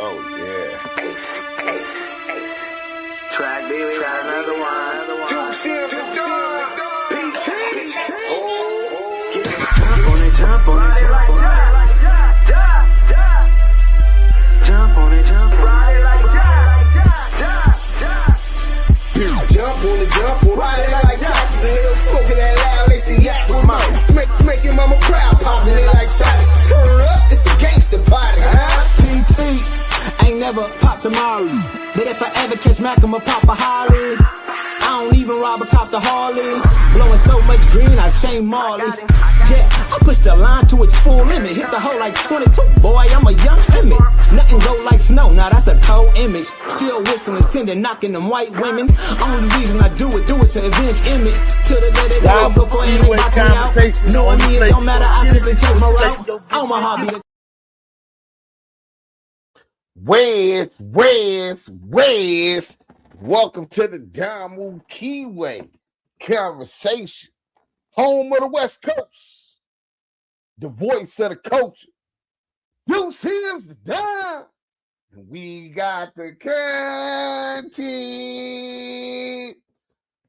Oh, yeah. Track baby, try another one. Jump on it, jump on it, jump on it. Jump on it, jump on it. Jump on it, ride it like Jackson. The hell smoking that loud, lace the yak with mine. Make your mama proud, popping it like shotty. Turn up, it's a gangster party. PT, ain't never popped a Molly, but if I ever catch Mac, I'ma pop a Holly. I don't even rob a cop the Harley. Blowing so much green, I shame Marley. Yeah, I push the line to its full limit. Hit the hole like 22, boy, I'm a young Emmett. Nothing go like snow, now that's a cold image. Still whistling, sending, knocking them white women. Only reason I do it to avenge image. Till the day they go before anybody box me out. Knowing me, it don't matter, I simply change my route. On my hobby. Where's? Welcome to the Damu Kiwe conversation. Home of the West Coast. The voice of the culture. Duse here's the dime. And we got the content.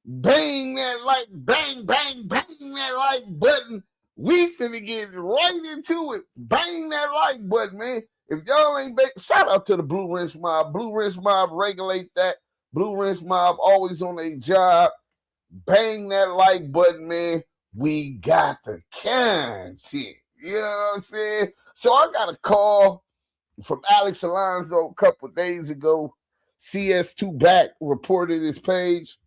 Bang that like, bang that like button. We finna get right into it. Bang that like button, man. If y'all ain't shout out to the Blue Wrench Mob. Blue Wrench Mob regulate that. Blue Wrench Mob always on a job. Bang that like button, man. We got the content. You know what I'm saying? So I got a call from Alex Alonso a couple of days ago. CS2 Back reported his page.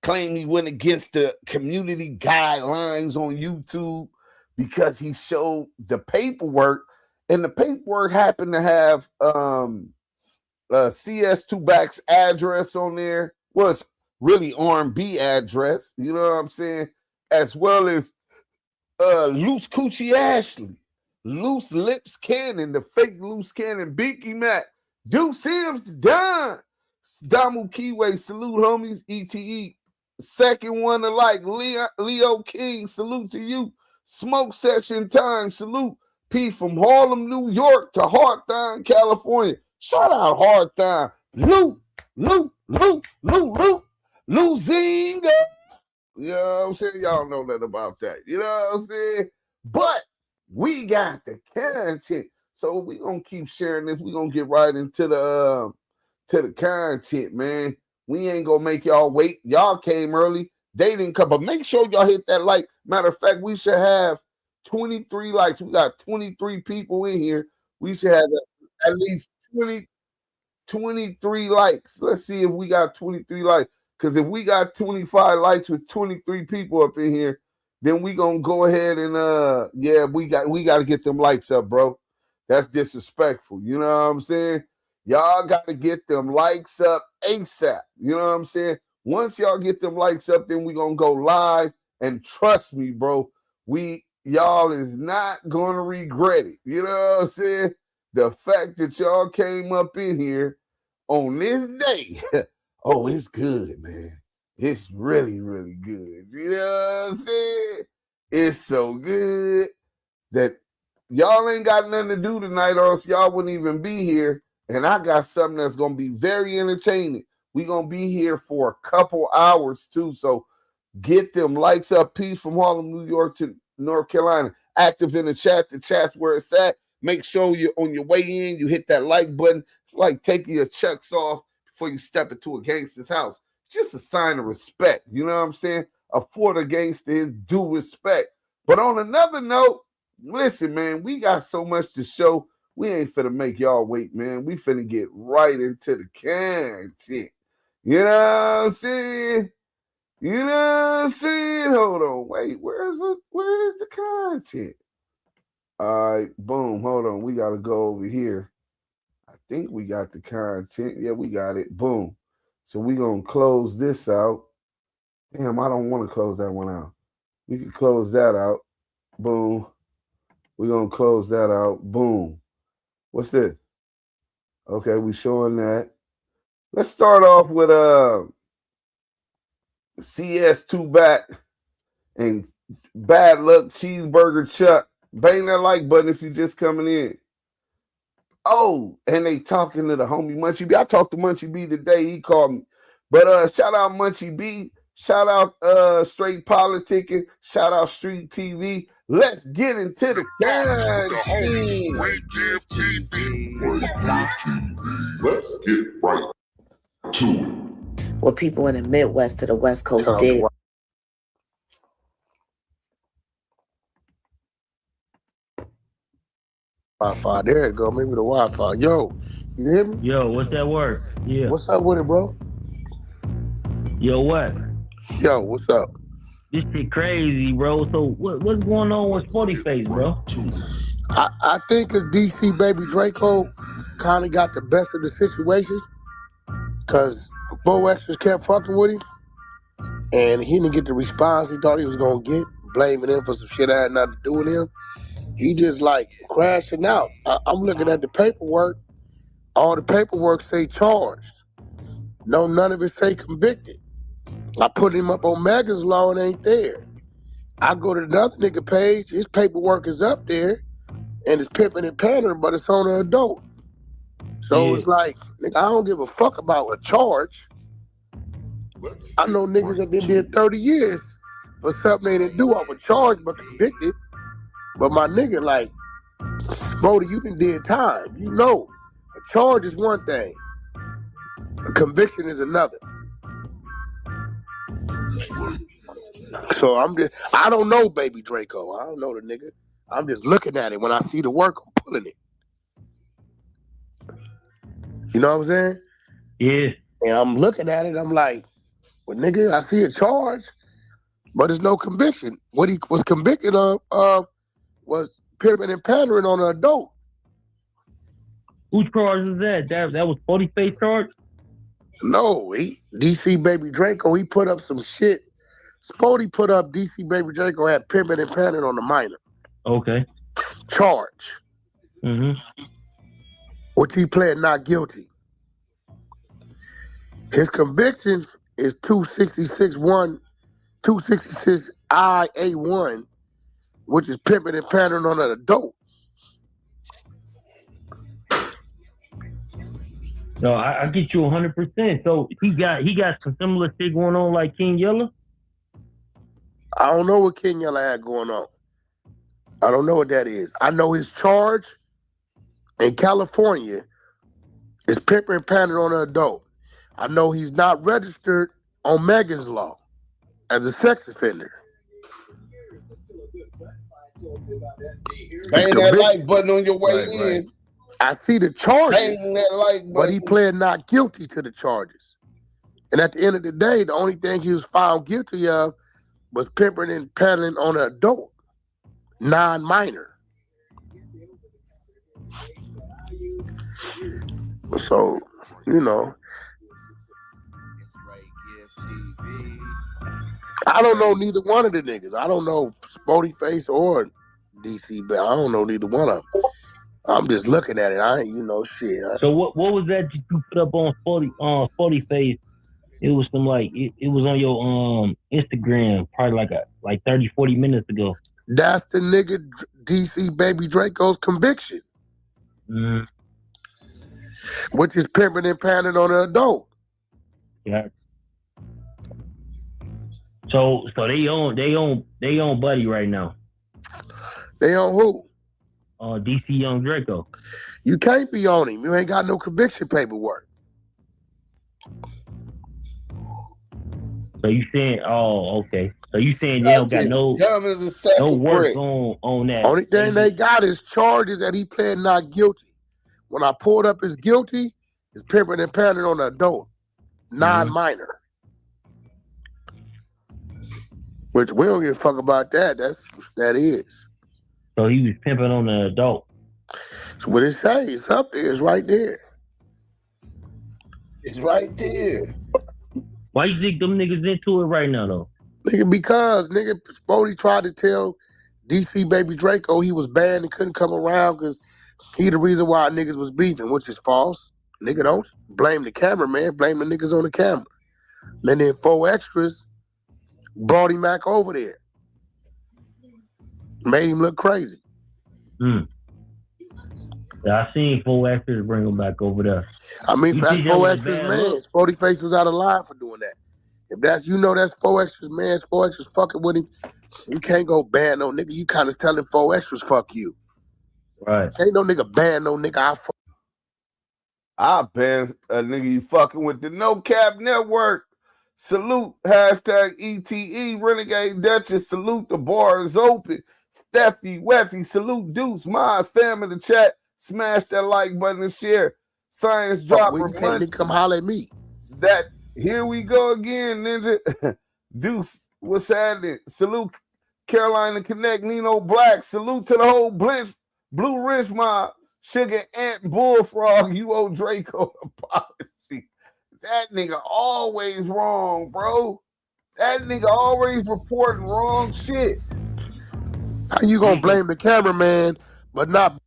Claimed he went against the community guidelines on YouTube because he showed the paperwork. And the paperwork happened to have CS2 Back's address on there. Was really R&B address, you know what I'm saying? As well as Loose Coochie Ashley, Loose Lips Cannon, the fake Loose Cannon, Binky Mac, Deuce Sims, done. Damu Kiwe, salute homies, ETE. Second one alike, Leo King, salute to you. Smoke Session Time, salute. P from Harlem, New York to Hawthorne, California. Shout out Hawthorne. Lou Zinga. You know what I'm saying? Y'all know that about that. You know what I'm saying? But we got the content. So we gonna keep sharing this. We gonna get right into the content, man. We ain't gonna make y'all wait. Y'all came early. They didn't come, but make sure y'all hit that like. Matter of fact, we should have 23 likes. We got 23 people in here. We should have at least 23 likes. Let's see if we got 23 likes. Because if we got 25 likes with 23 people up in here, then we gonna go ahead and we got to get them likes up, bro. That's disrespectful. You know what I'm saying? Y'all got to get them likes up ASAP. You know what I'm saying? Once y'all get them likes up, then we gonna go live. And trust me, bro, y'all is not going to regret it. You know what I'm saying? The fact that y'all came up in here on this day, oh, it's good, man. It's really, really good. You know what I'm saying? It's so good that y'all ain't got nothing to do tonight or else y'all wouldn't even be here. And I got something that's going to be very entertaining. We're going to be here for a couple hours, too. So get them lights up. Peace from Harlem, New York to North Carolina. Active in the chat. The chat's where it's at. Make sure you're on your way in. You hit that like button. It's like taking your chucks off before you step into a gangster's house. It's just a sign of respect. You know what I'm saying? Afford a gangster his due respect. But on another note, listen, man, we got so much to show. We ain't finna make y'all wait, man. We finna get right into the content. You know what I'm saying? You know what I'm saying? Hold on. Wait, where's the content? All right, boom. Hold on. We got to go over here. I think we got the content. Yeah, we got it. Boom. So we're going to close this out. Damn, I don't want to close that one out. We can close that out. Boom. We're going to close that out. Boom. What's this? Okay, we showing that. Let's start off with CS2 Back and Bad Luck Cheeseburger Chuck. Bang that like button if you're just coming in. Oh, and they talking to the homie Munchie B. I talked to Munchie B today. He called me. But shout out Munchie B. Shout out Straight Politicking. Shout out Street TV. Let's get into the game. Let's get right to it. What people in the Midwest to the West Coast did. Wi-Fi, there you go. Maybe the Wi-Fi. Yo, you hear me? Yo, what's that word? Yeah. What's up with it, bro? Yo, what? Yo, what's up? This shit crazy, bro. So what's going on with Sporty Face, bro? I think that DC Baby Draco kind of got the best of the situation because Bo Extras kept fucking with him and he didn't get the response he thought he was going to get, blaming him for some shit that had nothing to do with him. He just like crashing out. I'm looking at the paperwork. All the paperwork say charged. No, none of it say convicted. I put him up on Megan's Law and ain't there. I go to another nigga page, his paperwork is up there, and it's pimping and pandering, but it's on an adult. So it's like, nigga, I don't give a fuck about a charge. I know niggas that been did 30 years for something they didn't do off a charge but convicted. But my nigga, like, Brody, you done did time. You know, a charge is one thing. A conviction is another. So I don't know Baby Draco. I don't know the nigga. I'm just looking at it. When I see the work, I'm pulling it. You know what I'm saying? Yeah. And I'm looking at it, I'm like, well, nigga, I see a charge, but there's no conviction. What he was convicted of was pimping and pandering on an adult. Whose charge is that? That was 40 face charge? No, DC Baby Draco, he put up some shit. Spody put up DC Baby Draco had pimping and pandering on the minor. Okay. Charge. Mm-hmm. Which he pled not guilty. His conviction is 266 IA1, which is pimping and pandering on an adult. No, I get you 100%. So he got some similar shit going on like King Yella? I don't know what King Yella had going on. I don't know what that is. I know his charge in California is pimping and pandering on an adult. I know he's not registered on Megan's Law as a sex offender. Bang that like button on your way in. Right. I see the charges, Bang that like button. but he pled not guilty to the charges. And at the end of the day, the only thing he was found guilty of was pimping and peddling on an adult, non-minor. So, you know, I don't know neither one of the niggas. I don't know Spody Face or DC, but I don't know neither one of them. I'm just looking at it. I ain't, shit. So what was that you put up on 40 Face? It was some it was on your Instagram probably like 30, 40 minutes ago. That's the nigga DC Baby Draco's conviction. Mm. Which is pimping and panning on an adult. Yeah. So they own Buddy right now. They on who? DC Young Draco. You can't be on him. You ain't got no conviction paperwork. So you saying, okay. So you saying they don't got no work on that. Only thing they got is charges that he pled not guilty. When I pulled up his guilty, it's pimping and pandering on an adult, non-minor. Which we don't give a fuck about that. That is. So he was pimping on an adult. So what it says, it's up there, it's right there. It's right there. Why you think them niggas into it right now though? Nigga, because Spody tried to tell DC Baby Draco he was banned and couldn't come around because he the reason why niggas was beefing, which is false. Nigga, don't blame the cameraman, blame the niggas on the camera. And then 4 extras brought him back over there. Made him look crazy. I seen 4Xers bring him back over there. I mean, You that's think that was a 4X's bad man. look? Sporty Face was out of line for doing that. If that's that's 4X's man, 4X's fucking with him. You can't go ban no nigga. You kind of telling 4X's fuck you. Right. Ain't no nigga ban no nigga. I ban a nigga you fucking with the No Cap Network. Salute hashtag ETE Renegade Duchess. Salute the bar is open. Steffi, Weffy, salute Deuce, Miles, fam in the chat. Smash that like button and share. Science dropper. When you can't nigga come holler at me. That here we go again, ninja. Deuce, what's happening? Salute Carolina Connect, Nino Black. Salute to the whole Blue Ridge mob. Sugar Ant Bullfrog, UO Draco apology. That nigga always wrong, bro. That nigga always reporting wrong shit. How you gonna blame the cameraman, but not?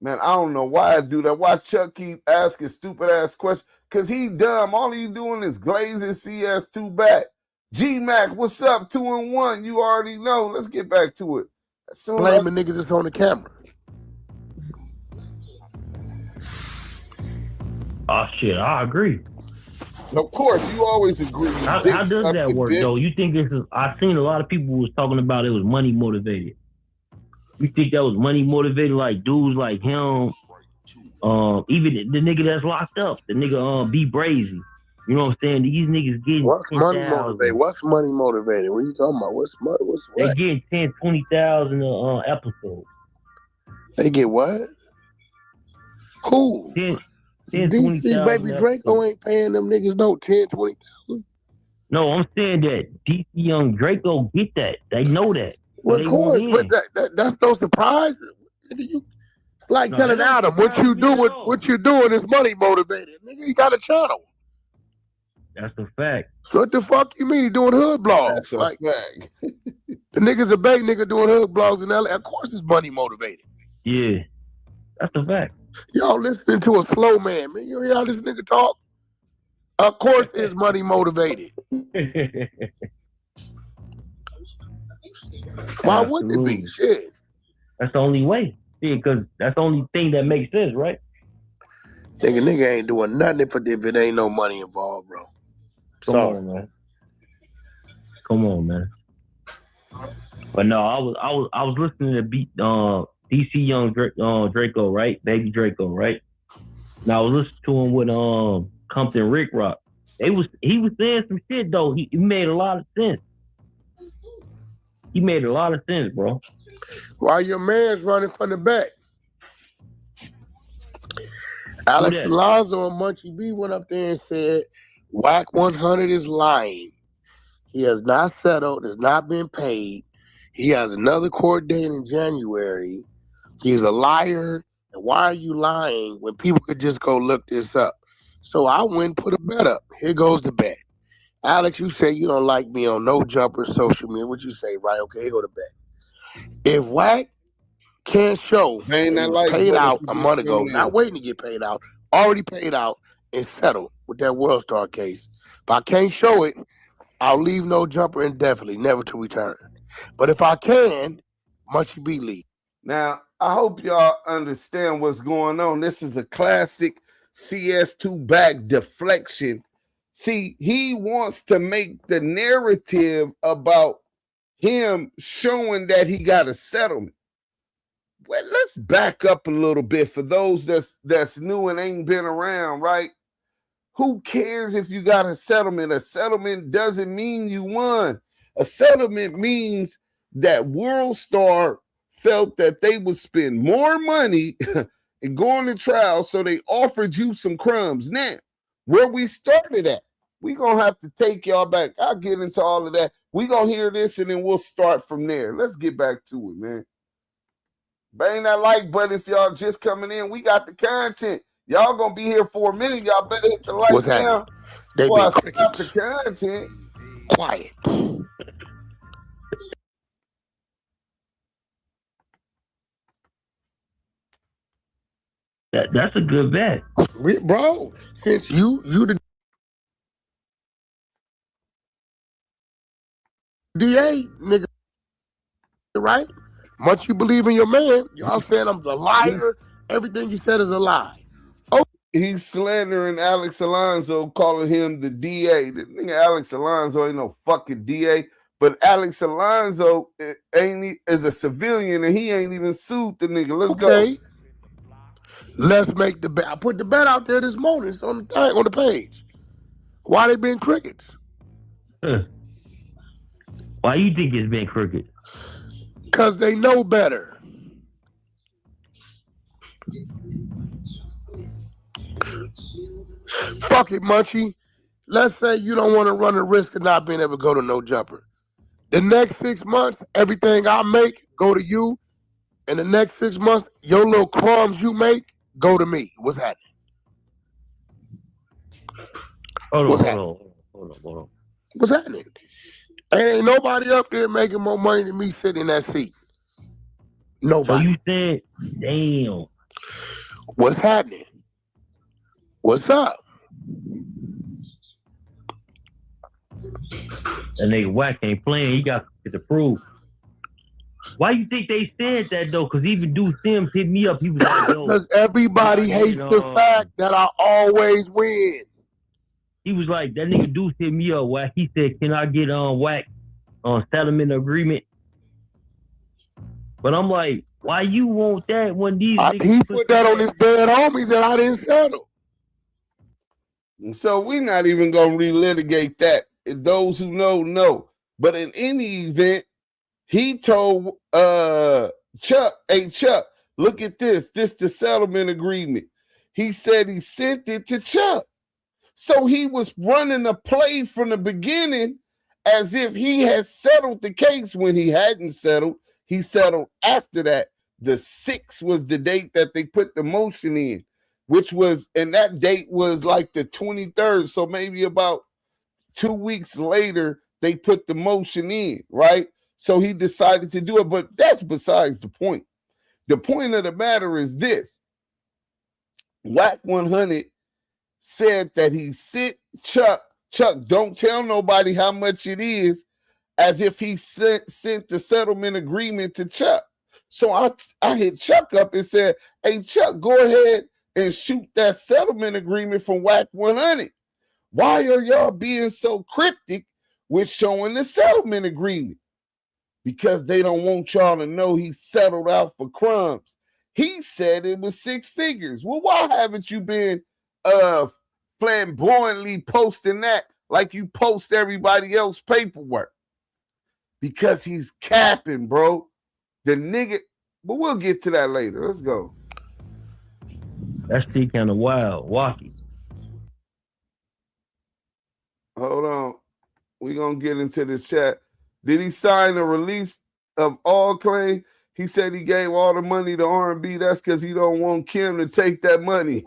Man, I don't know why I do that. Why Chuck keep asking stupid ass questions? Cause he dumb. All he doing is glazing CS2 back. G-Mac, what's up? 2-1. You already know. Let's get back to it. Blaming niggas that's on the camera. Oh shit, I agree. Of course, you always agree. How does that work though? You think this is? I've seen a lot of people was talking about it was money motivated. You think that was money motivated, like dudes like him, even the nigga that's locked up, the nigga B Brazy. You know what I'm saying? These niggas getting what's 10, money motivated? What's money motivated? What are you talking about? What's what? They getting 10, 20,000 episodes. They get what? Who? 10, DC Baby Draco ain't paying them niggas no 10, 20,000. No, I'm saying that DC Young Draco get that. They know that. So Well, of course, but that's no surprise. It's like telling Adam what you doing is money motivated. Nigga, he got a channel. That's a fact. What the fuck you mean he doing hood blogs? That's a fact. The nigga's a big nigga doing hood blogs in LA. Of course it's money motivated. Yeah, that's a fact. Y'all listening to a slow man. You hear how this nigga talk? Of course it's money motivated. Why wouldn't it be? Shit. That's the only way. Yeah, because that's the only thing that makes sense, right? Nigga ain't doing nothing if it ain't no money involved, bro. Come on, man. But no, I was listening to DC Young Draco, right? Baby Draco, right? Now I was listening to him with Compton Rick Rock. He was saying some shit though. He made a lot of sense. He made a lot of sense, bro. While your man's running from the back. Alex Alonso and Munchie B went up there and said, WACK100 is lying. He has not settled, has not been paid. He has another court date in January. He's a liar. And why are you lying when people could just go look this up? So I went and put a bet up. Here goes the bet. Alex, you say you don't like me on No Jumper social media. What you say, right? Okay, here go the bet. If WACK can't show he was paid out a month ago, not waiting to get paid out, already paid out and settled with that WorldSTAR case. If I can't show it, I'll leave No Jumper indefinitely, never to return. But if I can, Munchie B leave. Now, I hope y'all understand what's going on. This is a classic CS2 back deflection. See, he wants to make the narrative about him showing that he got a settlement. Well, let's back up a little bit for those that's new and ain't been around, right? Who cares if you got a settlement? A settlement doesn't mean you won. A settlement means that WorldStar felt that they would spend more money and go on the trial, so they offered you some crumbs. Now, where we started at, we gonna have to take y'all back. I'll get into all of that. We gonna hear this and then we'll start from there. Let's get back to it, man. Bang that like button if y'all just coming in. We got the content. Y'all gonna be here for a minute. Y'all better hit the like now. Before I stop the content. Quiet. That's a good bet. Bro, since you the DA, nigga, right? Much you believe in your man, y'all saying I'm the liar. Everything he said is a lie. He's slandering Alex Alonso, calling him the DA. The nigga Alex Alonso ain't no fucking DA. But Alex Alonso is a civilian and he ain't even sued the nigga. Let's go. Let's make the bet. I put the bet out there this morning. It's on the thing, on the page. Why they been crickets? Why you think it's been crooked? Because they know better. Fuck it, Munchie. Let's say you don't want to run the risk of not being able to go to No Jumper. The next 6 months, everything I make, go to you. And the next 6 months, your little crumbs you make, go to me. What's happening? Hold on. What's happening? Ain't nobody up there making more money than me sitting in that seat. Nobody. So you said, damn. What's happening? What's up? That nigga WACK ain't playing. He got to prove. Why you think they said that though? Because even Duse Sims hit me up. He was like, yo. Because everybody hates the fact that I always win. He was like, that nigga Duse hit me up, WACK. He said, can I get WACK on settlement agreement? But I'm like, why you want that when these niggas he put that on his dead homies and I didn't settle. So we're not even going to relitigate that. Those who know. But in any event, he told Chuck, hey, Chuck, look at this. This the settlement agreement. He said he sent it to Chuck. So he was running a play from the beginning as if he had settled the case when he hadn't settled. He settled after that. The 6th was the date that they put the motion in, which was, and that date was like the 23rd. So maybe about 2 weeks later, they put the motion in, right? So he decided to do it, but that's besides the point. The point of the matter is this. WACK100 said that he sent Chuck, don't tell nobody how much it is, as if he sent the settlement agreement to Chuck. So I hit Chuck up and said, hey, Chuck, go ahead and shoot that settlement agreement from WACK100. Why are y'all being so cryptic with showing the settlement agreement? Because they don't want y'all to know he settled out for crumbs. He said it was 6 figures. Well, why haven't you been flamboyantly posting that like you post everybody else's paperwork? Because he's capping, bro. The nigga, but we'll get to that later. Let's go. That's still kind of wild, wacky. Hold on. We're going to get into the chat. Did he sign a release of all claim? He said he gave all the money to R&B. That's because he don't want Kim to take that money.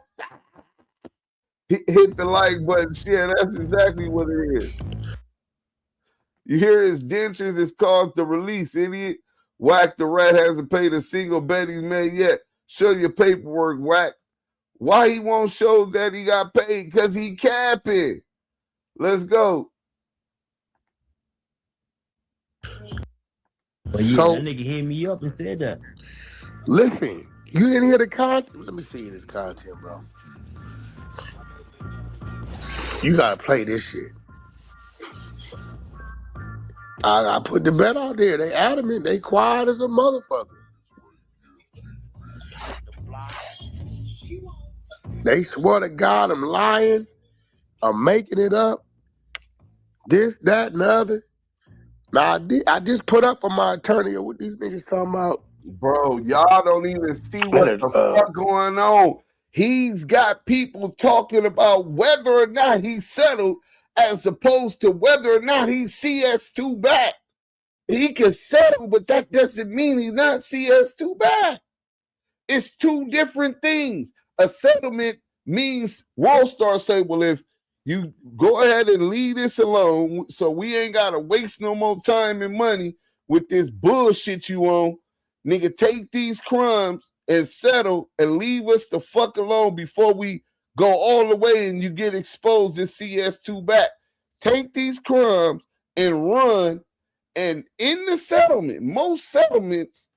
Hit the like button. Yeah, that's exactly what it is. You hear his dentures is called the release, idiot. WACK the rat hasn't paid a single bet he's made yet. Show your paperwork, WACK. Why he won't show that he got paid? Because he capping. Let's go. But yeah, so, that nigga hit me up and said that. Listen, you didn't hear the content? Let me see this content, bro. You gotta play this shit. I put the bet out there. They adamant. They quiet as a motherfucker. They swear to God I'm lying. I'm making it up. This, that, and the other. Now, I just put up for my attorney what these niggas talking about. Bro, y'all don't even see what the fuck going on. He's got people talking about whether or not he settled as opposed to whether or not he's CS2 back. He can settle, but that doesn't mean he's not CS2 back. It's two different things. A settlement means WorldStar say, well, if you go ahead and leave this alone so we ain't got to waste no more time and money with this bullshit you on, nigga, take these crumbs and settle and leave us the fuck alone before we go all the way and you get exposed to CS2 back. Take these crumbs and run. And in the settlement, most settlements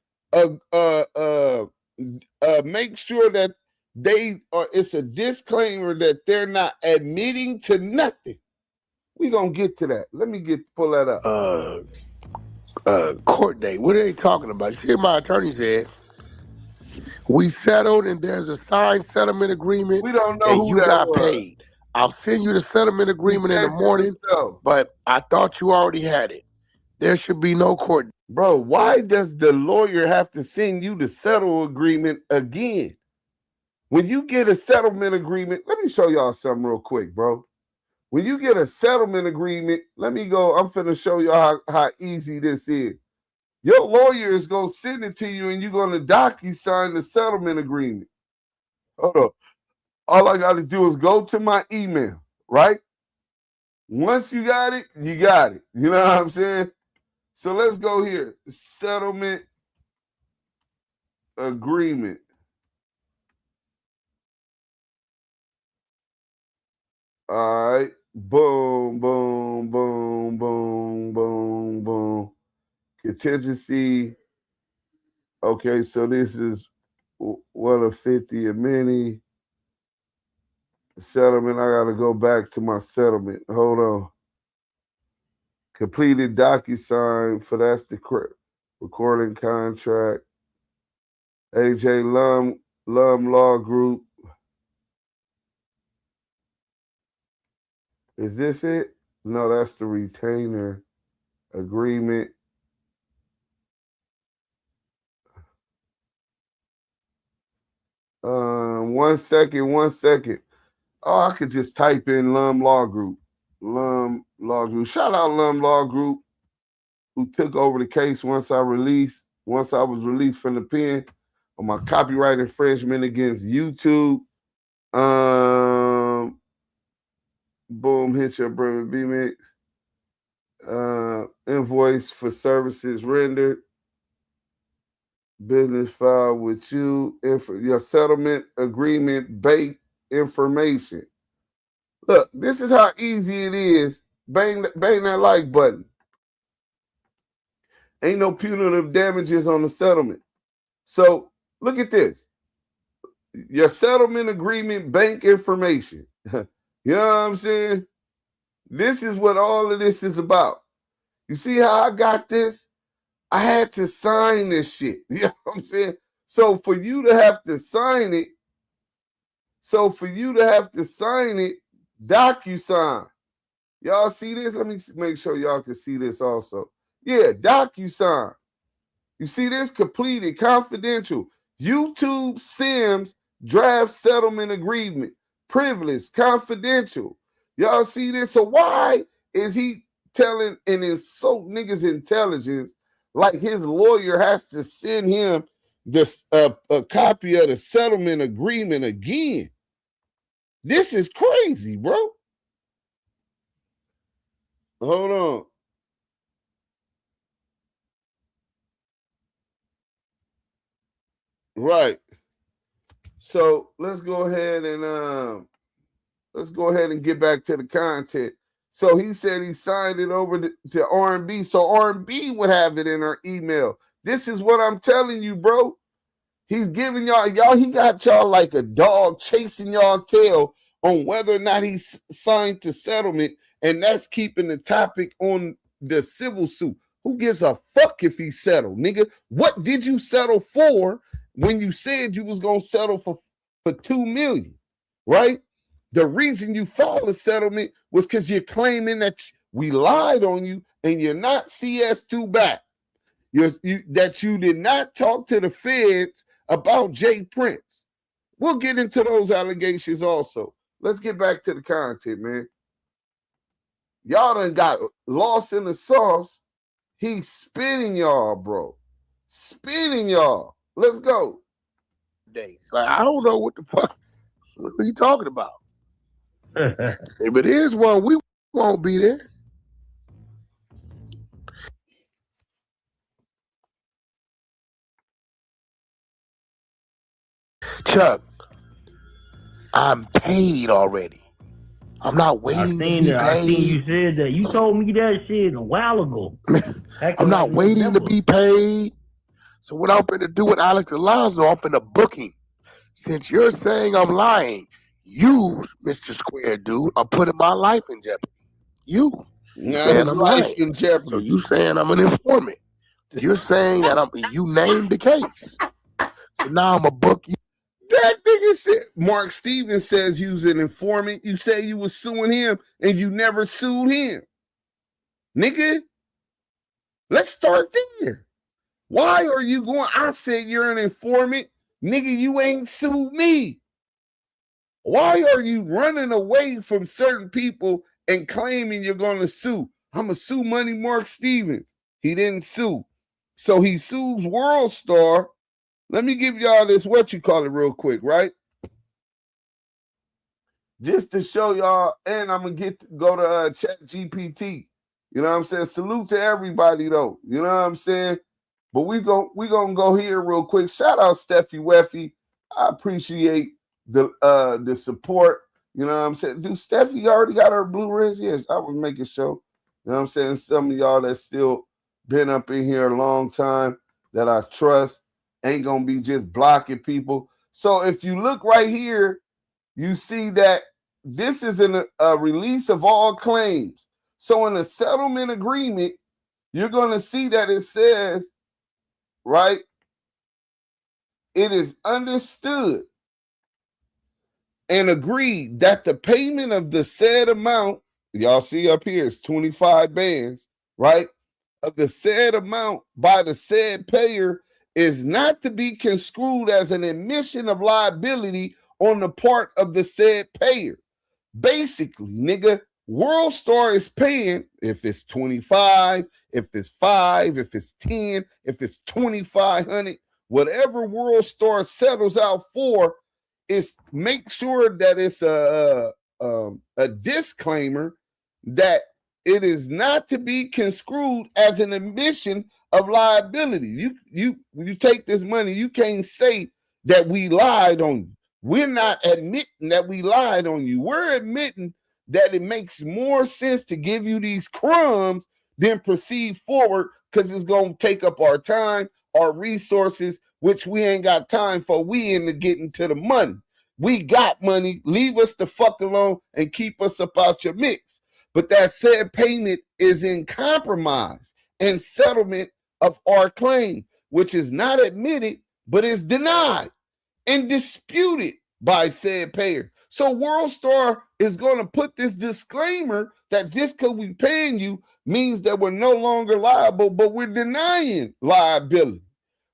make sure that it's a disclaimer that they're not admitting to nothing. We gonna get to that. Let me pull that up. Court date. What are they talking about? You see, my attorney said we settled and there's a signed settlement agreement. We don't know and who you that got was. paid. I'll send you the settlement agreement in the morning, but I thought you already had it. There should be no court. Bro, why does the lawyer have to send you the settle agreement again? When you get a settlement agreement, let me show y'all something real quick, bro. When you get a settlement agreement, let me go. I'm finna show y'all how easy this is. Your lawyer is going to send it to you and you're going to DocuSign the settlement agreement. Hold on. All I got to do is go to my email, right? Once you got it, you got it. You know what I'm saying? So let's go here. Settlement agreement. All right. Boom, boom, boom, boom, boom, boom. Contingency. Okay, so this is what a 50 a mini. Settlement. I got to go back to my settlement. Hold on. Completed DocuSign for that's the recording contract. AJ Lum Law Group. Is this it? No, that's the retainer agreement. One second. Oh, I could just type in Lum Law Group. Lum Law Group. Shout out Lum Law Group, who took over the case once I was released from the pen on my copyright infringement against YouTube. Boom, hit your brother B-Mix. Invoice for services rendered. Business file with you. Your settlement agreement bank information. Look, this is how easy it is. Bang that like button. Ain't no punitive damages on the settlement. So look at this. Your settlement agreement bank information. You know what I'm saying? This is what all of this is about. You see how I got this? I had to sign this shit. You know what I'm saying? So for you to have to sign it, DocuSign. Y'all see this? Let me make sure y'all can see this also. Yeah, DocuSign. You see this? Completed, confidential. YouTube Sims draft settlement agreement. Privileged, confidential. Y'all see this? So why is he telling and insult niggas' intelligence like his lawyer has to send him this a copy of the settlement agreement again? This is crazy, bro. Hold on. Right. So let's go ahead and get back to the content. So he said he signed it over to R&B. So R&B would have it in her email. This is what I'm telling you, bro. He's giving y'all, he got y'all like a dog chasing y'all tail on whether or not he signed the settlement, and that's keeping the topic on the civil suit. Who gives a fuck if he settled, nigga? What did you settle for when you said you was gonna settle for $2 million, right? The reason you filed a settlement was because you're claiming that we lied on you and you're not CS2 back. That you did not talk to the feds about Jay Prince. We'll get into those allegations also. Let's get back to the content, man. Y'all done got lost in the sauce. He's spinning y'all, bro. Spinning y'all. Let's go. Days. Like, I don't know what the fuck. What are you talking about? If it is one, we won't be there. Chuck, I'm paid already. I'm not waiting to be paid. I seen you said that. You told me that shit a while ago. I'm not waiting to be paid. So what I'm finna do with Alex Alonso, I'm finna book him. Since you're saying I'm lying, you, Mr. Square Dude, are putting my life in jeopardy. You Now saying his I'm life lying. in So jeopardy. you saying I'm an informant. You're saying that you named the case. So now I'm a book you. That nigga said, Mark Stevens says you was an informant. You say you was suing him and you never sued him. Nigga, let's start there. Why are you going? I said you're an informant. Nigga, you ain't sued me. Why are you running away from certain people and claiming you're going to sue? I'm going to sue Money Mark Stevens. He didn't sue. So he sues WorldStar. Let me give y'all this, what you call it, real quick, right? Just to show y'all, and I'm going to go to Chat GPT. You know what I'm saying? Salute to everybody, though. You know what I'm saying? But we going to go here real quick. Shout out Steffi Weffy. I appreciate the support. You know what I'm saying? Dude, Steffi already got her Blu-rays? Yes, I was making sure. You know what I'm saying? Some of y'all that still been up in here a long time that I trust ain't going to be just blocking people. So if you look right here, you see that this is a release of all claims. So in a settlement agreement, you're going to see that it says, right, it is understood and agreed that the payment of the said amount, y'all see up here, is 25 bands, right, of the said amount by the said payer is not to be construed as an admission of liability on the part of the said payer. Basically, nigga, WorldStar is paying if it's 25, if it's 5, if it's 10, if it's 2,500, whatever WorldStar settles out for, is make sure that it's a disclaimer that it is not to be construed as an admission of liability. You take this money, you can't say that we lied on you. We're not admitting that we lied on you. We're admitting that it makes more sense to give you these crumbs than proceed forward because it's going to take up our time, our resources, which we ain't got time for. We into getting to the money. We got money. Leave us the fuck alone and keep us up out your mix. But that said payment is in compromise and settlement of our claim, which is not admitted, but is denied and disputed by said payer. So WorldStar is going to put this disclaimer that just because we're paying you means that we're no longer liable, but we're denying liability,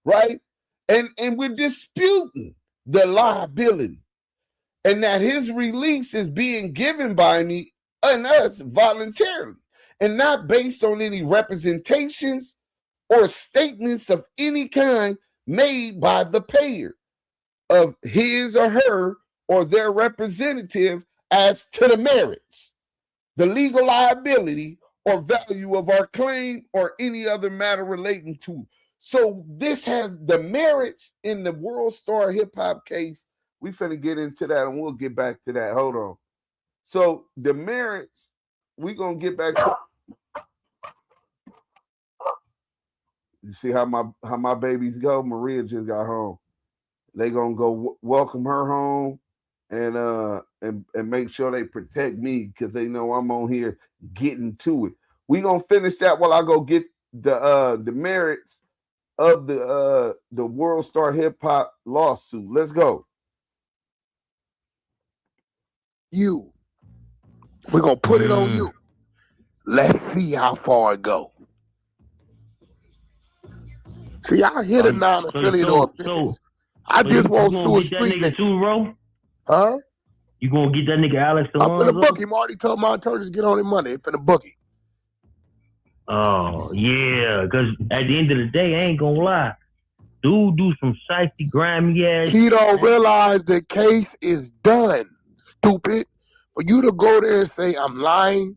right? And we're disputing the liability. And that his release is being given by me and us voluntarily and not based on any representations or statements of any kind made by the payer of his or her or their representative as to the merits, the legal liability or value of our claim or any other matter relating to. So this has the merits in the WorldStar hip hop case. We finna get into that and we'll get back to that. Hold on. So the merits, we gonna get back to. You see how my babies go? Maria just got home. They gonna go welcome her home and make sure they protect me because they know I'm on here getting to it. We gonna finish that while I go get the merits of the WorldStar hip hop lawsuit. Let's go. We're gonna put it on you. Let's see how far it go. See, I hit a non-affiliate or a business. I just won't sue a street nigga too, bro? Huh? You gonna get that nigga Alex Alonso? I'm finna book him. I already told my attorneys to get on his money. They finna book him. Oh, yeah. Because at the end of the day, I ain't gonna lie. Dude do some shifty, grimy ass. He don't realize the case is done, stupid. For you to go there and say, I'm lying,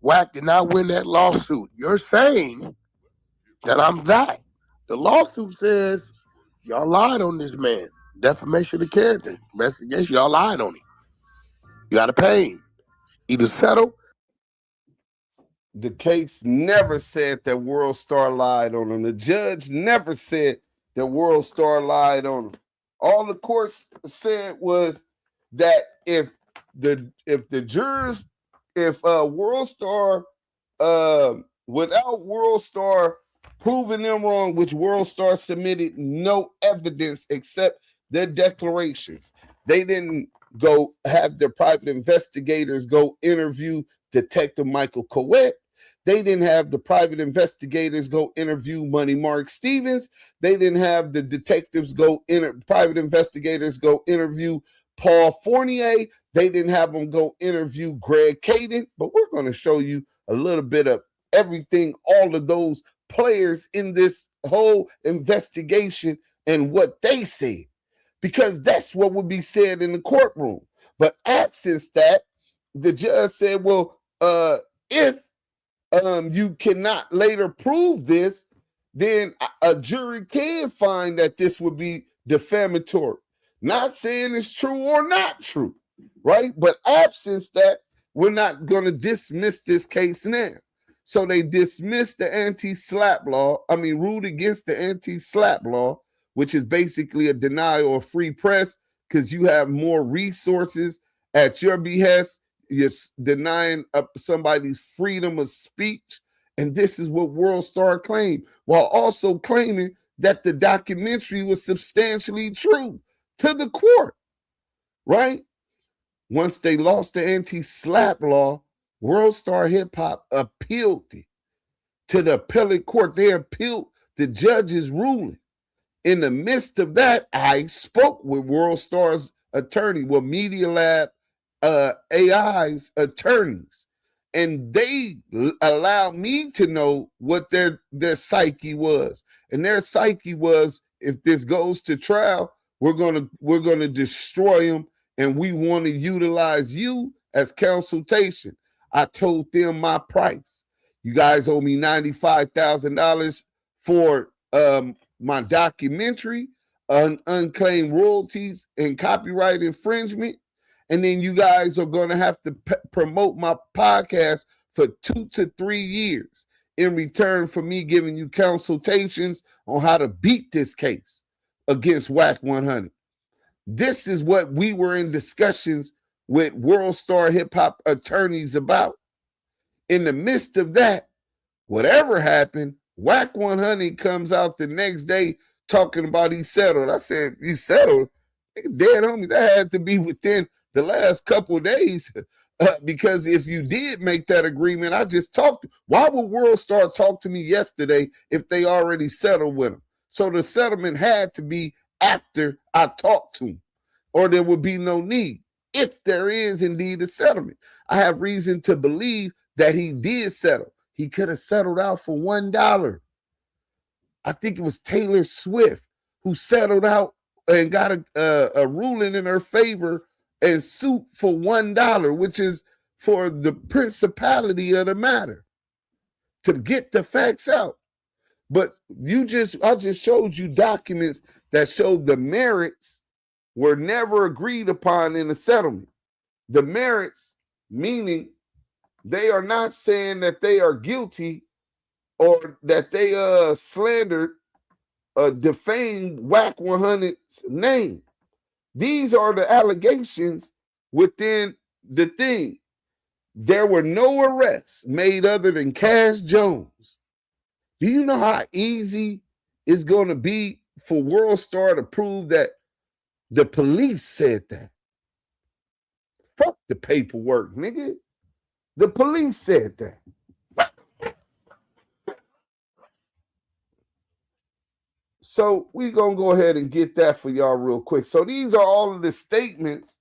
WACK did not win that lawsuit. You're saying that I'm that. The lawsuit says, y'all lied on this man. Defamation of character. Investigation, y'all lied on him. You gotta pay him. Either settle. the case never said that WorldStar lied on him. The judge never said that WorldStar lied on him. All the courts said was that if WorldStar without WorldStar proving them wrong, which WorldStar submitted no evidence except their declarations. They didn't go have their private investigators go interview Detective Michael Kiwe. They didn't have the private investigators go interview Money Mark Stevens. They didn't have the detectives private investigators go interview Paul Fournier. They didn't have them go interview Greg Caden. But we're going to show you a little bit of everything, all of those players in this whole investigation and what they said, because that's what would be said in the courtroom. But absent that, the judge said, well, if you cannot later prove this, then a jury can find that this would be defamatory. Not saying it's true or not true, right? But absent that, we're not going to dismiss this case now. So they dismissed the anti-SLAPP law, ruled against the anti-SLAPP law, which is basically a denial of free press because you have more resources at your behest. You're denying somebody's freedom of speech. And this is what WorldStar claimed, while also claiming that the documentary was substantially true to the court, right? Once they lost the anti-SLAPP law, WorldStarHipHop appealed it to the appellate court. They appealed the judge's ruling. In the midst of that, I spoke with WorldStar's attorney, with MediaLab AI's attorneys, and they allowed me to know what their psyche was. And their psyche was, if this goes to trial, we're gonna destroy them, and we want to utilize you as consultation. I told them my price. You guys owe me $95,000 for my documentary, unclaimed royalties and copyright infringement. And then you guys are going to have to promote my podcast for 2 to 3 years in return for me giving you consultations on how to beat this case against WACK100. This is what we were in discussions with WorldStarHipHop attorneys about. In the midst of that, whatever happened, WACK100 comes out the next day talking about he settled. I said, you settled? Dead homie, that had to be within the last couple of days. Because if you did make that agreement, I just talked. Why would WorldStar talk to me yesterday if they already settled with him? So the settlement had to be after I talked to him, or there would be no need. If there is indeed a settlement, I have reason to believe that he did settle. He could have settled out for $1. I think it was Taylor Swift who settled out and got a ruling in her favor and suit for $1, which is for the principality of the matter, to get the facts out. But I just showed you documents that showed the merits were never agreed upon in the settlement. The merits, meaning they are not saying that they are guilty or that they slandered, defamed WACK100's name. These are the allegations within the thing. There were no arrests made other than Cash Jones. Do you know how easy it's going to be for WorldStar to prove that the police said that? Fuck the paperwork, nigga. The police said that. So we're going to go ahead and get that for y'all real quick. So these are all of the statements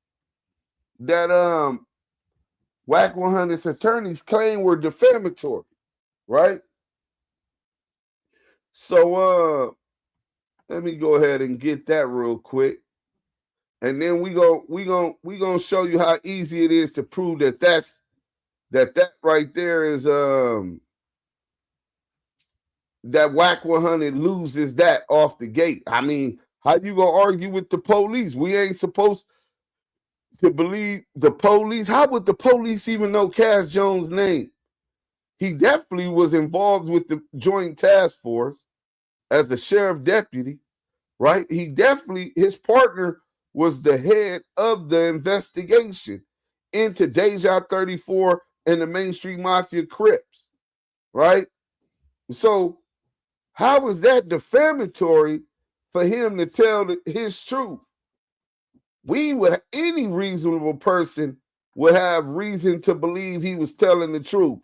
that WACK100's attorneys claim were defamatory, right? So let me go ahead and get that real quick. And then we gonna show you how easy it is to prove that that right there is that WACK100 loses that off the gate. I mean, how you gonna argue with the police? We ain't supposed to believe the police. How would the police even know Cash Jones' name? He definitely was involved with the joint task force as a sheriff deputy, right? He definitely, his partner was the head of the investigation into Deja 34 and the Main Street Mafia Crips, right? So how is that defamatory for him to tell his truth? Any reasonable person would have reason to believe he was telling the truth,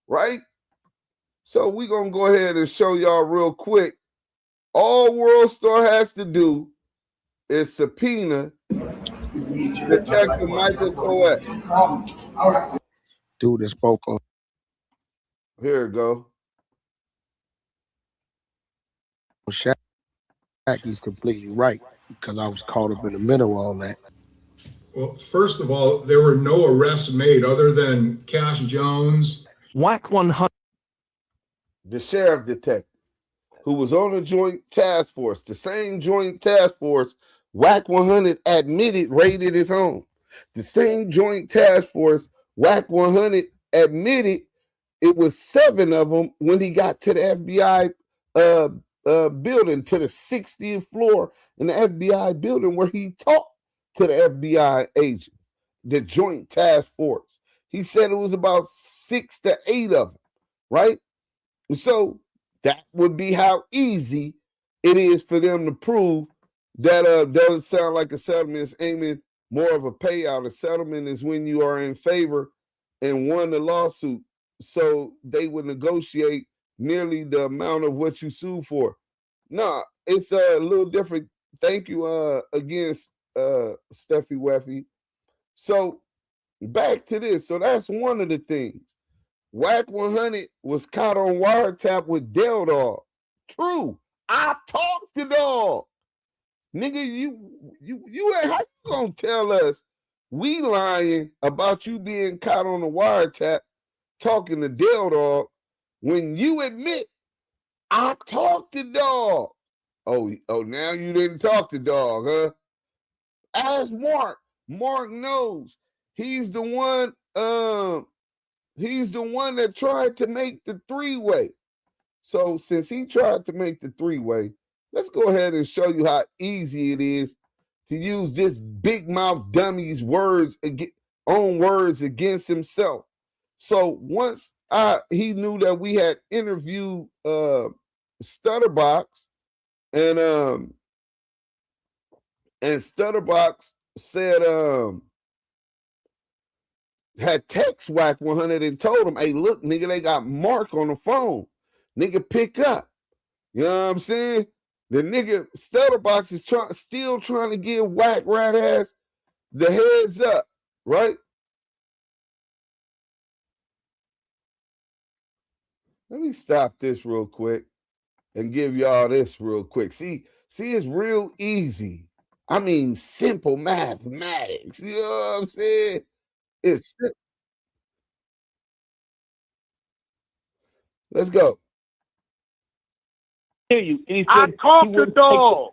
right? So we're going to go ahead and show y'all real quick. All WorldStar has to do is subpoena Detective Michael Coet. Dude that spoke on. Here we go. Shaq, he's completely right because I was caught up in the middle of all that. Well, first of all, there were no arrests made other than Cash Jones. WACK100. The sheriff detective who was on the joint task force, the same joint task force WACK100 admitted raided his home. The same joint task force WACK100 admitted it was 7 of them when he got to the FBI building, to the 60th floor in the FBI building where he talked to the FBI agent, the joint task force. He said it was about 6 to 8 of them, right? And so that would be how easy it is for them to prove that doesn't sound like a settlement. It's aiming more of a payout. A settlement is when you are in favor and won the lawsuit. So they would negotiate nearly the amount of what you sued for. No, it's a little different. Thank you again, Steffi Weffy. So back to this. So that's one of the things. WACK100 was caught on wiretap with Del Dog. True. I talked to Dog. Nigga, you how you gonna tell us we lying about you being caught on the wiretap talking to Del Dog when you admit I talked to Dog? Oh, now you didn't talk to Dog, huh? Ask Mark. Mark knows. He's the one that tried to make the 3-way. So since he tried to make the 3-way, let's go ahead and show you how easy it is to use this big mouth dummy's own words against himself. So once he knew that we had interviewed Stutterbox, and Stutterbox said had text WACK100 and told him, hey, look, nigga, they got Mark on the phone. Nigga, pick up. You know what I'm saying? The nigga Stutterbox is still trying to give Whack Rat Ass the heads up, right? Let me stop this real quick and give y'all this real quick. See, it's real easy. I mean, simple mathematics. You know what I'm saying? It's let's go. You. And he said, I talked to Dogs.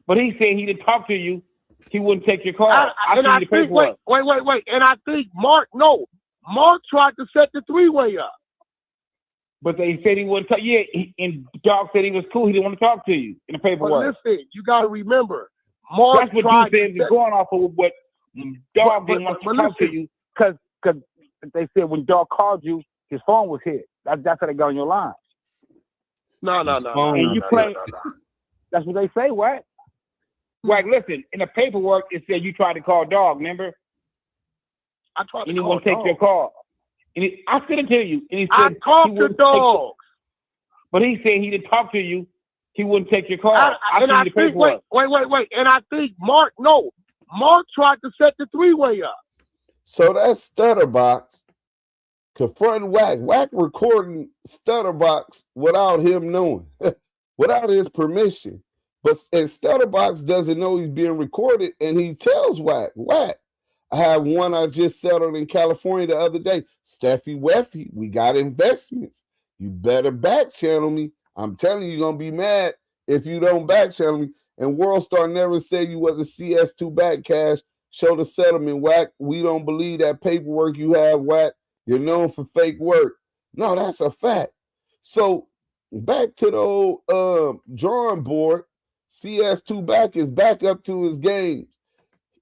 But he said he didn't talk to you. He wouldn't take your call. Wait. And I think Mark tried to set the 3-way up. But they said he wouldn't talk. Yeah, and Dog said he was cool. He didn't want to talk to you in the paperwork. But listen, you got to remember, Mark That's what you said was going off of what Dog didn't want to talk to you. Because they said when Dog called you, his phone was hit. That's how they got on your line. No. And you play. That's what they say, what? Like, listen, in the paperwork, it said you tried to call Dog, remember? I tried to and he call won't take Dog. your call. And I said it to you. And he said, I talked to Dogs. But he said he didn't talk to you. He wouldn't take your call. Wait. And I think Mark tried to set the 3-way up. So that's Stutterbox confronting Whack. Whack recording Stutterbox without him knowing, without his permission. And Stutterbox doesn't know he's being recorded, and he tells Whack, I have one I just settled in California the other day. Steffi Weffy, we got investments. You better back channel me. I'm telling you, you're going to be mad if you don't back channel me. And WorldStar never said you was a CS2 back cash. Show the settlement, Whack. We don't believe that paperwork you have, Whack. You're known for fake work. No, that's a fact. So back to the old drawing board. CS2 back is back up to his games.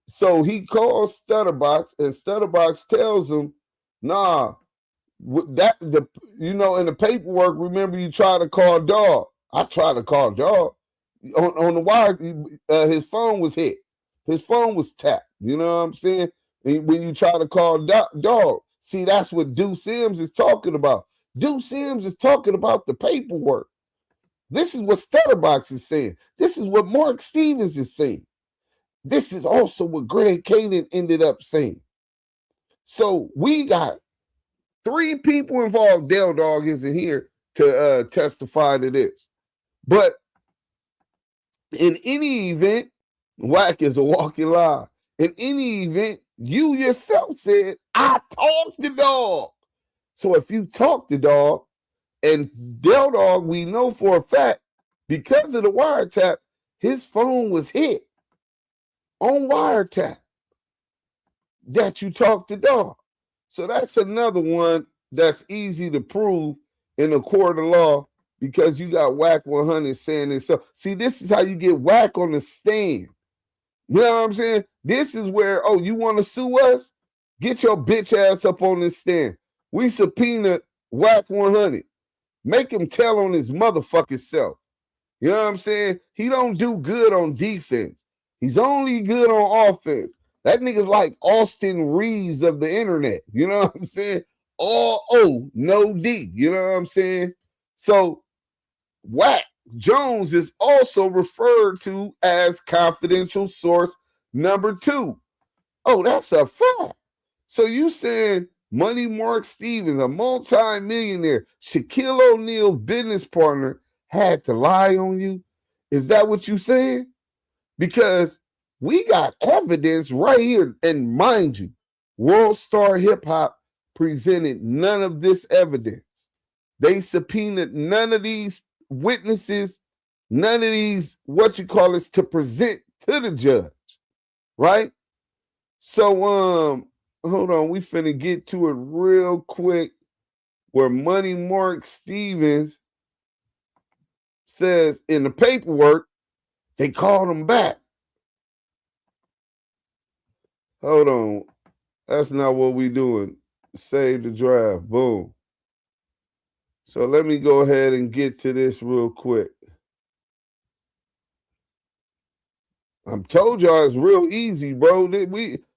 So he calls Stutterbox, and Stutterbox tells him, nah, that the in the paperwork, remember you tried to call Dog. I tried to call Dog. On the wire, his phone was hit. His phone was tapped. You know what I'm saying? And when you try to call Dog, see, that's what Deuce Sims is talking about. Deuce Sims is talking about the paperwork. This is what Stutterbox is saying. This is what Mark Stevens is saying. This is also what Greg Caden ended up saying. So we got 3 people involved. Dale Dog isn't here to testify to this. But in any event, WACK is a walking lie. In any event, you yourself said, I talked to Dog. So if you talk to Dog, and Dale Dog, we know for a fact, because of the wiretap, his phone was hit on wiretap that you talked to Dog. So that's another one that's easy to prove in a court of law because you got WACK100 saying this. So see, this is how you get WACK on the stand. You know what I'm saying? This is where, oh, you want to sue us? Get your bitch ass up on this stand. We subpoena WACK100. Make him tell on his motherfucking self. You know what I'm saying? He don't do good on defense. He's only good on offense. That nigga's like Austin Reeves of the internet. You know what I'm saying? All O, no D. You know what I'm saying? So WACK Jones is also referred to as confidential source number 2. Oh, that's a fact. So you saying Money Mark Stevens, a multi-millionaire, Shaquille O'Neal's business partner, had to lie on you? Is that what you saying? Because we got evidence right here. And mind you, WorldStarHipHop presented none of this evidence. They subpoenaed none of these witnesses, none of these, to present to the judge, right? So, hold on, we finna get to it real quick where Money Mark Stevens says in the paperwork, they called him back. Hold on. That's not what we doing. Save the draft. Boom. So let me go ahead and get to this real quick. I told y'all it's real easy, bro.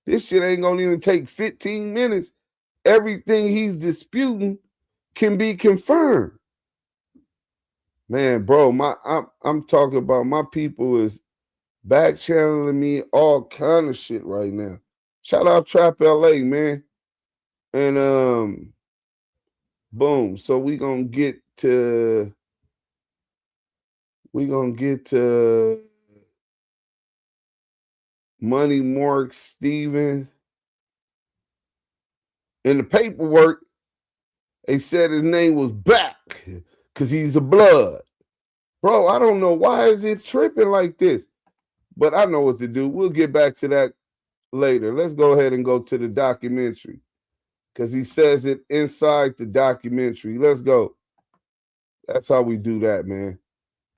This shit ain't gonna even take 15 minutes. Everything he's disputing can be confirmed. Man, bro, I'm talking about my people is back channeling me all kind of shit right now. Shout out Trap LA, man. And boom. So we gonna get to Money Mark Stevens. In the paperwork, they said his name was Back because he's a blood. Bro, I don't know why is it tripping like this, but I know what to do. We'll get back to that later. Let's go ahead and go to the documentary because he says it inside the documentary. Let's go. That's how we do that, man.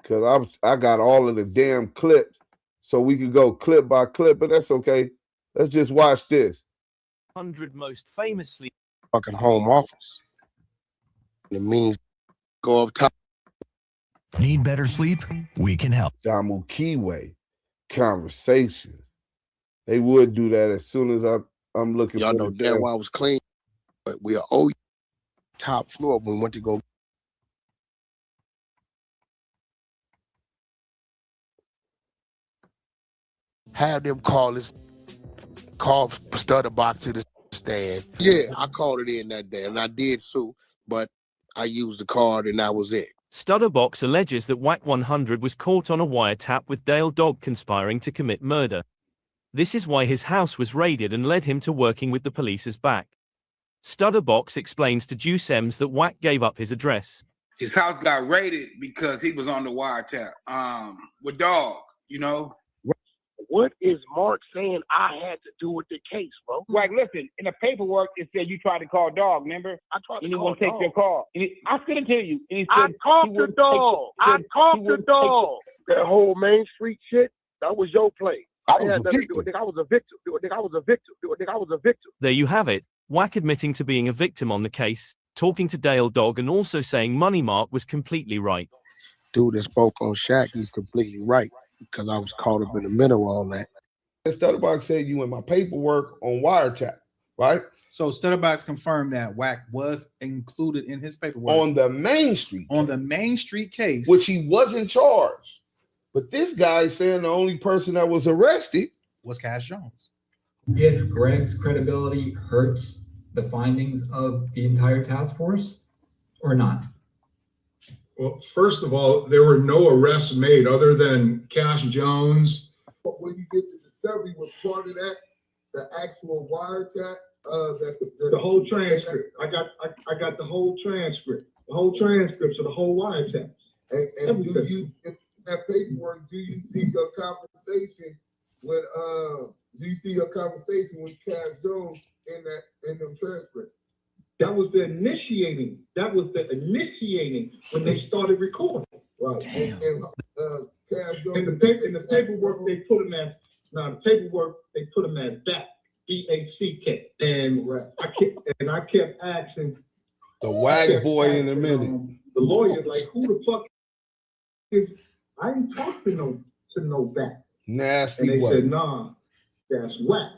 Because I got all of the damn clips so we could go clip by clip, but that's okay. Let's just watch this. 100 most famously fucking home office. It means go up top. Need better sleep? We can help. Damu Kiwe conversations. They would do that as soon as I'm looking Y'all for know the damn well I was clean, but we are OU top floor when we went to go. Have them call Stutterbox to the stand. Yeah, I called it in that day, and I did sue, but I used the card, and that was it. Stutterbox alleges that WACK100 was caught on a wiretap with Dale Dog conspiring to commit murder. This is why his house was raided and led him to working with the police's back. Stutterbox explains to Duse M's that WACK gave up his address. His house got raided because he was on the wiretap with Dog, you know. what is Mark saying I had to do with the case, bro? Like, listen, in the paperwork, it said you tried to call Dog, remember? I tried to and he call won't take Dog. your call. I sent it to you. And he I said talked to Dog. I talked to Dog. That whole Main Street shit, that was your play. I had nothing to do with it. I was a victim. I was a victim. I was a victim. There you have it. WACK admitting to being a victim on the case, talking to Dale Dog and also saying Money Mark was completely right. Dude that spoke on Shaq, he's completely right because I was caught up in the middle of all that. Stutterbox said you in my paperwork on wiretap, right? So Stutterbox confirmed that WACK was included in his paperwork on the Main Street. On the Main Street case, which he wasn't charged. But this guy is saying the only person that was arrested was Cash Jones. If Greg's credibility hurts the findings of the entire task force or not? Well, first of all, there were no arrests made other than Cash Jones. But when you get the discovery, was part of that the actual wiretap? The whole transcript. I got the whole transcript. The whole transcripts of the whole wiretap. And do you, in that paperwork, do you see your conversation with Cash Jones in them transcripts? That was the initiating. That was the initiating when they started recording. Right. And Cash Jones. In the paperwork they put him as. Now the paperwork they put him as that DHCK. And right. I kept asking the WAG boy in a minute. The lawyer, like, who the fuck is? I ain't talk to no back. Nasty. And they way. said, nah, that's WAC.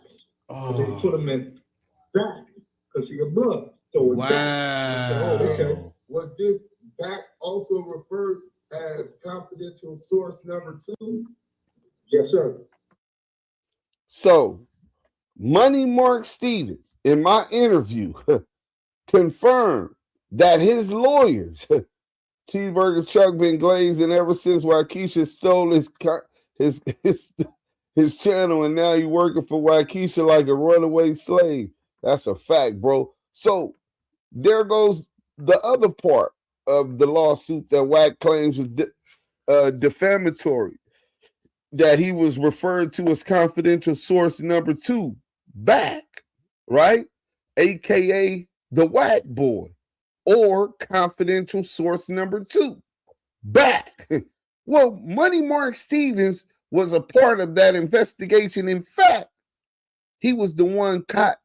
Oh. So they put him in back because he a brother. So wow. Okay. Was this back also referred as confidential source number 2? Yes, sir. So, Money Mark Stevens, in my interview, confirmed that his lawyers, Cheeseburger Chuck, been glazing ever since Waukesha stole his channel, and now he's working for Waukesha like a runaway slave. That's a fact, bro. So there goes the other part of the lawsuit that WACK claims was defamatory, that he was referred to as confidential source number 2 back, right? AKA the WACK boy, or confidential source number 2 back. Well, Money Mark Stevens was a part of that investigation. In fact, he was the one caught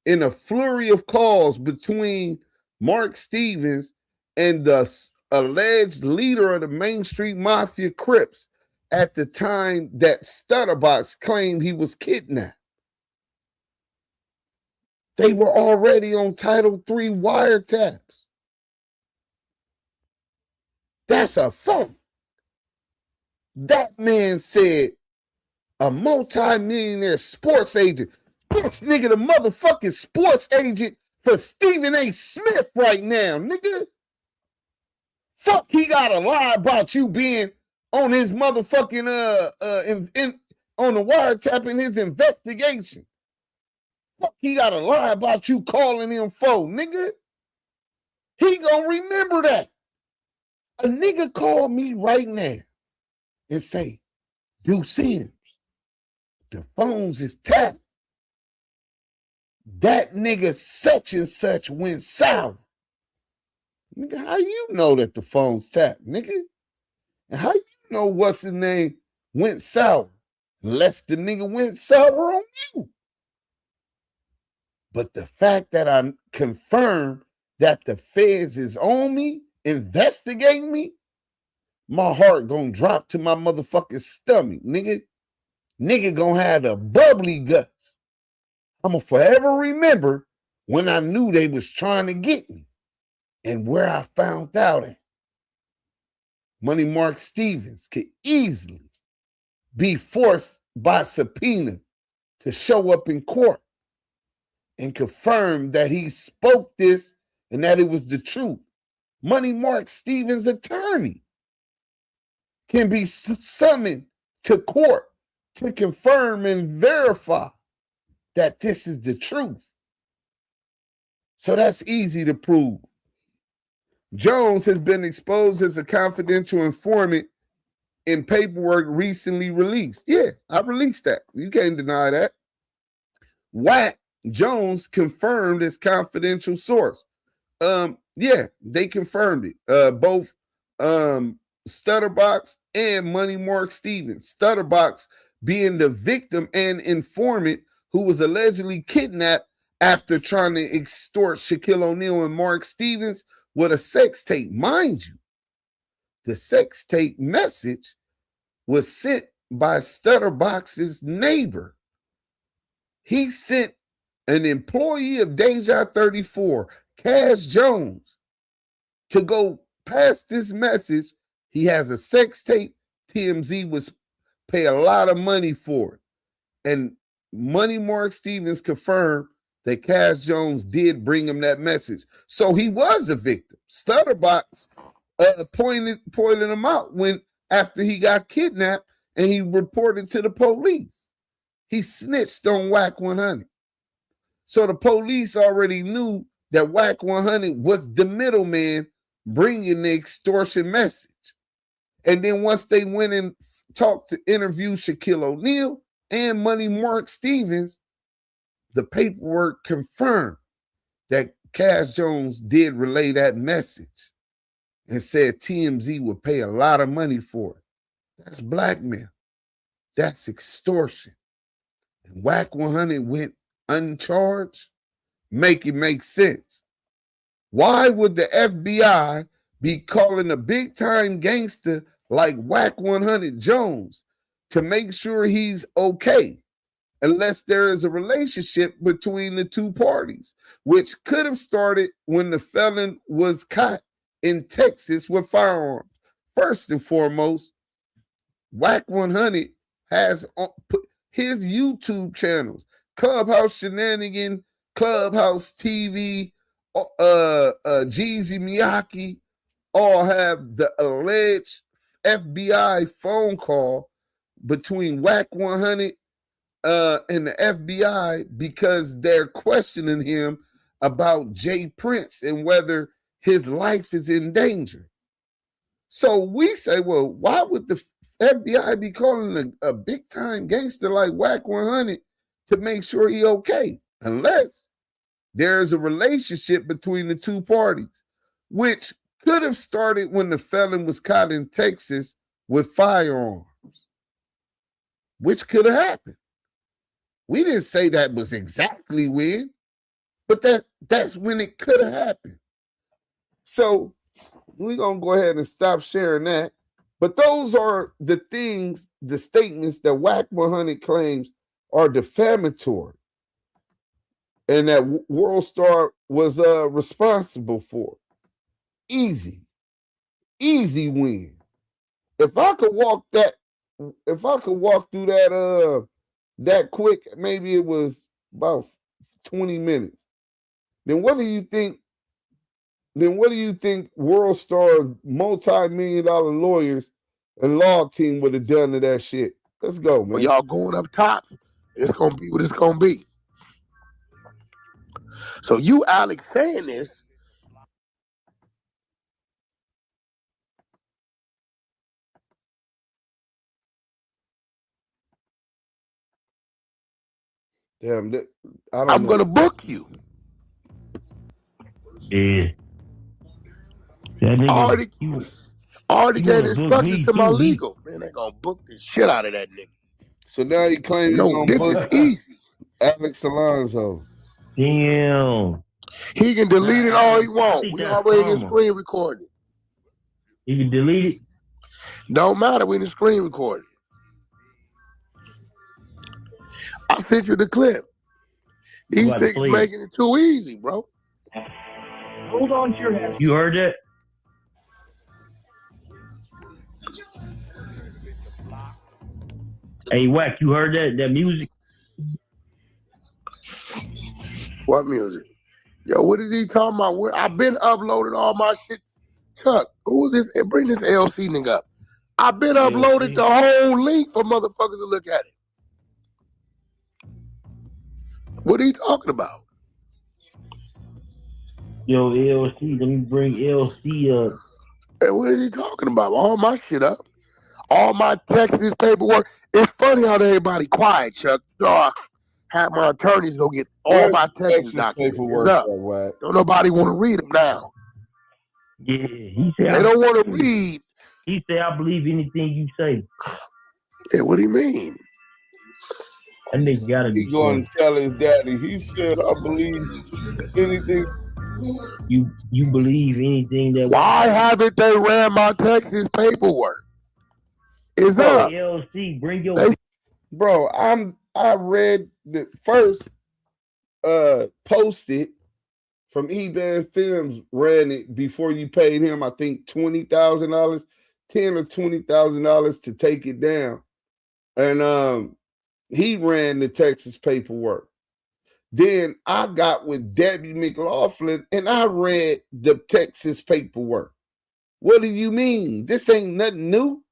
in a flurry of calls between Mark Stevens and the alleged leader of the Main Street Mafia Crips at the time that Stutterbox claimed he was kidnapped. They were already on Title III wiretaps. That's a fact. That man said a multi-millionaire sports agent. This nigga the motherfucking sports agent for Stephen A. Smith right now, nigga. Fuck, he gotta lie about you being on his motherfucking on the wiretap in his investigation. Fuck, he gotta lie about you calling him for, nigga. He gonna remember that. A nigga called me right now and say, Duse, the phones is tapped. That nigga such and such went sour. Nigga, how you know that the phone's tapped, nigga? And how you know what's his name went sour? Unless the nigga went sour on you. But the fact that I confirmed that the feds is on me, investigating me, my heart gonna drop to my motherfucking stomach, nigga. Nigga gonna have the bubbly guts. I'ma forever remember when I knew they was trying to get me and where I found out at. Money Mark Stevens could easily be forced by subpoena to show up in court and confirm that he spoke this and that it was the truth. Money Mark Stevens' attorney can be summoned to court to confirm and verify that this is the truth. So that's easy to prove. Jones has been exposed as a confidential informant in paperwork recently released. Yeah, I released that. You can't deny that. WACK Jones confirmed as confidential source. Yeah, they confirmed it. Both Stutterbox and Money Mark Stevens. Stutterbox being the victim and informant who was allegedly kidnapped after trying to extort Shaquille O'Neal and Mark Stevens with a sex tape. Mind you, the sex tape message was sent by Stutterbox's neighbor. He sent an employee of Deja 34, Cash Jones, to go past this message. He has a sex tape. TMZ was pay a lot of money for it. And Money Mark Stevens confirmed that Cash Jones did bring him that message. So he was a victim. Stutterbox pointed him out when after he got kidnapped and he reported to the police. He snitched on WACK100. So the police already knew that WACK100 was the middleman bringing the extortion message. And then once they went and talked to interview Shaquille O'Neal and Money Mark Stevens, the paperwork confirmed that Cash Jones did relay that message and said TMZ would pay a lot of money for it. That's blackmail. That's extortion. And WACK100 went uncharged. Make it make sense. Why would the FBI be calling a big-time gangster like WACK100 Jones to make sure he's okay unless there is a relationship between the two parties, which could have started when the felon was caught in Texas with firearms? First and foremost, WACK100 has his YouTube channels, Clubhouse Shenanigan, Clubhouse TV, Jeezy Miyake, all have the alleged FBI phone call between WACK100 and the FBI because they're questioning him about Jay Prince and whether his life is in danger. So we say, well, why would the FBI be calling a big-time gangster like WACK100 to make sure he's okay? Unless there's a relationship between the two parties, which could have started when the felon was caught in Texas with firearms, which could have happened. We didn't say that was exactly when, but that's when it could have happened. So we're going to go ahead and stop sharing that. But those are the things, the statements that WACK100 claims are defamatory and that WorldStar was responsible for. Easy win. If I could walk through that quick, maybe it was about 20 minutes. Then what do you think WorldStar multi-million-dollar lawyers and law team would have done to that shit? Let's go, man. Well, y'all going up top. It's gonna be what it's gonna be. So you, Alex, saying this. Damn, I'm gonna book you. Yeah. That already gave instructions to my legal. Man, they gonna book the shit out of that nigga. So now he claims he's gonna book easy. Alex Alonso. Damn. He can delete it all he wants. We already in screen recording. He can delete it? Don't matter, we in the screen recording. I sent you the clip. These niggas making it too easy, bro. Hold on to your head. You heard that? Hey, Wack, you heard that music? What music? Yo, what is he talking about? I've been uploaded all my shit. Chuck, who is this? Bring this LC nigga up. I've been uploaded the whole link for motherfuckers to look at it. What are you talking about? Yo, LC, let me bring LC up. Hey, what is he talking about? All my shit up. All my Texas paperwork. It's funny how everybody quiet, Chuck. Dog, have my attorneys go get all Where's my the Texas documents. It's paperwork up. at, Wack? Don't nobody want to read them now. Yeah, he said. They don't want to read. He said, "I believe anything you say." Yeah, what do you mean? That nigga gotta be. He going to tell his daddy. He said, "I believe anything." You believe anything that? Why haven't they ran my Texas paperwork? Is that LC? Bring your. Bro, I read the first posted from eBay Films, ran it before you paid him, I think $20,000, $10,000 or $20,000 to take it down. And he ran the Texas paperwork. Then I got with Debbie McLaughlin and I read the Texas paperwork. What do you mean? This ain't nothing new.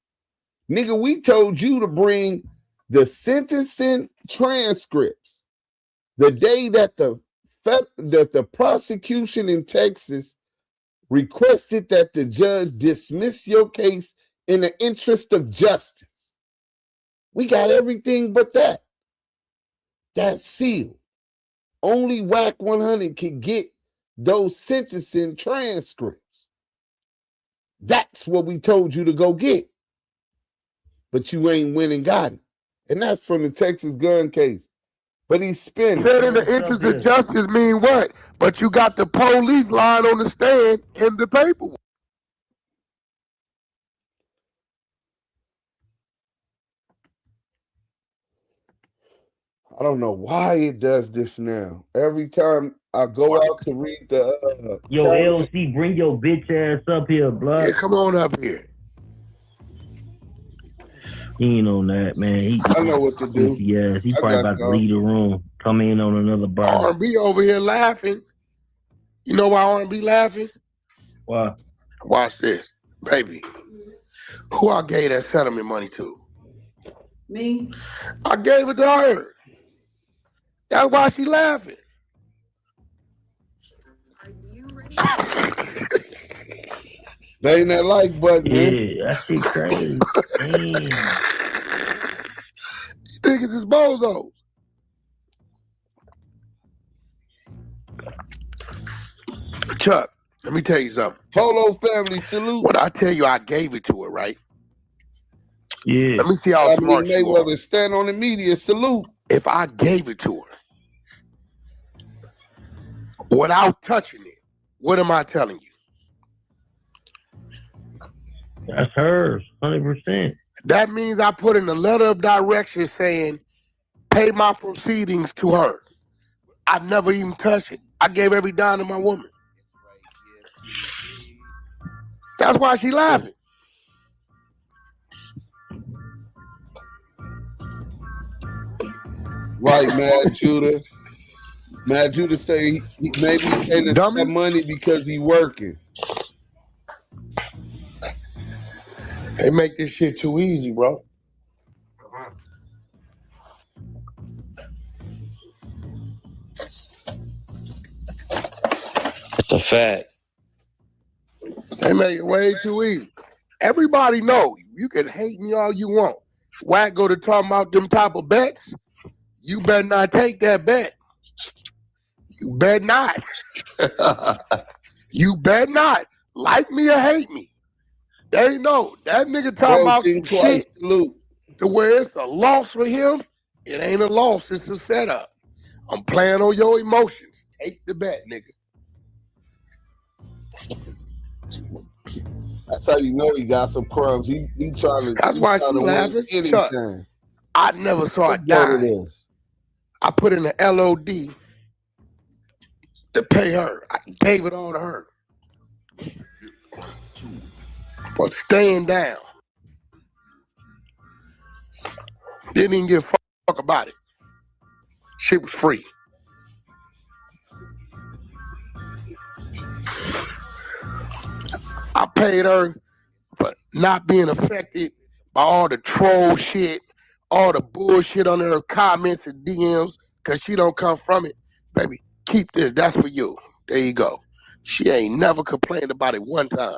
Nigga, we told you to bring the sentencing transcripts the day that the prosecution in Texas requested that the judge dismiss your case in the interest of justice. We got everything but that. That's sealed. Only WACK100 can get those sentencing transcripts. That's what we told you to go get. But you ain't went and got it. And that's from the Texas gun case. But he's spinning. Said in the interest of justice mean what? But you got the police lying on the stand in the paperwork. I don't know why it does this now. Every time I go out to read the Yo, LC, bring your bitch ass up here, blood. Yeah, come on up here. He ain't on that, man. I know what to do. Yes, he probably about to leave the room. Come in on another bar. R&B over here laughing. You know why R&B laughing? Why? Watch this. Baby, who I gave that settlement money to? Me? I gave it to her. That's why she laughing. They ain't that like button, man. Yeah, that shit crazy. Niggas is bozos. Chuck, let me tell you something. Polo family, salute. When I tell you I gave it to her, right? Yeah. Let me see how smart you are. Mayweather, stand on the media, salute. If I gave it to her without touching it, what am I telling you? That's hers, 100%. That means I put in a letter of direction saying, pay my proceedings to her. I never even touched it. I gave every dime to my woman. That's why she laughing. Right, Mad Judah. Mad Judah say he maybe paying us that money because he working. They make this shit too easy, bro. It's a fact. They make it way too easy. Everybody know you can hate me all you want. Wack go to talking about them type of bets. You better not take that bet. You better not. You better not. Like me or hate me. They know that nigga talking about some shit to where it's a loss for him. It ain't a loss, it's a setup. I'm playing on your emotions. Take the bet, nigga. That's how you know he got some crumbs. He trying to. That's why she laughing. Chuck, I never saw a dime. I put in the LOD to pay her. I gave it all to her for staying down. Didn't even give a fuck about it. Shit was free. I paid her for not being affected by all the troll shit, all the bullshit on her comments and DMs, because she don't come from it. Baby, keep this. That's for you. There you go. She ain't never complained about it one time.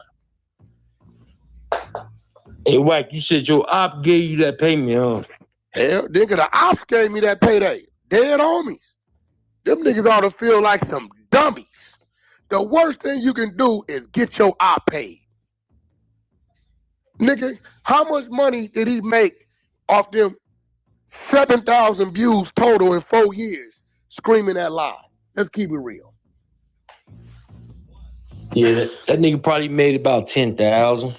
Hey, Wack, you said your op gave you that payment, huh? Hell, nigga, the ops gave me that payday. Dead homies. Them niggas ought to feel like some dummies. The worst thing you can do is get your op paid. Nigga, how much money did he make off them 7,000 views total in 4 years screaming that lie? Let's keep it real. Yeah, that nigga probably made about 10,000.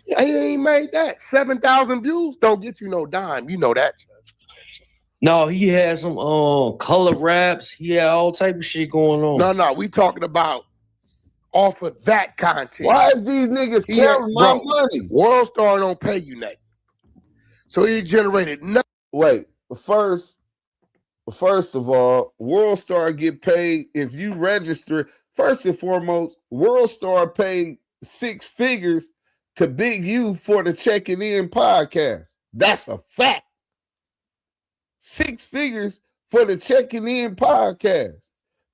He ain't made that. 7,000 views don't get you no dime. You know that. No, he had some color raps. He had all type of shit going on. No, we talking about off of that content. Why is these niggas counting my money? WorldStar don't pay you nothing. So he generated nothing. Wait, first of all, WorldStar get paid if you register. First and foremost, WorldStar paid 6 figures to Big U for the Checking In podcast. That's a fact. 6 figures for the Checking In podcast.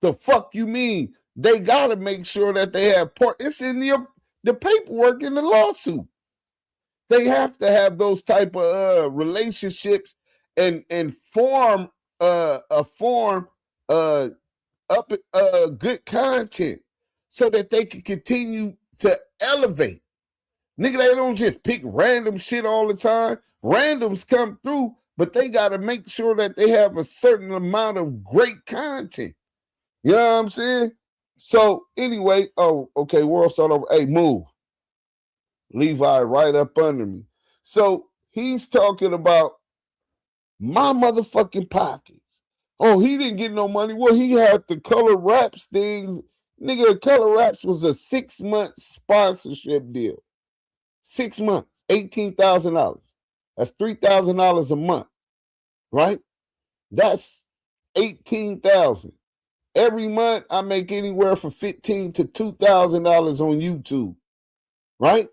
The fuck you mean? They got to make sure that they have part. It's in the paperwork in the lawsuit. They have to have those type of relationships and form good content so that they can continue to elevate. Nigga, they don't just pick random shit all the time. Randoms come through, but they got to make sure that they have a certain amount of great content. You know what I'm saying? So anyway, okay, WorldStar over. Hey, move. Levi right up under me. So he's talking about my motherfucking pockets. Oh, he didn't get no money. Well, he had the Color Raps thing. Nigga, Color Raps was a 6-month sponsorship deal. 6 months, $18,000. That's $3,000 a month, right? That's $18,000. Every month, I make anywhere from $1,500 to $2,000 on YouTube, right?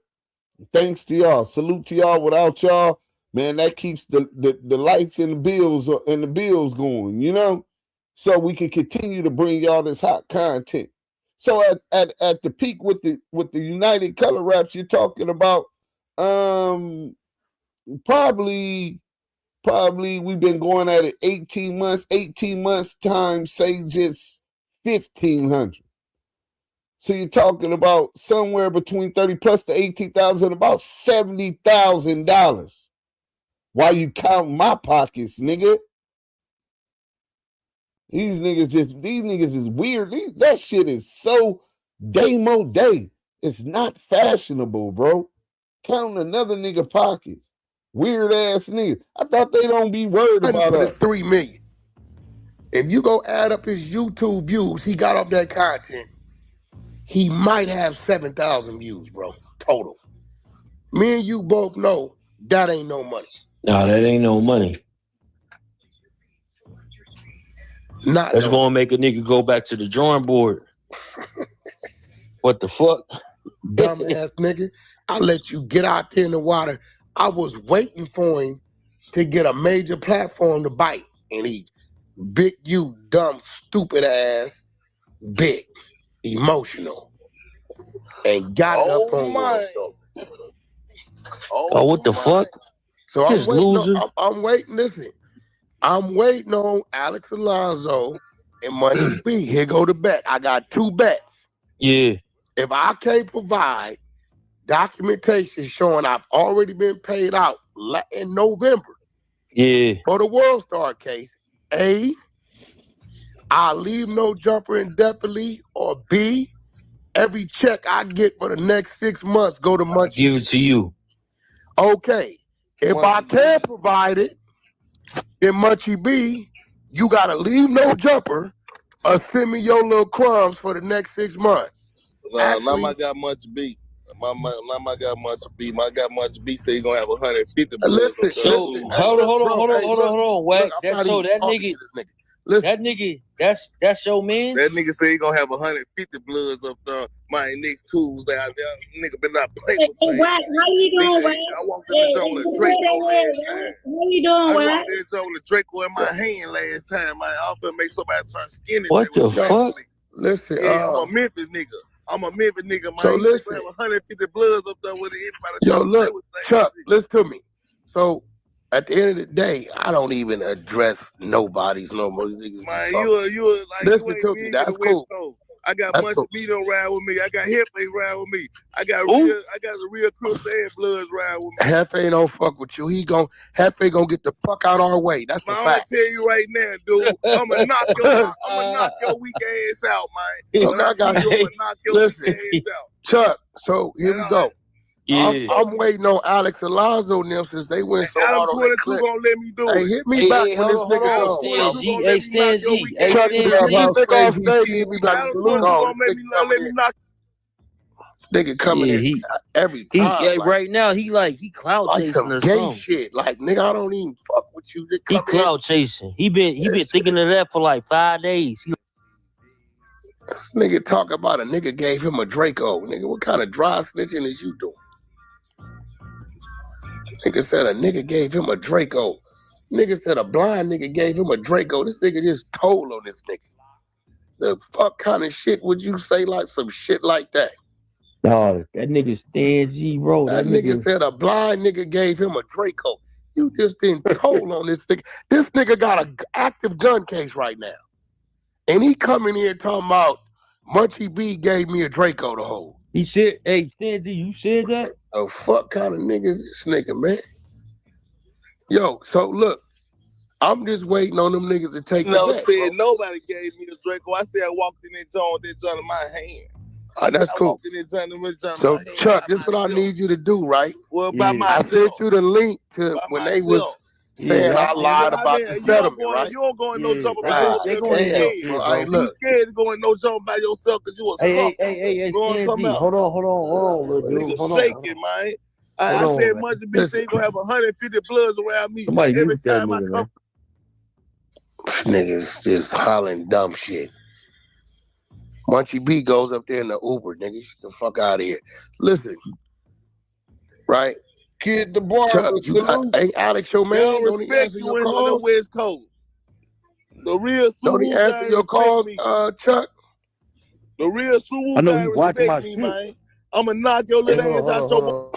Thanks to y'all. Salute to y'all. Without y'all, man, that keeps the lights and the bills going, you know? So we can continue to bring y'all this hot content. So at the peak with the United Color Raps, you're talking about probably we've been going at it 18 months times, say just 1,500. So you're talking about somewhere between 30 plus to 18,000, about $70,000. While you count my pockets, nigga. These niggas is weird. That shit is so day-mo day. It's not fashionable, bro. Counting another nigga pockets. Weird ass niggas. I thought they don't be worried about us. 3 million. If you go add up his YouTube views, he got off that content. He might have 7,000 views, bro, total. Me and you both know that ain't no money. No, that ain't no money. That's gonna make a nigga go back to the drawing board. What the fuck? Dumbass nigga. I let you get out there in the water. I was waiting for him to get a major platform to bite. And he big you dumb, stupid ass, big, emotional. And got it up on WorldStar. Oh, what the fuck? So This loser. I'm waiting, listen. I'm waiting on Alex Alonso and Money B. Here go the bet. I got 2 bets. Yeah. If I can't provide documentation showing I've already been paid out in November for the WorldStar case, A, I'll leave no jumper indefinitely, or B, every check I get for the next 6 months go to Munchie. Give it to you. Okay. If I can't provide it, then Munchie B, you gotta leave no jumper or send me your little crumbs for the next 6 months. Lama got Munchie B. Lama got Munchie B. I got Munchie B. Say he's gonna have 150 bloods. So hold on, Wack. That's your man. That nigga say he gonna have 150 bloods up there. My next Tuesday out there. Nigga been not playing with me. Wack, how you doing, Wack? I walked in the joint with a Draco last time. How you doing, I Wack? walked in the joint with a Draco in my hand last time. I often make somebody turn skinny. What the fuck? Listen, yeah, I'm a Memphis nigga. I'm a Memphis nigga, man. So listen. Have 150 bloods up there with everybody. Yo, look, Chuck, listen to me. So at the end of the day, I don't even address nobody's no more. Man, you like listen you ain't to big me. in That's the West cool. Coast. I got That's Munch cool. B don't ride with me. I got Hefe ride with me. I got the real Crips and Bloods ride with me. Hefe don't fuck with you. Hefe gonna get the fuck out our way. That's the Man, I'm gonna fact. tell you right now, dude. I'ma knock your weak ass out, man. When I got you, I'ma knock your weak ass out. Chuck, so here we go. Yeah. I'm waiting on Alex Alonso and them since they went so hard on that 22 clip. gonna let me do Hey, it. hit me back when this nigga Adam comes. 22 gonna let me knock your weak ass Chuck, out. this nigga off stage, hit me back. Adam 22 gonna let me knock. Nigga coming in every time. Right now, he cloud like chasing some or gay something. shit. Like, nigga, I don't even fuck with you. He cloud chasing. He been thinking of that for like 5 days. This nigga talk about a nigga gave him a Draco. Nigga, what kind of dry snitching is you doing? Nigga said a nigga gave him a Draco. Nigga said a blind nigga gave him a Draco. This nigga just told on this nigga. The fuck kind of shit would you say like some shit like that? Dog, that nigga Stan G, bro. That nigga said a blind nigga gave him a Draco. You just didn't told on this nigga. This nigga got an active gun case right now. And he coming here talking about Munchie B gave me a Draco to hold. He said, hey, Stan G, you said that? The fuck kind of nigga is this nigga, man? Yo, so look, I'm just waiting on them niggas to take No, it back, said bro. nobody gave me a Draco. I said I walked in that joint with that joint in my hand. That's I cool. walked in that joint with that joint So, in my hand. Chuck, this is what I need you to do, right? Well, by I myself. sent you the link to when they was saying I lied about the settlement, right? You don't go in no jump by Nah, yourself. they You going scared. Hey, You look. scared to go in no jump by yourself because you a sucker. Hey, You know what I'm Stan talking G, about? hold on, little dude. Nigga Hold on. shaking, man. I Hold on, said man. Munchie B ain't gonna have 150 bloods around me Somebody every mute that time I nigga, come. Niggas just hollering dumb shit. Munchie B goes up there in the Uber, nigga. Get the fuck out of here. Listen, right? Kid the bar. Chuck, hey, Alex, your They man, don't don't he respect answer you your in the calls? West Coast. The real Don't he Suwu answer guy your respect calls, me. Chuck? The real I Suwu know guy he watching my respect me, shit. man. I'ma knock your little ass out your.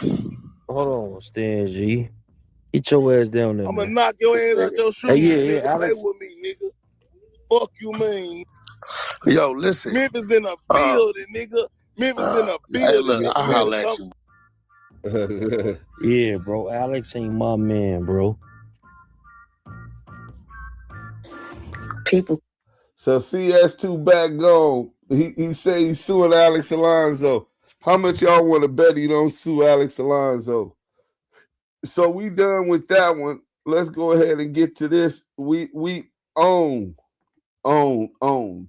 Hold on, Stan G. Get your ass down there, I'ma man. knock your ass out your shoes, Hey, yeah, nigga. Play Alex. with me, nigga. Fuck you, man. Yo, listen. Memphis in a building, nigga. Memphis in a Hey, building. look, I holler at you. Yeah, bro. Alex ain't my man, bro. People. So CS2 back gone. He say he's suing Alex Alonso. How much y'all want to bet he don't sue Alex Alonso? So we done with that one. Let's go ahead and get to this. We own.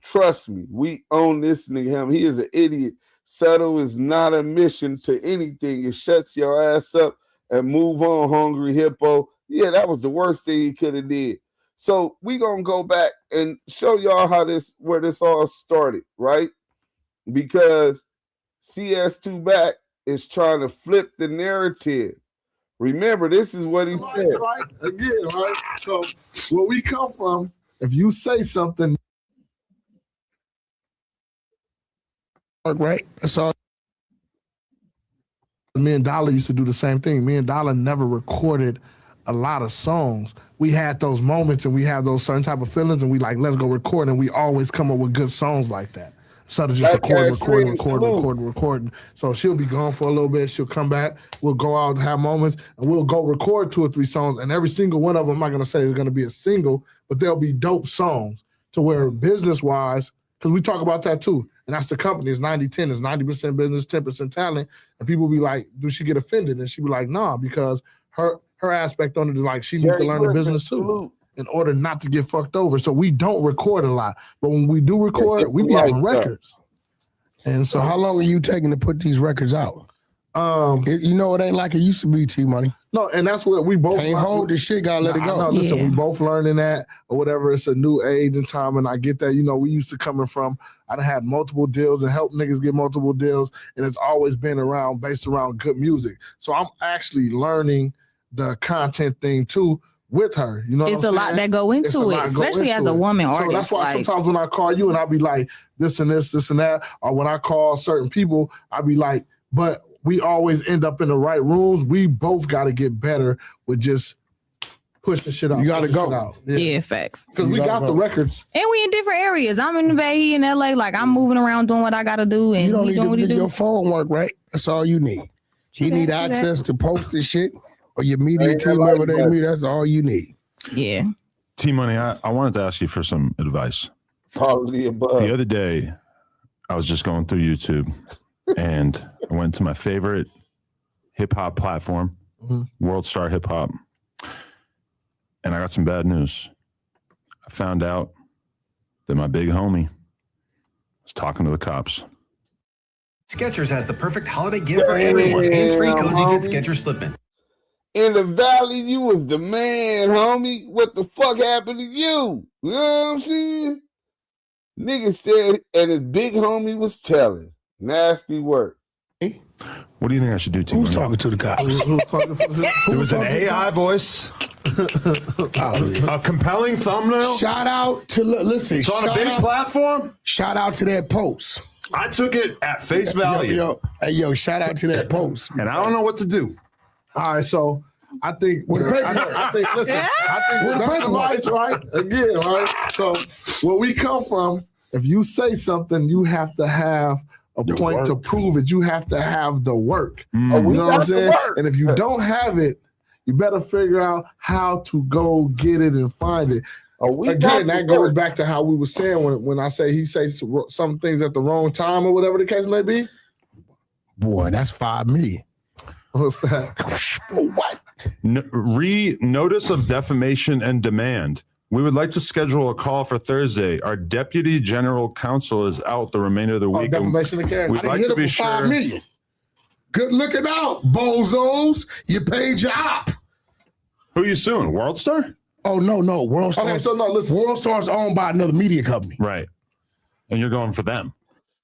Trust me, we own this nigga. He is an idiot. Settle is not a mission to anything. It shuts your ass up and move on, hungry hippo. Yeah, that was the worst thing he could have did. So we gonna go back and show y'all where this all started, right? Because CS2 back is trying to flip the narrative. Remember, this is what he said. Right? Again, right? So where we come from, if you say something, right? That's all. Me and Dollar used to do the same thing. Me and Dollar never recorded a lot of songs. We had those moments and we have those certain type of feelings and we like, let's go record, and we always come up with good songs like that. Instead of just recording. So she'll be gone for a little bit. She'll come back. We'll go out and have moments, and we'll go record 2 or 3 songs. And every single one of them, I'm not going to say is going to be a single, but they'll be dope songs to where business-wise, because we talk about that too. And that's the company. It's 90-10. It's 90% business, 10% talent. And people be like, do she get offended? And she be like, nah, because her aspect on it is like she needs to learn the business too in order not to get fucked over. So we don't record a lot. But when we do record, we be having records. And so how long are you taking to put these records out? You know, it ain't like it used to be, T-Money. No, and that's what we both can't hold this shit, gotta let it go. No, listen, we both learning that or whatever. It's a new age and time, and I get that. You know, we used to coming from, I done had multiple deals and help niggas get multiple deals, and it's always been based around good music. So I'm actually learning the content thing too, with her. You know what I'm It's saying? a lot that go It's a into lot it, go especially into as a it. woman So artist. that's why like, sometimes when I call you and I be like, this and this, this and that, or when I call certain people, I be like, but we always end up in the right rooms. We both got to get better with just pushing shit out. You got to pushing go. shit out. yeah, facts. Because we got the records. And we in different areas. I'm in the Bay, he in LA. Like, I'm moving around doing what I got to do. And You don't he need doing to what he do do. your phone work, right? That's all you need. You need access to post this shit or your media team, whatever they meet. That's all you need. Yeah. T-Money, I wanted to ask you for some advice. Probably above. The other day, I was just going through YouTube and I went to my favorite hip-hop platform, WorldStarHipHop, and I got some bad news. I found out that my big homie was talking to the cops. Skechers has the perfect holiday gift for everyone. Hands-free, cozy fit Skechers Slipin. In the valley, you was the man, homie. What the fuck happened to you? You know what I'm saying? Nigga said, and his big homie was telling. Nasty work. What do you think I should do, T-Money? Who's talking to the cops? There was an AI voice. A compelling thumbnail. Shout out to, listen. It's on a big platform. Shout out to that post. I took it at face value. Yo, shout out to that post. And I don't know what to do. All right, so I think listen, I think with that advice, right? Again, right? So where we come from, if you say something, you have to have a point to prove it. You have to have the work. You know what I'm saying? And if you don't have it, you better figure out how to go get it and find it. Again, that goes back to how we were saying when I say he says some things at the wrong time or whatever the case may be. Boy, that's $5 million. What's that? What? Notice of defamation and demand. We would like to schedule a call for Thursday. Our deputy general counsel is out the remainder of the week. Defamation of character. We'd like to be $5 sure. million. Good looking out, bozos. You paid your op. Who you suing? WorldStar? Oh, no. WorldStar. Okay, so no, listen. WorldStar's owned by another media company. Right. And you're going for them.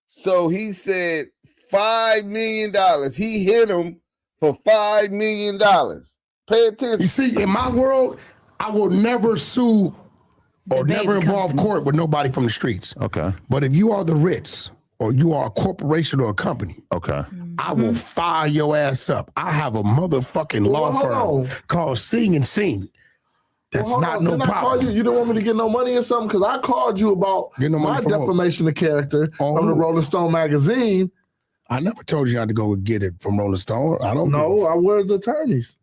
So he said $5 million. He hit him for $5 million. Pay attention. You see, in my world, I will never sue or never involve court with nobody from the streets. Okay. But if you are the Ritz or you are a corporation or a company, okay, I will fire your ass up. I have a motherfucking law firm called Sing and Sing. That's not no Didn't I call problem. you? You don't want me to get no money or something? Because I called you about my defamation of character from the Rolling Stone magazine. I never told you how to go get it from Rolling Stone. I don't know. I wear the attorneys.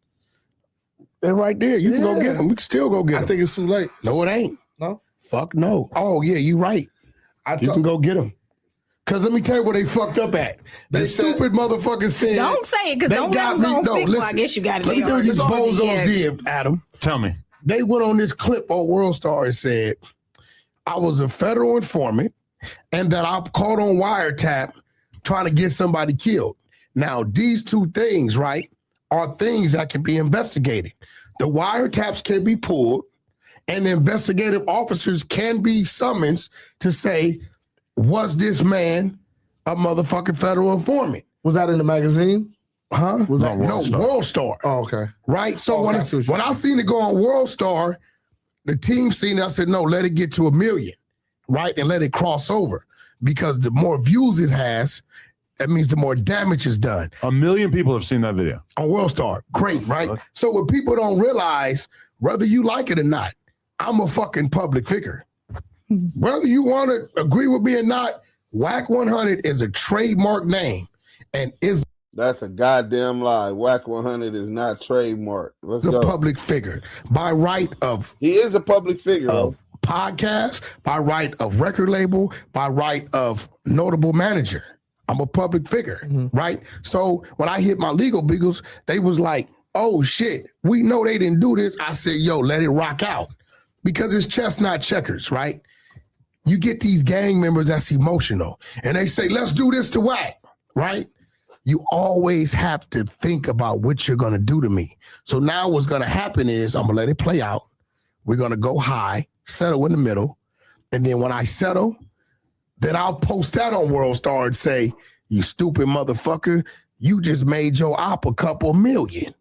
They're right there. You can go get them. We can still go get them. I think it's too late. No, it ain't. No? Fuck no. Oh, yeah, you right. You can go get them. Because let me tell you what they fucked up at. They stupid motherfuckers said. Don't say it, because don't let them go fix. Well, I guess you got it. Let me tell you what these bozos did, Adam. Tell me. They went on this clip on WorldStar and said, I was a federal informant and that I caught on wiretap trying to get somebody killed. Now, these two things, right, are things that can be investigated. The wiretaps can be pulled and the investigative officers can be summoned to say, was this man a motherfucking federal informant? Was that in the magazine? Huh? Was that WorldStar. Oh, okay. Right? So when I seen it go on WorldStar, the team seen it, I said, no, let it get to 1 million, right? And let it cross over. Because the more views it has, that means the more damage is done. 1 million people have seen that video. On WorldStar. Great, right? So what people don't realize, whether you like it or not, I'm a fucking public figure. Whether you want to agree with me or not, WACK100 is a trademark name and is That's a goddamn lie. WACK100 is not trademarked. Let's a go. public figure by right of. He is a public figure of podcast, by right of record label, by right of notable manager. I'm a public figure, right? So when I hit my legal beagles, they was like, "Oh shit, we know they didn't do this." I said, "Yo, let it rock out," because it's chestnut checkers, right? You get these gang members that's emotional, and they say, "Let's do this to Wack," right? You always have to think about what you're going to do to me. So now what's going to happen is I'm going to let it play out. We're going to go high, settle in the middle. And then when I settle, then I'll post that on WorldStar and say, "You stupid motherfucker, you just made your op a couple million.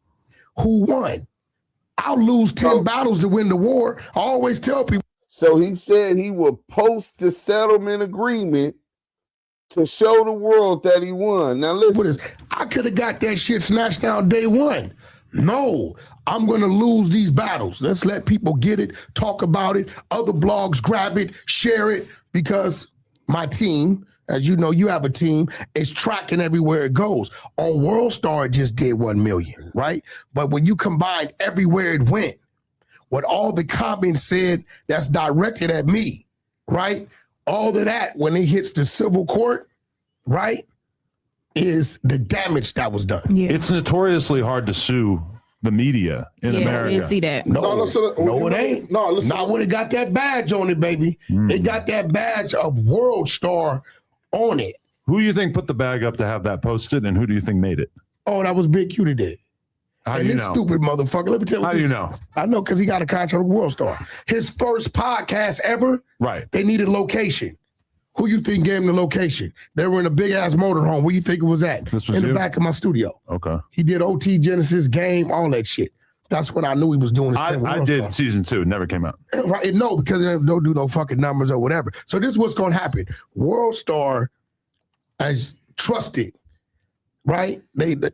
Who won?" I'll lose 10 battles to win the war. I always tell people. So he said he will post the settlement agreement to show the world that he won. Now listen. I could have got that shit snatched down day one. No, I'm going to lose these battles. Let's let people get it, talk about it. Other blogs grab it, share it, because my team, as you know, you have a team, is tracking everywhere it goes. On WorldStar, it just did 1 million, right? But when you combine everywhere it went, what all the comments said that's directed at me, right? All of that, when it hits the civil court, right, is the damage that was done. Yeah. It's notoriously hard to sue the media in America. Yeah, see that. No, it ain't. No, listen. Not when it got that badge on it, baby. It got that badge of WorldStar on it. Who do you think put the bag up to have that posted, and who do you think made it? Oh, that was Big Q that did it. How and do you this know? stupid motherfucker, let me tell you. How do you know? I know because he got a contract with WorldStar. His first podcast ever, right? They needed location. Who you think gave him the location? They were in a big ass motorhome. Where you think it was at? This was in you? the back of my studio. Okay. He did OT Genesis game, all that shit. That's when I knew he was doing his thing with I did season 2. It never came out. Right? No, because they don't do no fucking numbers or whatever. So this is what's going to happen. WorldStar as trusted, right?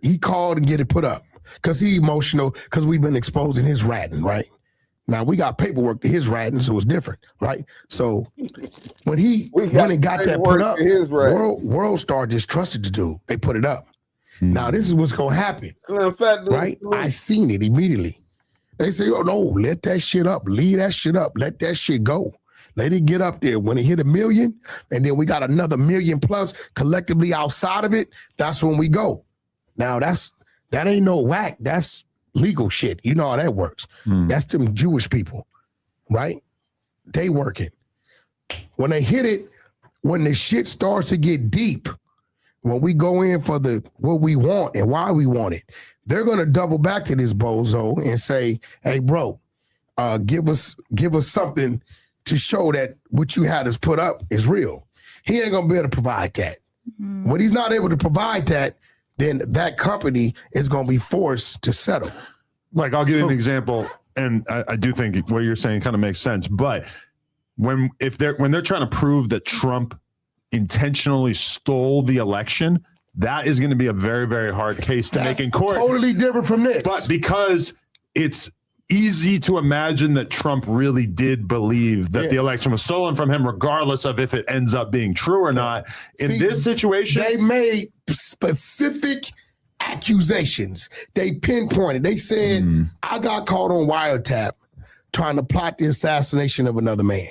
He called and get it put up because he emotional because we've been exposing his ratting, right? Now we got paperwork to his ratting, so it's different, right? So when he went and got that put up, WorldStar just trusted the dude. They put it up. Now this is what's gonna happen, right? I seen it immediately. They say, "Oh no, let that shit up, leave that shit up, let that shit go." Let it get up there. When it hit 1 million, and then we got another 1 million plus collectively outside of it, that's when we go. Now that ain't no whack. That's legal shit. You know how that works. That's them Jewish people, right? They working. When they hit it, when the shit starts to get deep, when we go in for what we want and why we want it, they're gonna double back to this bozo and say, "Hey, bro, give us something to show that what you had us put up is real." He ain't gonna be able to provide that. When he's not able to provide that, then that company is gonna be forced to settle. Like, I'll give you an example, and I do think what you're saying kind of makes sense. But when they're trying to prove that Trump intentionally stole the election, that is going to be a very, very hard case to make in court. Totally different from this. But because it's easy to imagine that Trump really did believe that the election was stolen from him, regardless of if it ends up being true or not. In this situation, they made specific accusations. They pinpointed. They said, I got caught on wiretap trying to plot the assassination of another man.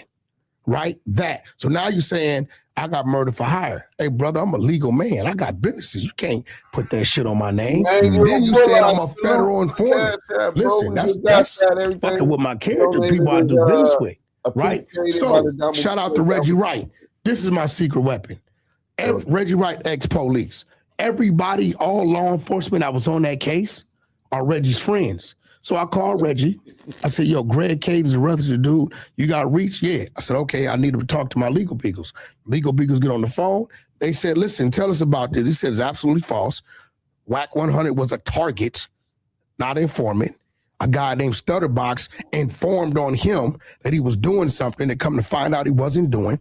Right? That. So now you're saying I got murder for hire. Hey, brother, I'm a legal man. I got businesses. You can't put that shit on my name. Then you said I'm a federal informant. Listen, that's fucking with my character, people I do business with. Right? So shout out to Reggie Wright. This is my secret weapon. Reggie Wright, ex-police. Everybody, all law enforcement that was on that case are Reggie's friends. So I called Reggie. I said, yo, Greg Caden's a registered dude. You got reach? Yeah. I said, okay, I need to talk to my legal beagles. Legal beagles get on the phone. They said, listen, tell us about this. He said, it's absolutely false. WACK100 was a target, not an informant. A guy named Stutterbox informed on him that he was doing something that come to find out he wasn't doing,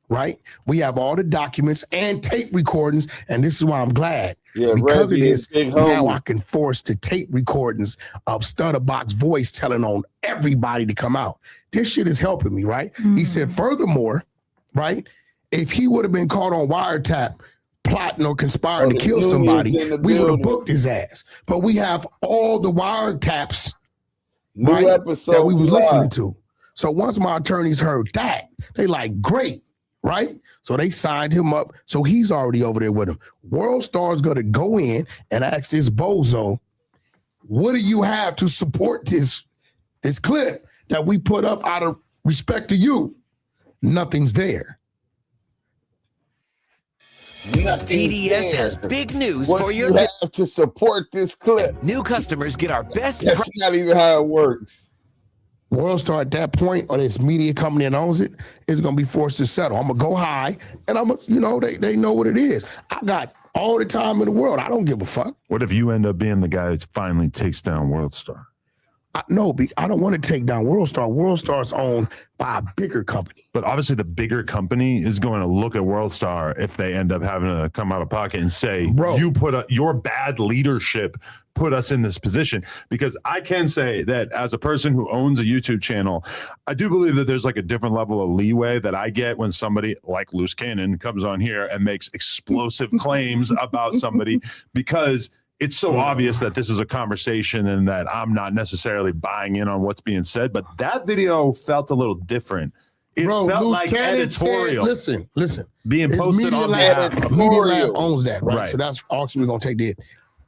right? We have all the documents and tape recordings, and this is why I'm glad. Yeah, because of this, now I can force the tape recordings of Stutterbox voice telling on everybody to come out. This shit is helping me, right? He said, furthermore, right, if he would have been caught on wiretap plotting or conspiring to kill somebody, we would have booked his ass. But we have all the wiretaps, right, that we was listening to. So once my attorneys heard that, they like, great. Right? So they signed him up. So he's already over there with him. WorldStar is going to go in and ask this bozo, what do you have to support this clip that we put up out of respect to you? Nothing's there. TDS has big news for your... You have to support this clip. New customers get our best... That's not even how it works. WorldStar at that point, or this media company that owns it, is going to be forced to settle. I'm going to go high, and I'm going to, they know what it is. I got all the time in the world. I don't give a fuck. What if you end up being the guy that finally takes down WorldStar? No, I don't want to take down WorldStar. WorldStar's owned by a bigger company. But obviously the bigger company is going to look at WorldStar if they end up having to come out of pocket and say, bro, you put your bad leadership put us in this position. Because I can say that as a person who owns a YouTube channel, I do believe that there's like a different level of leeway that I get when somebody like Loose Cannon comes on here and makes explosive claims about somebody, because it's so obvious that this is a conversation and that I'm not necessarily buying in on what's being said. But that video felt a little different. It felt Loose like Cannon editorial. Said, listen. Being posted on behalf of MediaLab owns that, right? So that's also we're going to take that.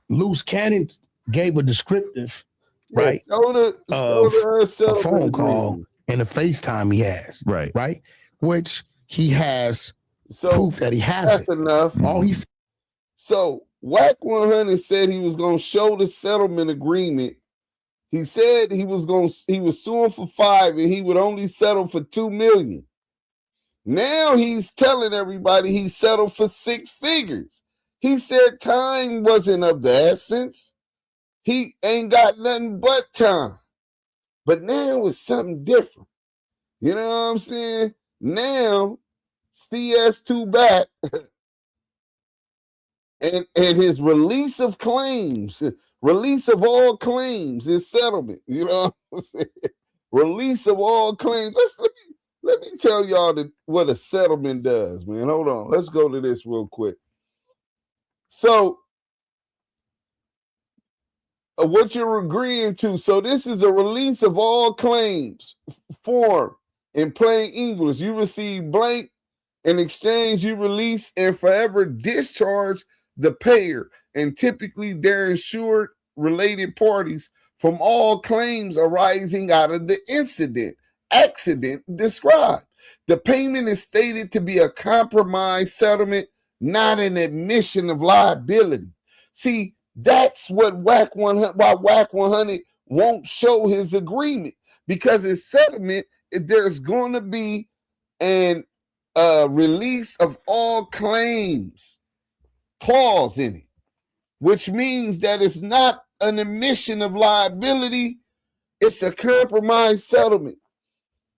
Loose Cannon gave a descriptive, right, of a phone call and a FaceTime he has, right, which he has proof that he has. That's enough. All he's so WACK100 said he was going to show the settlement agreement. He said he was suing for $5 million and he would only settle for $2 million. Now he's telling everybody he settled for 6 figures. He said time wasn't of the essence. He ain't got nothing but time. But now it's something different. You know what I'm saying? Now CS2 back and his release of claims, release of all claims, his settlement. You know what I'm saying? Release of all claims. Let me tell y'all what a settlement does, man. Hold on. Let's go to this real quick. So, what you're agreeing to, so this is a release of all claims form in plain English. You receive blank, in exchange you release and forever discharge the payer and typically their insured related parties from all claims arising out of the accident described. The payment is stated to be a compromise settlement, not an admission of liability. See, that's what why WACK100 won't show his agreement, because his settlement, there's going to be an release of all claims clause in it, which means that it's not an admission of liability, it's a compromise settlement.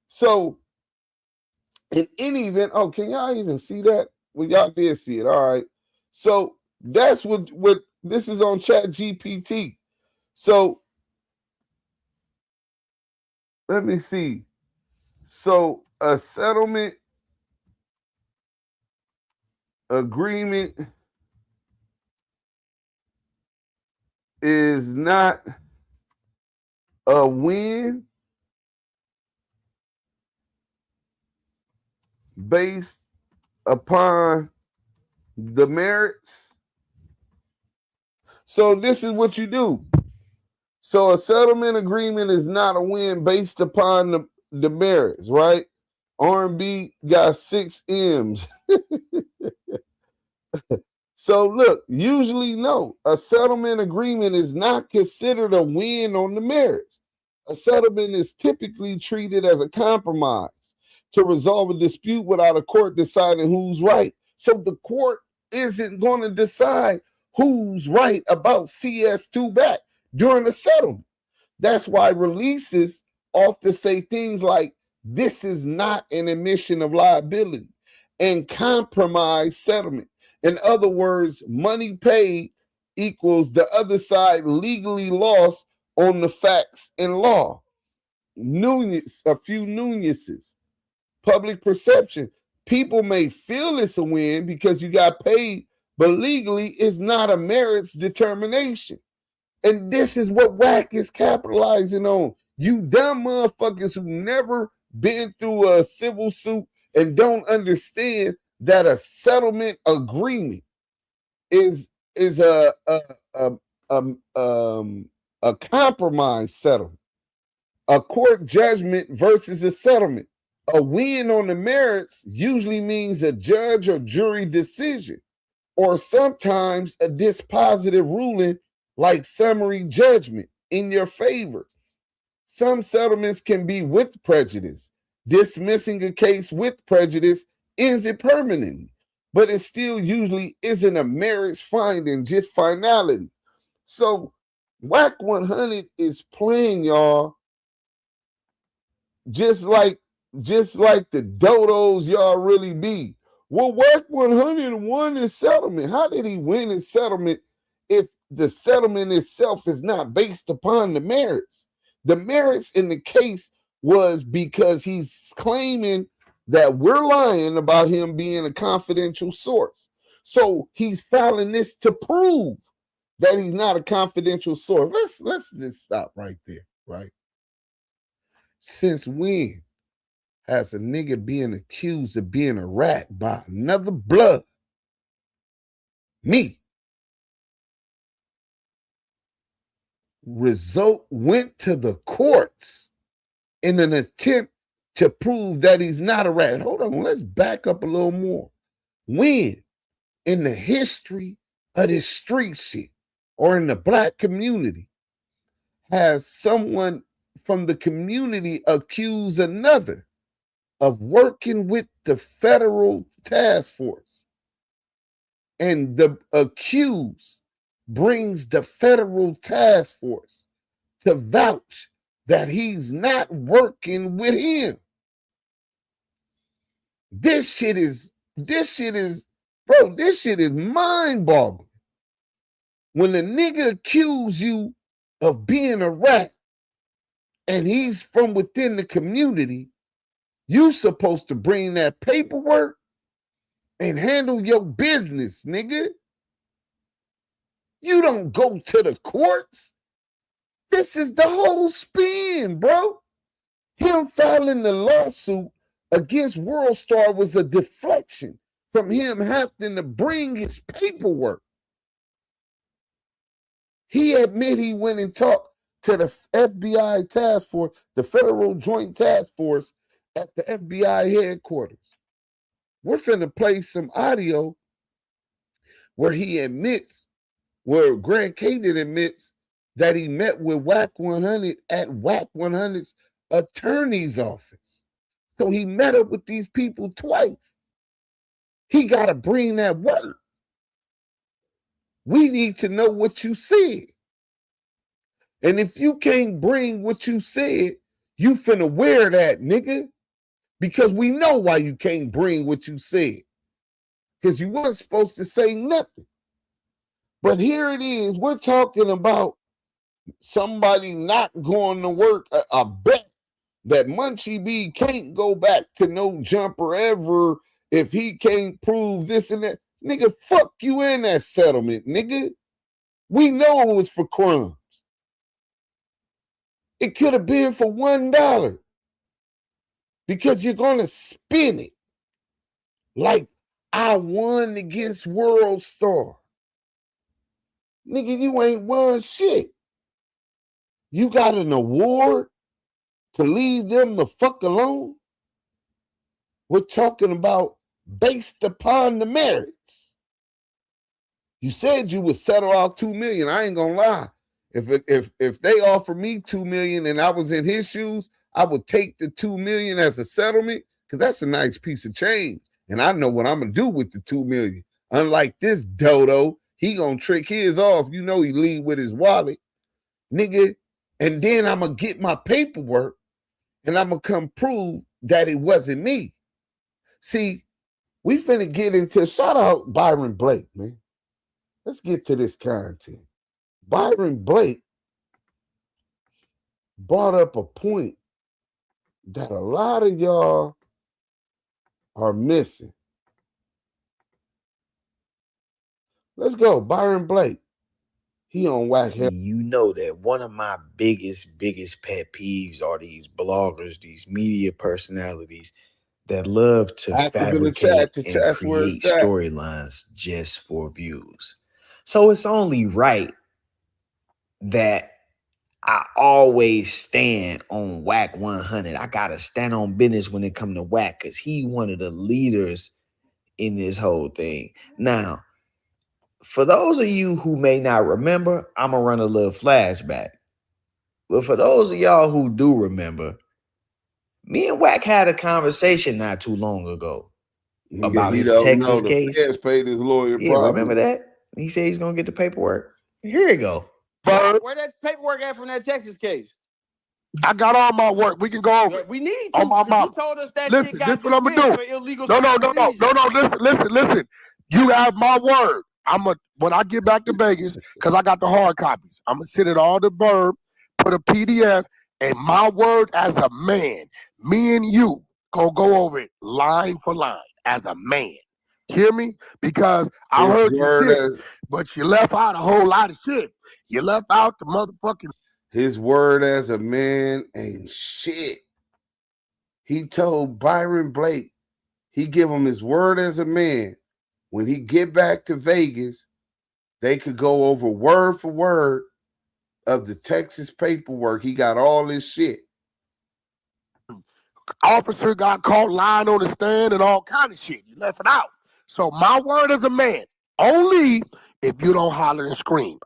So in any event, oh, can y'all even see that? Well, y'all did see it. All right. So that's what this is on ChatGPT. So let me see. So a settlement agreement is not a win based upon the merits. So this is what you do. So a settlement agreement is not a win based upon the merits, right? R&B got 6 M's. So look, usually no, a settlement agreement is not considered a win on the merits. A settlement is typically treated as a compromise to resolve a dispute without a court deciding who's right. So the court isn't going to decide who's right about CS2 back during the settlement. That's why releases often say things like, this is not an admission of liability, and compromise settlement. In other words, money paid equals the other side legally lost on the facts and law. A few nuances. Public perception. People may feel it's a win because you got paid, but legally it's not a merits determination. And this is what WACK is capitalizing on. You dumb motherfuckers who never been through a civil suit and don't understand that a settlement agreement is a compromise settlement. A court judgment versus a settlement. A win on the merits usually means a judge or jury decision, or sometimes a dispositive ruling like summary judgment in your favor. Some settlements can be with prejudice. Dismissing a case with prejudice ends it permanently, but it still usually isn't a merits finding, just finality. So WACK100 is playing y'all just like the dodos y'all really be. Well, WACK100 won his settlement. How did he win his settlement if the settlement itself is not based upon the merits? The merits in the case was because he's claiming that we're lying about him being a confidential source. So he's filing this to prove that he's not a confidential source. Let's just stop right there, right? Since when has a nigga being accused of being a rat by another blood? Me. Result went to the courts in an attempt to prove that he's not a rat. Hold on, let's back up a little more. When in the history of this street shit or in the black community has someone from the community accuse another of working with the federal task force, and the accused brings the federal task force to vouch that he's not working with him? This shit is mind-boggling. When a nigga accuse you of being a rat and he's from within the community, you supposed to bring that paperwork and handle your business, nigga. You don't go to the courts. This is the whole spin, bro. Him filing the lawsuit against WorldStar was a deflection from him having to bring his paperwork. He admitted he went and talked to the FBI task force, the Federal Joint Task Force at the FBI headquarters. We're finna play some audio where he admits, where Grant Caden admits that he met with WACK100 at WACK100's attorney's office. So he met up with these people twice. He got to bring that work. We need to know what you said. And if you can't bring what you said, you finna wear that, nigga. Because we know why you can't bring what you said. Because you weren't supposed to say nothing. But here it is. We're talking about somebody not going to work. I bet that Munchie B can't go back to no jumper ever if he can't prove this and that. Nigga, fuck you in that settlement, nigga. We know it was for crumbs. It could have been for $1 because you're going to spin it like I won against WorldStar. Nigga, you ain't won shit. You got an award to leave them the fuck alone? We're talking about based upon the merits. You said you would settle out $2 million. I ain't gonna lie. If they offer me $2 million and I was in his shoes, I would take the $2 million as a settlement because that's a nice piece of change. And I know what I'm gonna do with the $2 million. Unlike this dodo, he gonna trick his off. You know he leave with his wallet, nigga. And then I'm gonna get my paperwork and I'm gonna come prove that it wasn't me. See, we finna get into, shout out Byron Blake, man. Let's get to this content. Byron Blake brought up a point that a lot of y'all are missing. Let's go, Byron Blake. He on WACK. You know that one of my biggest pet peeves are these bloggers, these media personalities that love to fabricate and create storylines just for views. So it's only right that I always stand on WACK100. I gotta stand on business when it comes to WACK because he one of the leaders in this whole thing. Now, for those of you who may not remember, I'm gonna run a little flashback. But for those of y'all who do remember, me and WACK had a conversation not too long ago about his Texas case. Paid his lawyer. Yeah, remember that? He said he's gonna get the paperwork. Here you go. Where that paperwork at from that Texas case? I got all my work. We can go over it. We need on my mama. You told us that Listen, shit got this what I'm dismissed gonna for do. illegal No. Listen. You have my word. When I get back to Vegas, because I got the hard copies, I'm gonna send it all to Verb, put a PDF, and my word as a man, me and you gonna go over it line for line as a man. Hear me? Because I heard you shit, but you left out a whole lot of shit. You left out the motherfucking. His word as a man ain't shit. He told Byron Blake, he give him his word as a man. When he get back to Vegas, they could go over word for word of the Texas paperwork. He got all this shit. Officer got caught lying on the stand and all kind of shit. You left it out. So my word as a man, only if you don't holler and scream.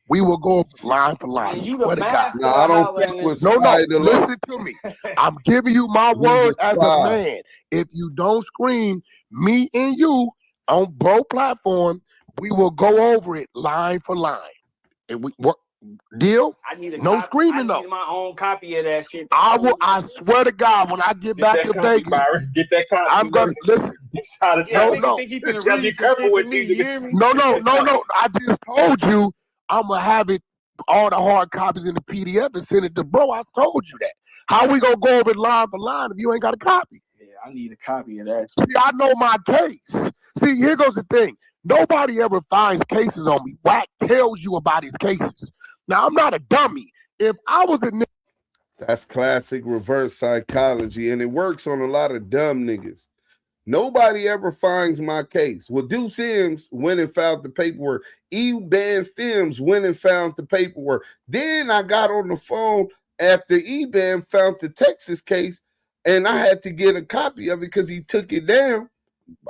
We will go line for line. You the master no, I don't fuck with listen to me. I'm giving you my word as a man. If you don't scream, me and you on both platforms, we will go over it line for line. And we work. Deal? I need no screaming though. I need my own copy of that shit. I swear to God, when I get back to Vegas, get that copy. I'm gonna listen. No. Think he finna read some shit to me, you hear me? No. I just told you I'm gonna have it, all the hard copies in the PDF and send it to bro. I told you that. How we gonna go over it line for line if you ain't got a copy? Yeah, I need a copy of that. See, I know my case. See, here goes the thing. Nobody ever finds cases on me. WACK tells you about his cases. Now, I'm not a dummy. If I was a nigga. That's classic reverse psychology, and it works on a lot of dumb niggas. Nobody ever finds my case. Well, Duse Sims went and found the paperwork. E-Band Films went and found the paperwork. Then I got on the phone after E-Band found the Texas case, and I had to get a copy of it because he took it down.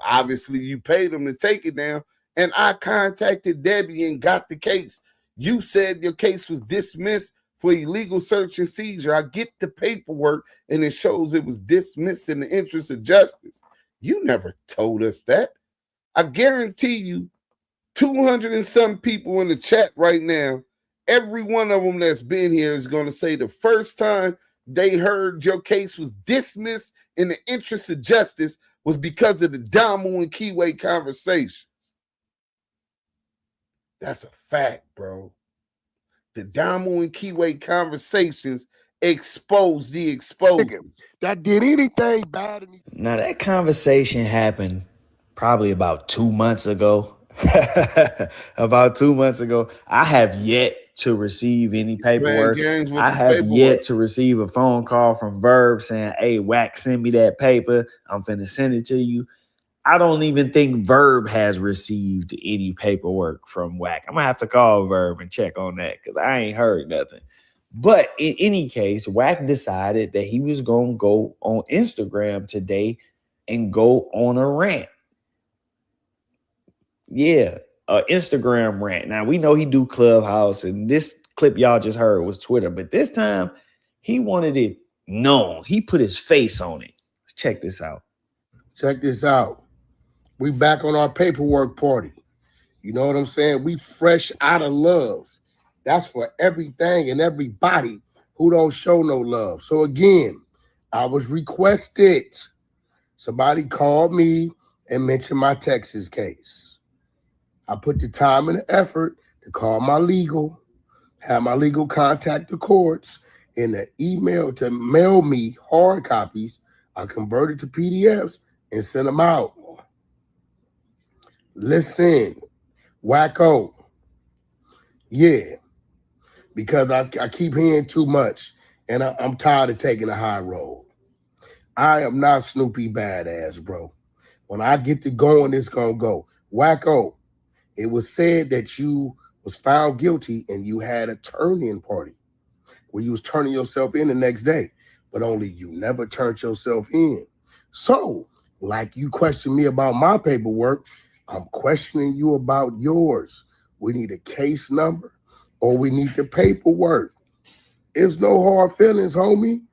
Obviously, you paid him to take it down, and I contacted Debbie and got the case. You said your case was dismissed for illegal search and seizure. I get the paperwork, and it shows it was dismissed in the interest of justice. You never told us that. I guarantee you, 200 and some people in the chat right now, every one of them that's been here is going to say the first time they heard your case was dismissed in the interest of justice was because of the Damu and Kiwe conversations. That's a fact, bro. The Damu and Kiwe conversations exposed the exposure. That did anything bad. Now, that conversation happened probably about 2 months ago. About 2 months ago. I have yet to receive any paperwork. I have yet to receive a phone call from Verb saying, hey, WACK, send me that paper. I'm finna send it to you. I don't even think Verb has received any paperwork from WACK. I'm gonna have to call Verb and check on that because I ain't heard nothing. But in any case, WACK decided that he was gonna go on Instagram today and go on a rant. Yeah, an Instagram rant. Now we know he do Clubhouse, and this clip y'all just heard was Twitter, but this time he wanted it known. He put his face on it. Let's check this out. Check this out. We back on our paperwork party. You know what I'm saying? We fresh out of love. That's for everything and everybody who don't show no love. So again, I was requested. Somebody called me and mentioned my Texas case. I put the time and the effort to call my legal, have my legal contact the courts, and the email to mail me hard copies. I converted to PDFs and sent them out. Listen, wacko. Yeah, because I keep hearing too much, and I'm tired of taking a high road. I am not Snoopy badass, bro. When I get to going, it's going to go. Wacko, it was said that you was found guilty and you had a turn-in party where you was turning yourself in the next day, but only you never turned yourself in. So, like you questioned me about my paperwork, I'm questioning you about yours. We need a case number or we need the paperwork. There's no hard feelings, homie.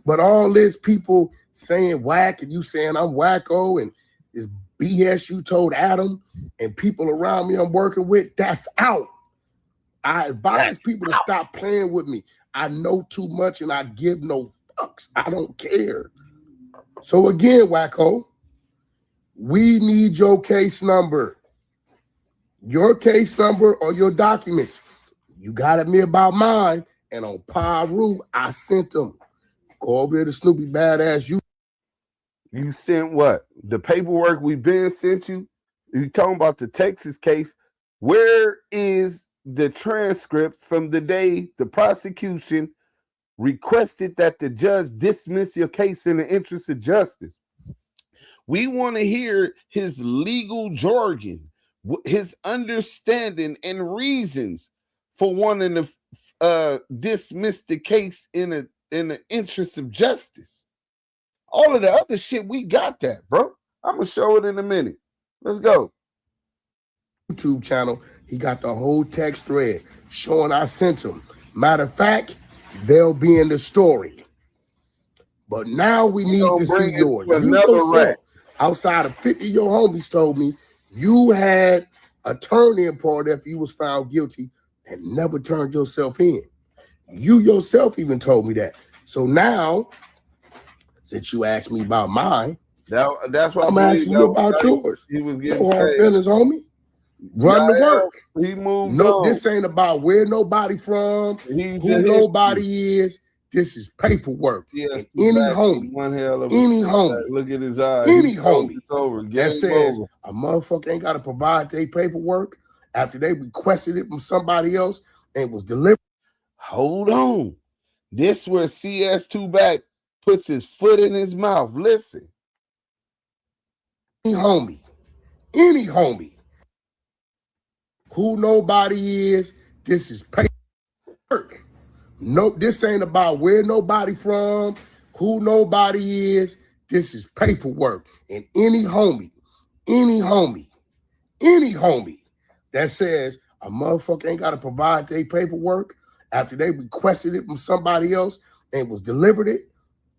But all this people saying whack and you saying I'm wacko and this BS you told Adam and people around me I'm working with, that's out. I advise people to stop playing with me. I know too much and I give no fucks. I don't care. So again, Wacko, we need your case number. Your case number or your documents. You got at me about mine, and on Paru, I sent them. Go over there to Snoopy Badass. You sent what? The paperwork we been sent you? You talking about the Texas case? Where is the transcript from the day the prosecution requested that the judge dismiss your case in the interest of justice? We want to hear his legal jargon, his understanding and reasons for wanting to dismiss the case in the interest of justice. All of the other shit, we got that, bro. I'm gonna show it in a minute. Let's go. YouTube channel, he got the whole text thread showing I sent him. Matter of fact, they'll be in the story. But now we need to see yours. Outside of 50 of your homies told me you had a turn-in part after you was found guilty and never turned yourself in. You yourself even told me that. So now, since you asked me about mine, that's what I'm asking you about yours. He was getting no hard feelings, homie. Run the work. He moved. No, this ain't about where nobody from, who nobody is. This is paperwork. Yes, any homie, one hell of any homie, look at his eyes. Any homie that says a motherfucker ain't got to provide their paperwork after they requested it from somebody else and was delivered. Hold on. This where CS2 back puts his foot in his mouth. Listen. Any homie, who nobody is, this is paperwork. Nope, this ain't about where nobody from, who nobody is. This is paperwork. And any homie that says a motherfucker ain't got to provide their paperwork after they requested it from somebody else and was delivered it,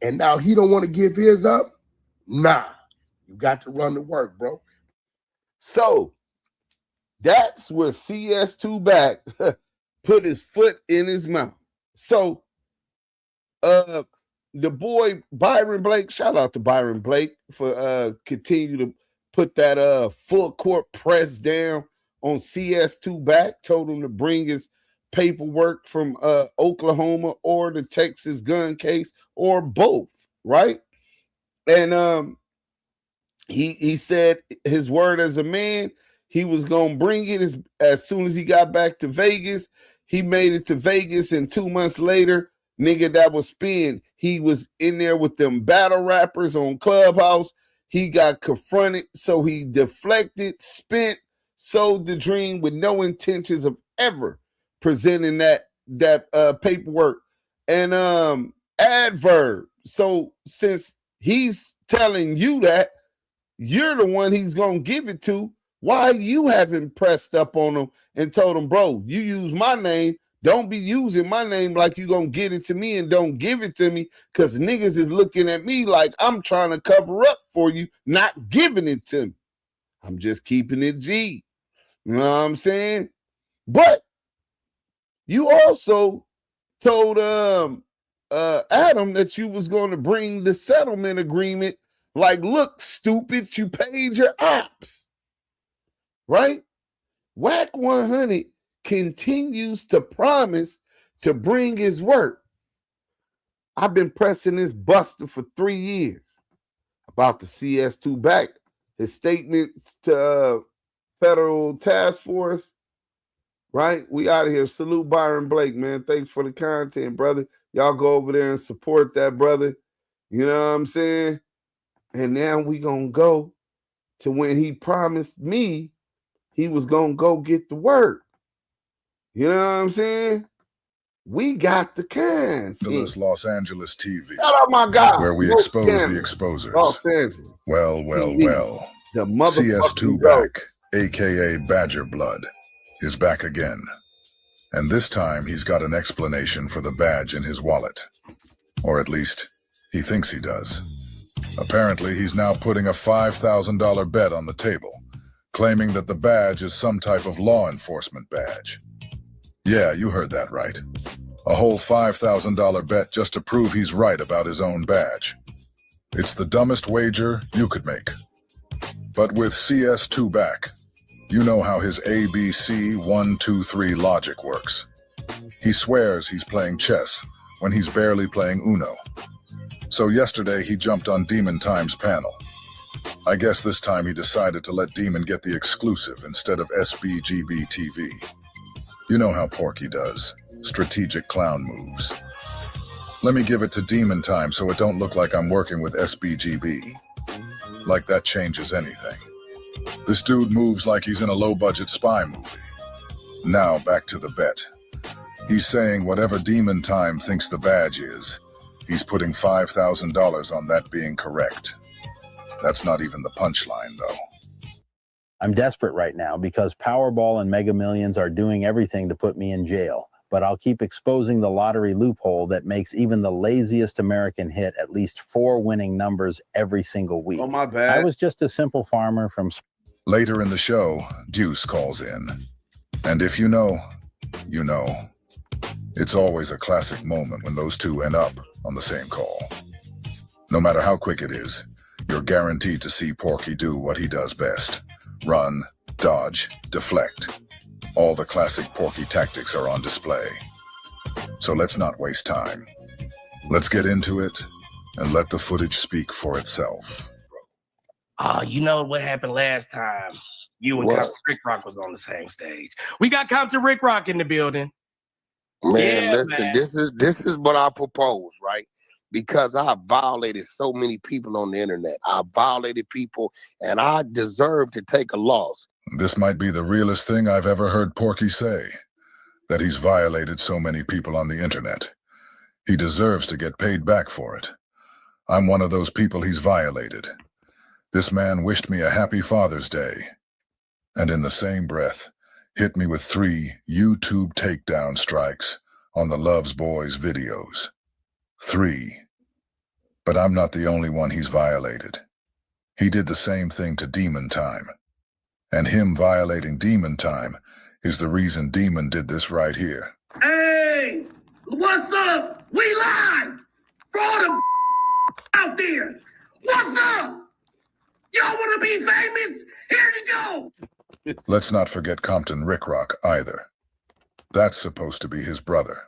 and now he don't want to give his up, nah. You got to run the work, bro. So that's where CS2 back put his foot in his mouth. So the boy Byron Blake, shout out to Byron Blake for continue to put that full court press down on CS2 back, told him to bring his paperwork from Oklahoma or the Texas gun case or both, right? And he said his word as a man, he was gonna bring it as soon as he got back to Vegas. He made it to Vegas, and 2 months later, nigga, that was spin. He was in there with them battle rappers on Clubhouse. He got confronted, so he deflected, spent, sold the dream with no intentions of ever presenting that paperwork. And adverb. So since he's telling you that, you're the one he's gonna give it to. Why you haven't pressed up on him and told him, bro, you use my name. Don't be using my name like you gonna get it to me and don't give it to me, because niggas is looking at me like I'm trying to cover up for you, not giving it to me. I'm just keeping it G. You know what I'm saying? But you also told Adam that you was going to bring the settlement agreement. Like, look, stupid, you paid your ops. Right? WACK100 continues to promise to bring his work. I've been pressing this buster for 3 years about the CS2 back. His statements to federal task force. Right? We out of here. Salute Byron Blake, man. Thanks for the content, brother. Y'all go over there and support that, brother. You know what I'm saying? And now we gonna go to when he promised me he was gonna go get the work. You know what I'm saying? We got the content. Los Angeles TV. Shout out my God. Where we expose the exposers. Los Angeles. Well. The CS2 back, aka Badger Blood, is back again. And this time he's got an explanation for the badge in his wallet. Or at least, he thinks he does. Apparently, he's now putting a $5,000 bet on the table, claiming that the badge is some type of law enforcement badge. Yeah, you heard that right. A whole $5,000 bet just to prove he's right about his own badge. It's the dumbest wager you could make. But with CS2 back, you know how his ABC 1, 2, 3 logic works. He swears he's playing chess when he's barely playing Uno. So yesterday he jumped on Demon Time's panel. I guess this time he decided to let Demon get the exclusive instead of SBGB TV. You know how Porky does. Strategic clown moves. Let me give it to Demon Time so it don't look like I'm working with SBGB. Like that changes anything. This dude moves like he's in a low-budget spy movie. Now back to the bet. He's saying whatever Demon Time thinks the badge is, he's putting $5,000 on that being correct. That's not even the punchline, though. I'm desperate right now because Powerball and Mega Millions are doing everything to put me in jail. But I'll keep exposing the lottery loophole that makes even the laziest American hit at least 4 winning numbers every single week. Oh, my bad. I was just a simple farmer from... Later in the show, Duse calls in. And if you know, you know. It's always a classic moment when those two end up on the same call. No matter how quick it is, you're guaranteed to see Porky do what he does best. Run, dodge, deflect. All the classic Porky tactics are on display. So let's not waste time. Let's get into it and let the footage speak for itself. You know what happened last time? You and Compton Rick Rock was on the same stage. We got Compton Rick Rock in the building. Man, Yeah, listen, man. this is what I propose, right? Because I violated so many people on the internet. I violated people, and I deserve to take a loss. This might be the realest thing I've ever heard Porky say, that he's violated so many people on the internet. He deserves to get paid back for it. I'm one of those people he's violated. This man wished me a happy Father's Day, and in the same breath, hit me with 3 YouTube takedown strikes on the Loves Boys videos. 3. But I'm not the only one he's violated. He did the same thing to Demon Time. And him violating Demon Time is the reason Demon did this right here. Hey, what's up? We live for all the out there. What's up? Y'all want to be famous? Here you go. Let's not forget Compton Rick Rock either. That's supposed to be his brother.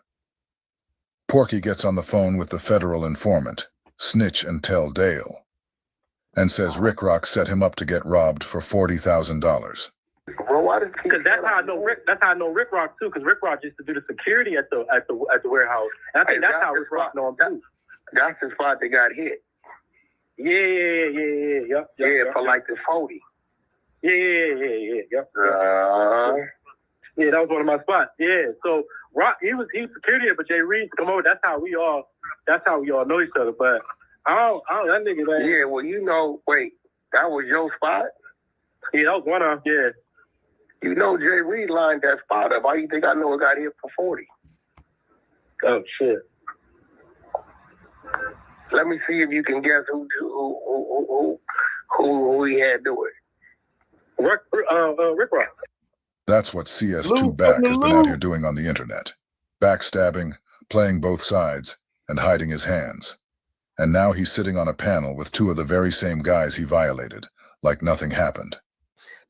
Porky gets on the phone with the federal informant, Snitch and Tell Dale, and says Rick Rock set him up to get robbed for $40,000. Well, why did Because that's how I know Rick. That's how I know Rick Rock too. Because Rick Rock used to do the security at the warehouse, and I think that's how Rick Rock know him too. That's the spot they got hit. Yep. For like the 40. Yep. Yeah, that was one of my spots. Yeah, so Rock, he was security, but Jay Reed come over. That's how we all know each other. But I don't that nigga. Man. Yeah, well, you know, wait, that was your spot? Yeah, that was one of them. Yeah. You know, Jay Reed lined that spot up. Why do you think I know it got hit for 40? Oh shit. Let me see if you can guess who he had do it. Rick Rock. That's what CS2 Back has been out here doing on the internet. Backstabbing, playing both sides, and hiding his hands. And now he's sitting on a panel with 2 of the very same guys he violated, like nothing happened.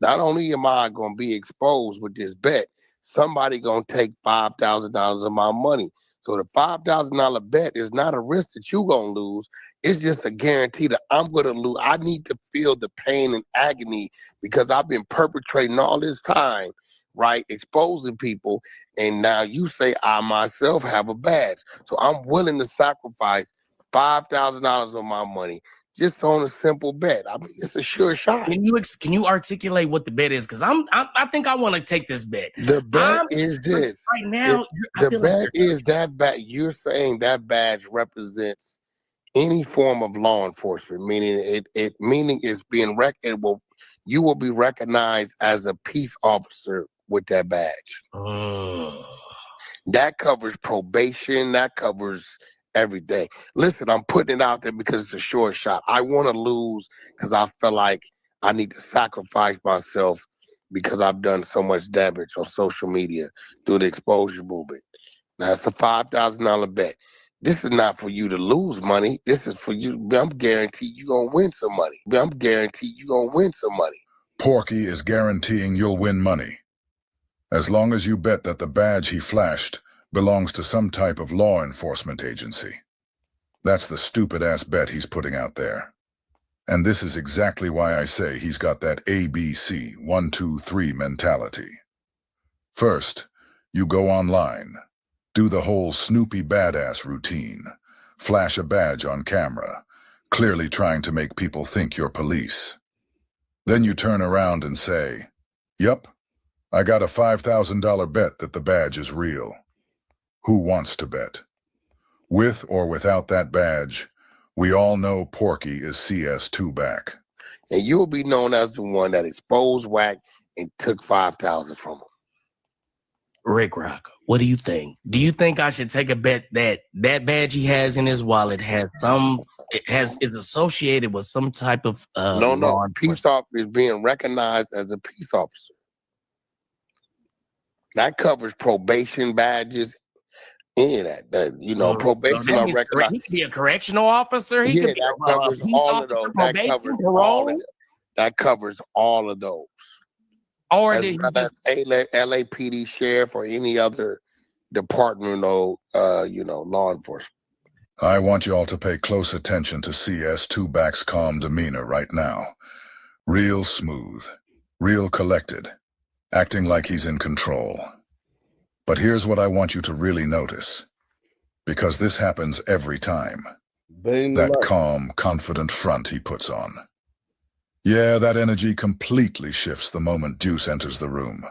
Not only am I going to be exposed with this bet, somebody going to take $5,000 of my money. So the $5,000 bet is not a risk that you're going to lose. It's just a guarantee that I'm going to lose. I need to feel the pain and agony because I've been perpetrating all this time, right? Exposing people. And now you say I myself have a badge. So I'm willing to sacrifice $5,000 of my money just on a simple bet. I mean, it's a sure shot. Can you articulate what the bet is? Because I think I want to take this bet. The bet is this. Right now, the bet is that badge. You're saying that badge represents any form of law enforcement, meaning meaning it's being you will be recognized as a peace officer with that badge. That covers probation. That covers everything. Listen, I'm putting it out there because it's a short shot. I want to lose because I feel like I need to sacrifice myself because I've done so much damage on social media through the exposure movement. Now it's a $5,000 bet. This is not for you to lose money. This is for you. I'm guaranteed you're going to win some money. I'm guaranteed you're going to win some money. Porky is guaranteeing you'll win money. As long as you bet that the badge he flashed belongs to some type of law enforcement agency. That's the stupid-ass bet he's putting out there. And this is exactly why I say he's got that ABC 1, 2, 3 mentality. First, you go online. Do the whole Snoopy badass routine. Flash a badge on camera, clearly trying to make people think you're police. Then you turn around and say, "Yup, I got a $5,000 bet that the badge is real." Who wants to bet? With or without that badge, we all know Porky is CS2 back. And you'll be known as the one that exposed WACK and took $5,000 from him. Rick Rock, what do you think? Do you think I should take a bet that that badge he has in his wallet is associated with some type of No, peace officer is being recognized as a peace officer. That covers probation badges, any of that. Probation So are recognized. he could be a correctional officer. He could be that a covers peace all officer, of those. probation, parole. That covers all of those. Or as did he well just as LAPD sheriff or any other department of law enforcement. I want you all to pay close attention to CS2 back's calm demeanor right now. Real smooth, real collected, acting like he's in control. But here's what I want you to really notice, because this happens every time. That calm, confident front he puts on. Yeah, that energy completely shifts the moment Duse enters the room.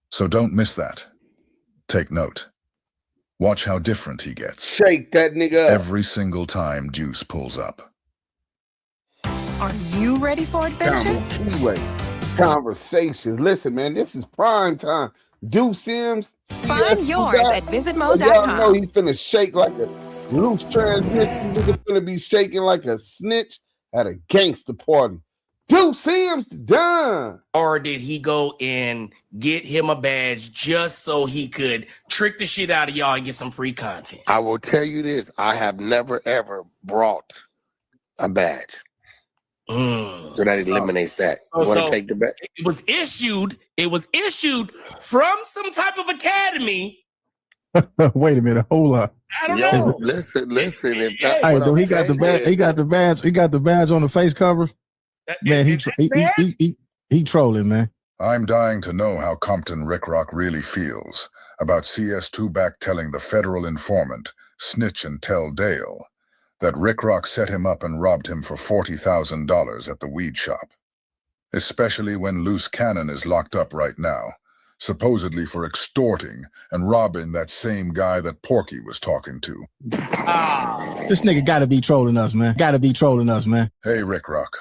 So don't miss that. Take note. Watch how different he gets. Shake that nigga up. Every single time Duse pulls up. Are you ready for adventure? Kiwe, conversations. Listen, man, this is prime time. Duse Sims. Find yours at visitmo.com. Y'all know he finna shake like a loose transmission. Nigga finna be shaking like a snitch at a gangster party. Duse Sims done. Or did he go and get him a badge just so he could trick the shit out of y'all and get some free content? I will tell you this. I have never, ever brought a badge. So that eliminates that. You want to take the badge? It was issued from some type of academy. Wait a minute, hold up. I don't know. Listen. If Hey, though he got the badge. He got the badge. He got the badge on the face cover. Man, he trolling, man. I'm dying to know how Compton Rick Rock really feels about CS2 back telling the federal informant, Snitch and Tell Dale, that Rick Rock set him up and robbed him for $40,000 at the weed shop. Especially when Loose Cannon is locked up right now, supposedly for extorting and robbing that same guy that Porky was talking to. This nigga gotta be trolling us, man. Hey, Rick Rock.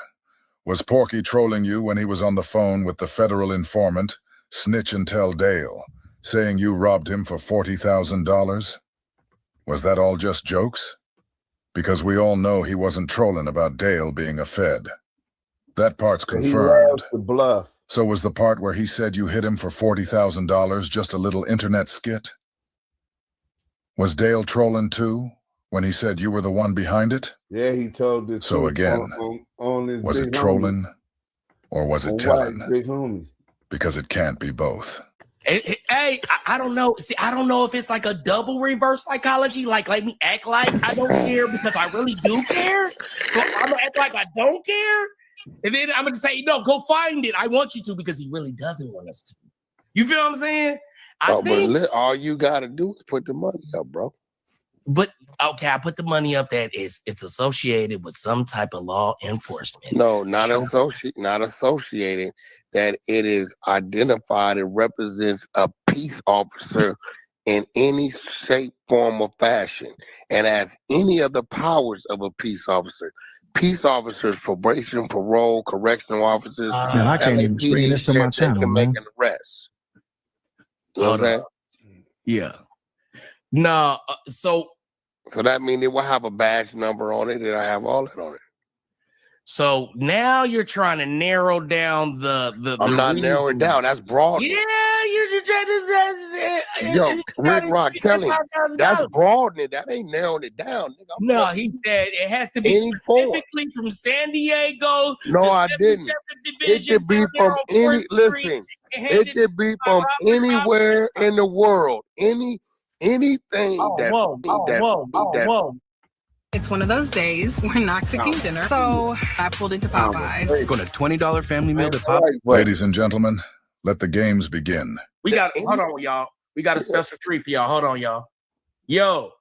Was Porky trolling you when he was on the phone with the federal informant, Snitch and Tell Dale, saying you robbed him for $40,000? Was that all just jokes? Because we all know he wasn't trolling about Dale being a Fed. That part's confirmed. He loves the bluff. So was the part where he said you hit him for $40,000 just a little internet skit? Was Dale trolling too, when he said you were the one behind it? Yeah, he told the So again, on his was big it trolling or was it telling? Big homie. Because it can't be both. Hey, I don't know. See, I don't know if it's like a double reverse psychology. Like, let me act like I don't care because I really do care. So I'm gonna act like I don't care, and then I'm gonna say, no, go find it. I want you to because he really doesn't want us to. You feel what I'm saying? But all you gotta do is put the money up, bro. But okay, I put the money up that it's associated with some type of law enforcement. No, not associated. That it is identified and represents a peace officer in any shape, form, or fashion, and has any of the powers of a peace officer. Peace officers, probation, parole, correctional officers. Man, I can't even screen this to my channel, can man. make an arrest. You know what I'm saying? Yeah. No, so that means it will have a badge number on it, and I have all that on it. So now you're trying to narrow down the I'm not narrowing it down. That's broad. Yeah, you're trying to. Yo, Rick Rock Kelly, that's broadening. That ain't narrowing it down. Nigga. No, he said it has to be specifically from San Diego. No, I didn't. It could be from any. Listen, it could be from anywhere in the world. Anything Whoa. It's one of those days we're not cooking dinner, so I pulled into Popeyes. Got a $20 family meal to Popeyes. Ladies and gentlemen, let the games begin. We got hold on, y'all. We got a special treat for y'all. Hold on, y'all. Yo,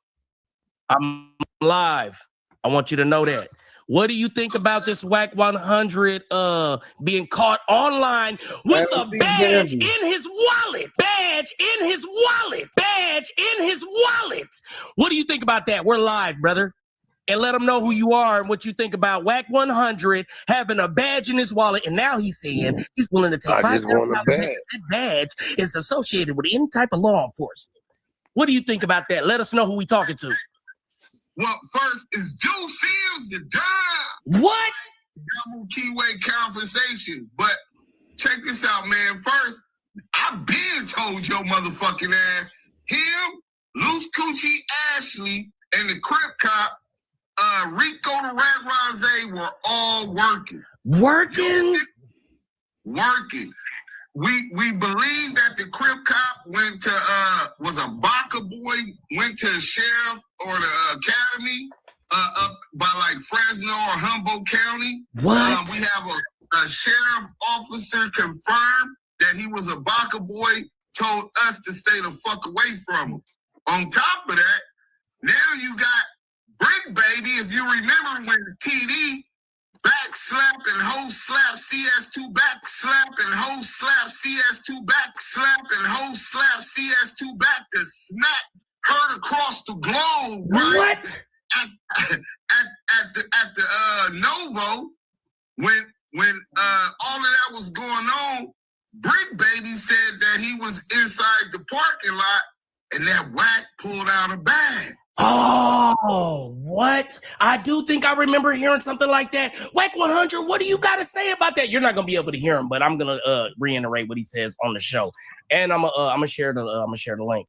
I'm live. I want you to know that. What do you think about this WACK100 being caught online with a badge in his wallet? Badge in his wallet. Badge in his wallet. What do you think about that? We're live, brother. And let them know who you are and what you think about WACK100 having a badge in his wallet. And now he's saying he's willing to take $5,000. That badge is associated with any type of law enforcement. What do you think about that? Let us know who we talking to. Well, first is Duse Sims the dime. What? Damu Kiwe conversation. But check this out, man. First, I've been told your motherfucking ass, him, Loose Coochie Ashley, and the Crip Cop, Rico the Rat Rose were all working. Working? Working. We believe that the Crip Cop went to was a Baca boy, went to the sheriff or the academy up by like Fresno or Humboldt County. What? We have a sheriff officer confirmed that he was a Baca boy, told us to stay the fuck away from him. On top of that, now you got Brick Baby, if you remember when TD back slap and hoe slap CS2 back slap and hoe slap CS2 back slap and hoe slap CS2 back to smack heard across the globe, right? What? At the Novo, when all of that was going on, Brick Baby said that he was inside the parking lot and that whack pulled out a bag. Oh, what? I do think I remember hearing something like that. WACK100, what do you got to say about that? You're not gonna be able to hear him, but I'm gonna reiterate what he says on the show, and I'm gonna share the link.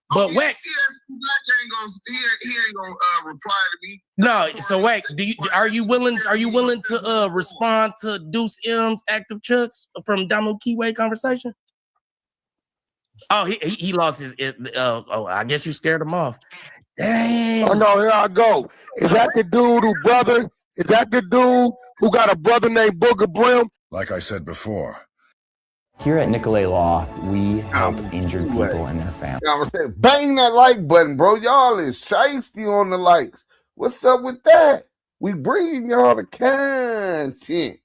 But WACK, he ain't gonna reply to me. No, so WACK, are you willing to respond to Deuce M's Active Chucks from Damu Kiwe conversation? Oh, he lost his. I guess you scared him off. Damn. Oh no, here I go. Is that the dude Is that the dude who got a brother named Booger Brim? Like I said before. Here at Nicolay Law, we help injured people and their families. I was saying, bang that like button, bro. Y'all is shiesty on the likes. What's up with that? We bringing y'all the content.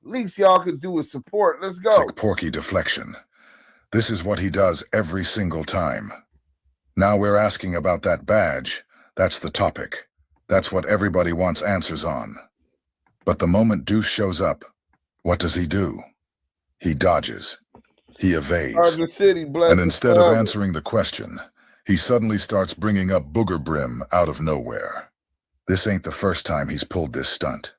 Least y'all can do is support. Let's go. Sick Porky deflection. This is what he does every single time. Now we're asking about that badge. That's the topic. That's what everybody wants answers on. But the moment Deuce shows up, what does he do? He dodges. He evades. And instead of answering the question, he suddenly starts bringing up Booger Brim out of nowhere. This ain't the first time he's pulled this stunt.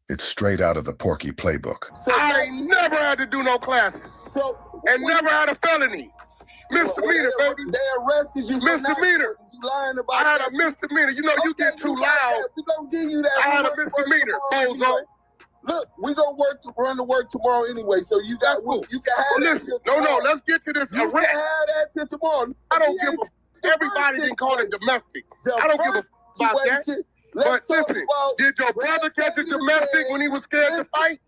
It's straight out of the Porky playbook. I ain't never had to do no classes. And never had a felony. Misdemeanor, baby. They arrested you. Misdemeanor. You lying about I had a misdemeanor. You know, you get too loud. We don't give you that. I had a misdemeanor. Bozo. Look, we gonna run to work tomorrow anyway. So you got you can have that. Listen, no, let's get to this. You can have that till tomorrow. I don't give a. Everybody didn't call it domestic. I don't give a about that. But listen, did your brother catch a domestic when he was scared to fight?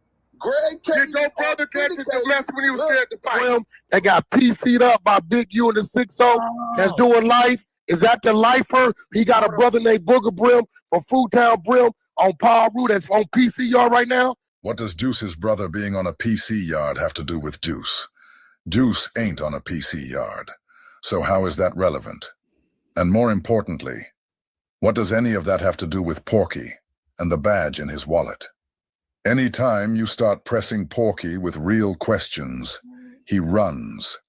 Did your brother catch a domestic when he was scared to fight? They got PC'd up by Big U and the 6-0 that's doing life. Is that the lifer? He got a brother named Booger Brim from Foodtown Brim on Paru that's on PC yard right now. What does Deuce's brother being on a PC yard have to do with Deuce? Deuce ain't on a PC yard. So how is that relevant? And more importantly, what does any of that have to do with Porky and the badge in his wallet? Anytime you start pressing Porky with real questions, he runs,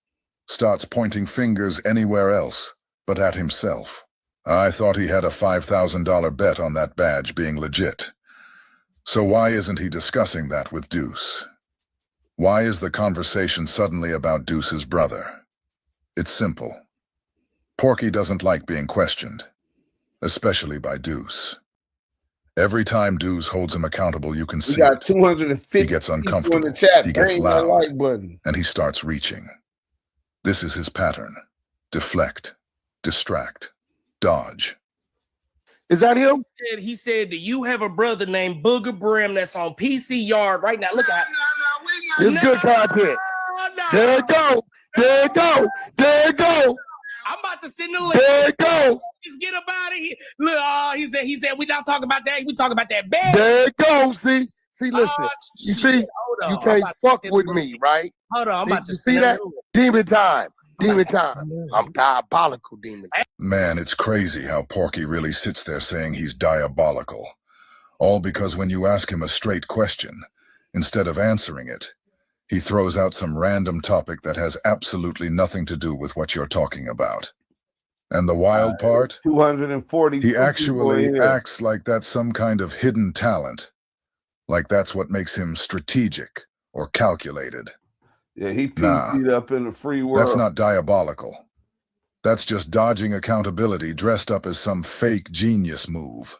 starts pointing fingers anywhere else but at himself. I thought he had a $5,000 bet on that badge being legit. So why isn't he discussing that with Duse? Why is the conversation suddenly about Duse's brother? It's simple. Porky doesn't like being questioned, especially by Duse. Every time Duse holds him accountable, you can see it. 250 he gets uncomfortable, in the chat. he gets loud, like button. And he starts reaching. This is his pattern. Deflect, distract, dodge. Is that him? He said, do you have a brother named Booger Brim that's on PC Yard right now? Look at It's good content. There it go. There it go. There it go. I'm about to send the link. There it go. Just get up out of here. Look, he said, we not talking about that. We talking about that bad. There it goes. See, listen. You see, you can't fuck with me, right? Hold on, I'm about to see that? Demon time. Demon time. I'm diabolical, demon. Man, it's crazy how Porky really sits there saying he's diabolical. All because when you ask him a straight question, instead of answering it, he throws out some random topic that has absolutely nothing to do with what you're talking about. And the wild part? 240. He actually acts like that's some kind of hidden talent. Like that's what makes him strategic or calculated. Yeah, he PC'd up in the free world. That's not diabolical. That's just dodging accountability dressed up as some fake genius move.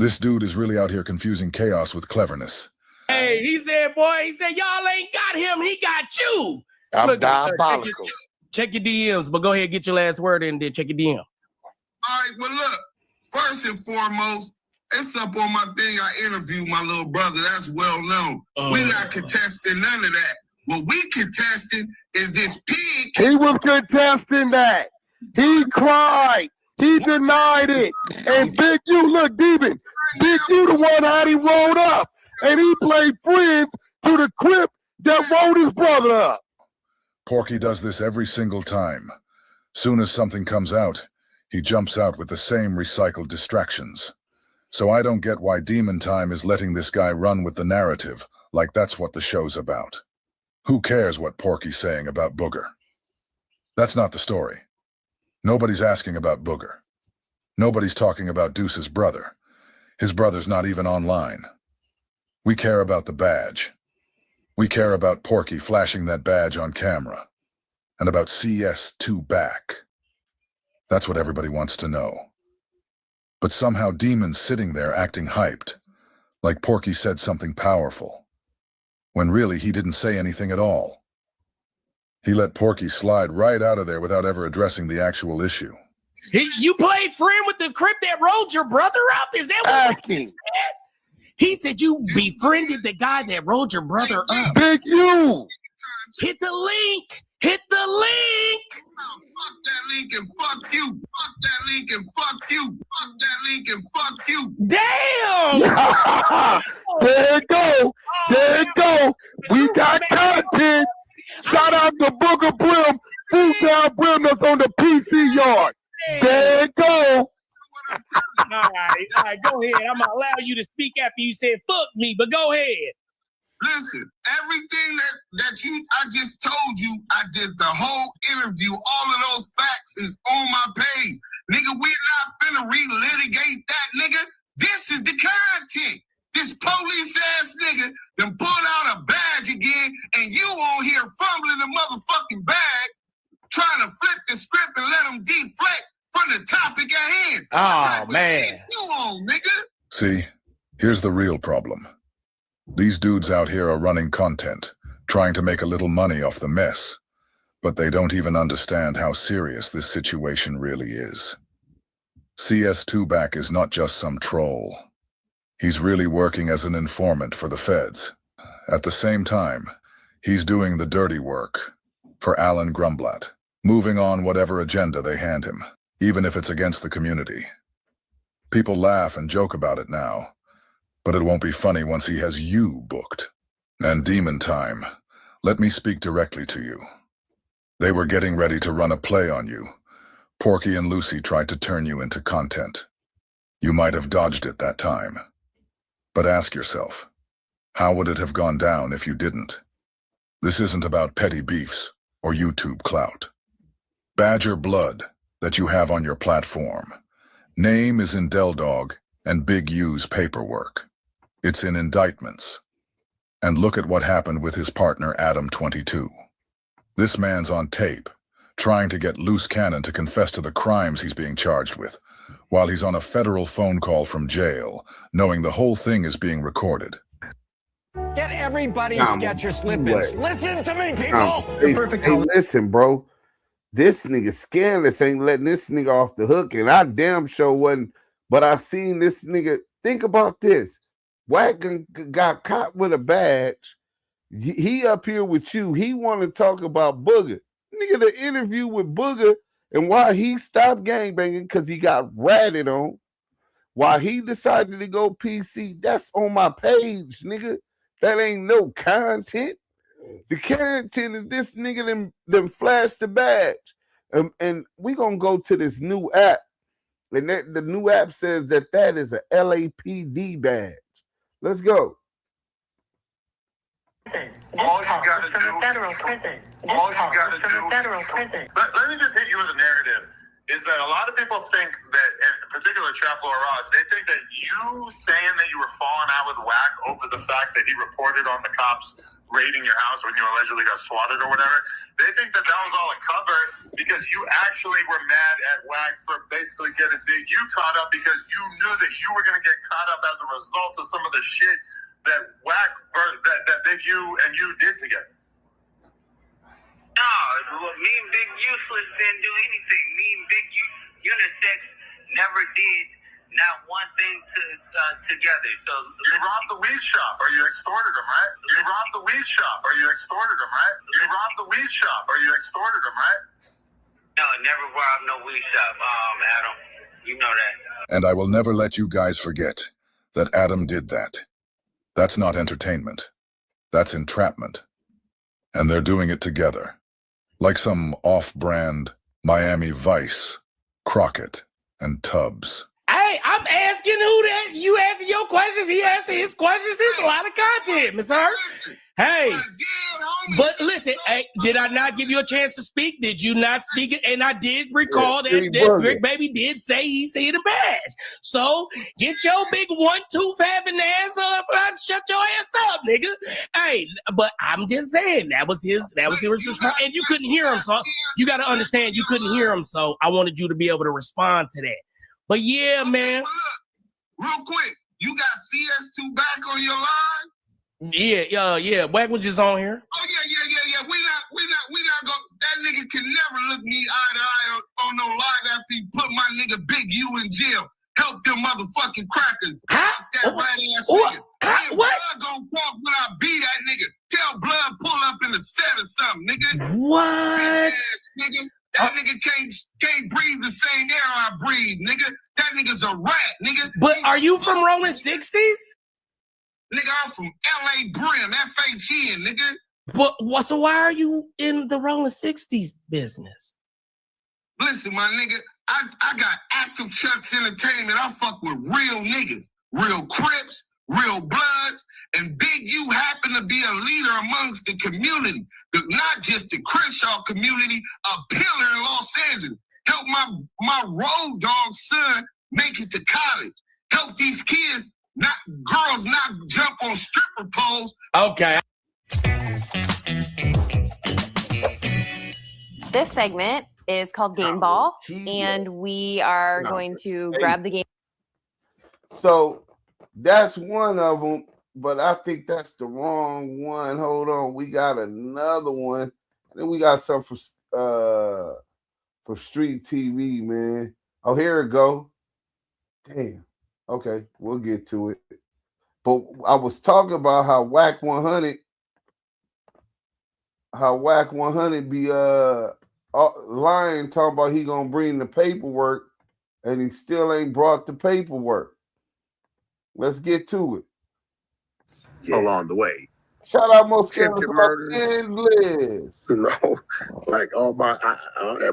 This dude is really out here confusing chaos with cleverness. Hey, he said, y'all ain't got him, he got you. I'm diabolical. Check your DMs, but go ahead and get your last word in there. Check your DM. All right, well, look, first and foremost, it's up on my thing. I interviewed my little brother. That's well known. We're not contesting none of that. What we contesting is this pig. He was contesting that. He cried. He denied it. And Big U, look, Demon, Big U the one had him rolled up. And he played friends to the Crip that rolled his brother up. Porky does this every single time. Soon as something comes out, he jumps out with the same recycled distractions. So I don't get why Demon Time is letting this guy run with the narrative like that's what the show's about. Who cares what Porky's saying about Booger? That's not the story. Nobody's asking about Booger. Nobody's talking about Duse's brother. His brother's not even online. We care about the badge. We care about Porky flashing that badge on camera. And about CS2 back. That's what everybody wants to know. But somehow Demon's sitting there acting hyped, like Porky said something powerful, when really he didn't say anything at all. He let Porky slide right out of there without ever addressing the actual issue. You played friend with the Crip that rolled your brother up? Is that what he said? He said you befriended the guy that rolled your brother up. Big U! Hit the link! Hit the link! Fuck that link and fuck you. Fuck that link and fuck you. Fuck that link and fuck you. Damn! There it go. There it go. We got content. Shout out to Booger Brim, Food Brim that's on the PC Yard. There it go. All right, go ahead. I'm gonna allow you to speak after you said fuck me, but go ahead. Listen, everything that I just told you, I did the whole interview. All of those facts is on my page. Nigga, we're not finna relitigate that, nigga. This is the content. This police ass nigga done pulled out a badge again, and you on here fumbling the motherfucking bag, trying to flip the script and let them deflect from the topic at hand. Oh, man. You on, nigga? See, here's the real problem. These dudes out here are running content, trying to make a little money off the mess, but they don't even understand how serious this situation really is. CS2 back is not just some troll. He's really working as an informant for the feds. At the same time, he's doing the dirty work for Alan Grumblatt, moving on whatever agenda they hand him, even if it's against the community. People laugh and joke about it now, but it won't be funny once he has you booked. And Demon Time, let me speak directly to you. They were getting ready to run a play on you. Porky and Lucy tried to turn you into content. You might have dodged it that time. But ask yourself, how would it have gone down if you didn't? This isn't about petty beefs or YouTube clout. Badger blood that you have on your platform. Name is in Del Dog and Big U's paperwork. It's in indictments. And look at what happened with his partner, Adam 22. This man's on tape, trying to get Loose Cannon to confess to the crimes he's being charged with, while he's on a federal phone call from jail, knowing the whole thing is being recorded. Get everybody Skechers slip-ins. Listen to me, people. Hey, listen, bro. This nigga Scandalous ain't letting this nigga off the hook, and I damn sure wasn't. But I seen this nigga. Think about this. Wack got caught with a badge. He up here with you. He want to talk about Booger. Nigga, the interview with Booger and why he stopped gangbanging because he got ratted on. Why he decided to go PC, that's on my page, nigga. That ain't no content. The content is this nigga them flash the badge. And we gonna go to this new app. And the new app says that is a LAPD badge. Let's go. All you gotta do, all you gotta do, let me just hit you with a narrative, is that a lot of people think that, in particular Trap Lord Ross, they think that you saying that you were falling out with Wack over the fact that he reported on the cops raiding your house when you allegedly got swatted or whatever, they think that was all a cover because you actually were mad at Wack for basically getting you caught up because you knew that you were going to get caught up as a result of some of the shit that Wack, or that Big U and you did together. No, me and Big Useless didn't do anything. Me and Big Unisex never did not one thing together. So you robbed the weed shop, or you extorted him, right? You robbed the weed shop, or you extorted him, right? You robbed the weed shop, or you extorted him, right? No, never robbed no weed shop, Adam. You know that. And I will never let you guys forget that Adam did that. That's not entertainment. That's entrapment. And they're doing it together. Like some off-brand Miami Vice, Crockett, and Tubbs. Hey, I'm asking who that. You asking your questions, he asking his questions. It's a lot of content, Miss Hurt. Hey, but listen, hey, did I not give you a chance to speak? Did you not speak it? And I did recall that Rick Baby did say he see the badge. So get your big 1-2 fapping ass up and shut your ass up, nigga. Hey, but I'm just saying that was his response. And you couldn't hear him, so you got to understand you couldn't hear him. So I wanted you to be able to respond to that. But yeah, man. Look, real quick, you got CS2 back on your line? Yeah. Wack was just on here. Oh yeah. We not going. That nigga can never look me eye to eye on no live after he put my nigga Big U in jail. Help them motherfucking crackers. That right ass nigga. What? Blood gonna walk when I beat that nigga. Tell Blood pull up in the set or something, nigga. What? Ass nigga. That nigga can't breathe the same air I breathe, nigga. That nigga's a rat, nigga. But are you from Rolling 60s? Nigga, I'm from LA Brim, FHN, nigga. But so why are you in the Rolling 60s business? Listen, my nigga, I got Active Chucks Entertainment. I fuck with real niggas, real Crips, real Bloods, and Big U happen to be a leader amongst the community, not just the Crenshaw community, a pillar in Los Angeles. Help my road dog son make it to college. Help these kids, girls not jump on stripper poles. Okay. This segment is called Game Ball, and we are going to grab the game. So that's one of them, but I think that's the wrong one. Hold on, we got another one. And then we got something for Street TV, man. Oh, here it go. Damn. Okay, we'll get to it. But I was talking about how WACK100 be lying, talking about he gonna bring the paperwork, and he still ain't brought the paperwork. Let's get to it. Along the way. Shout out most attempted murders. Endless. You know, like all my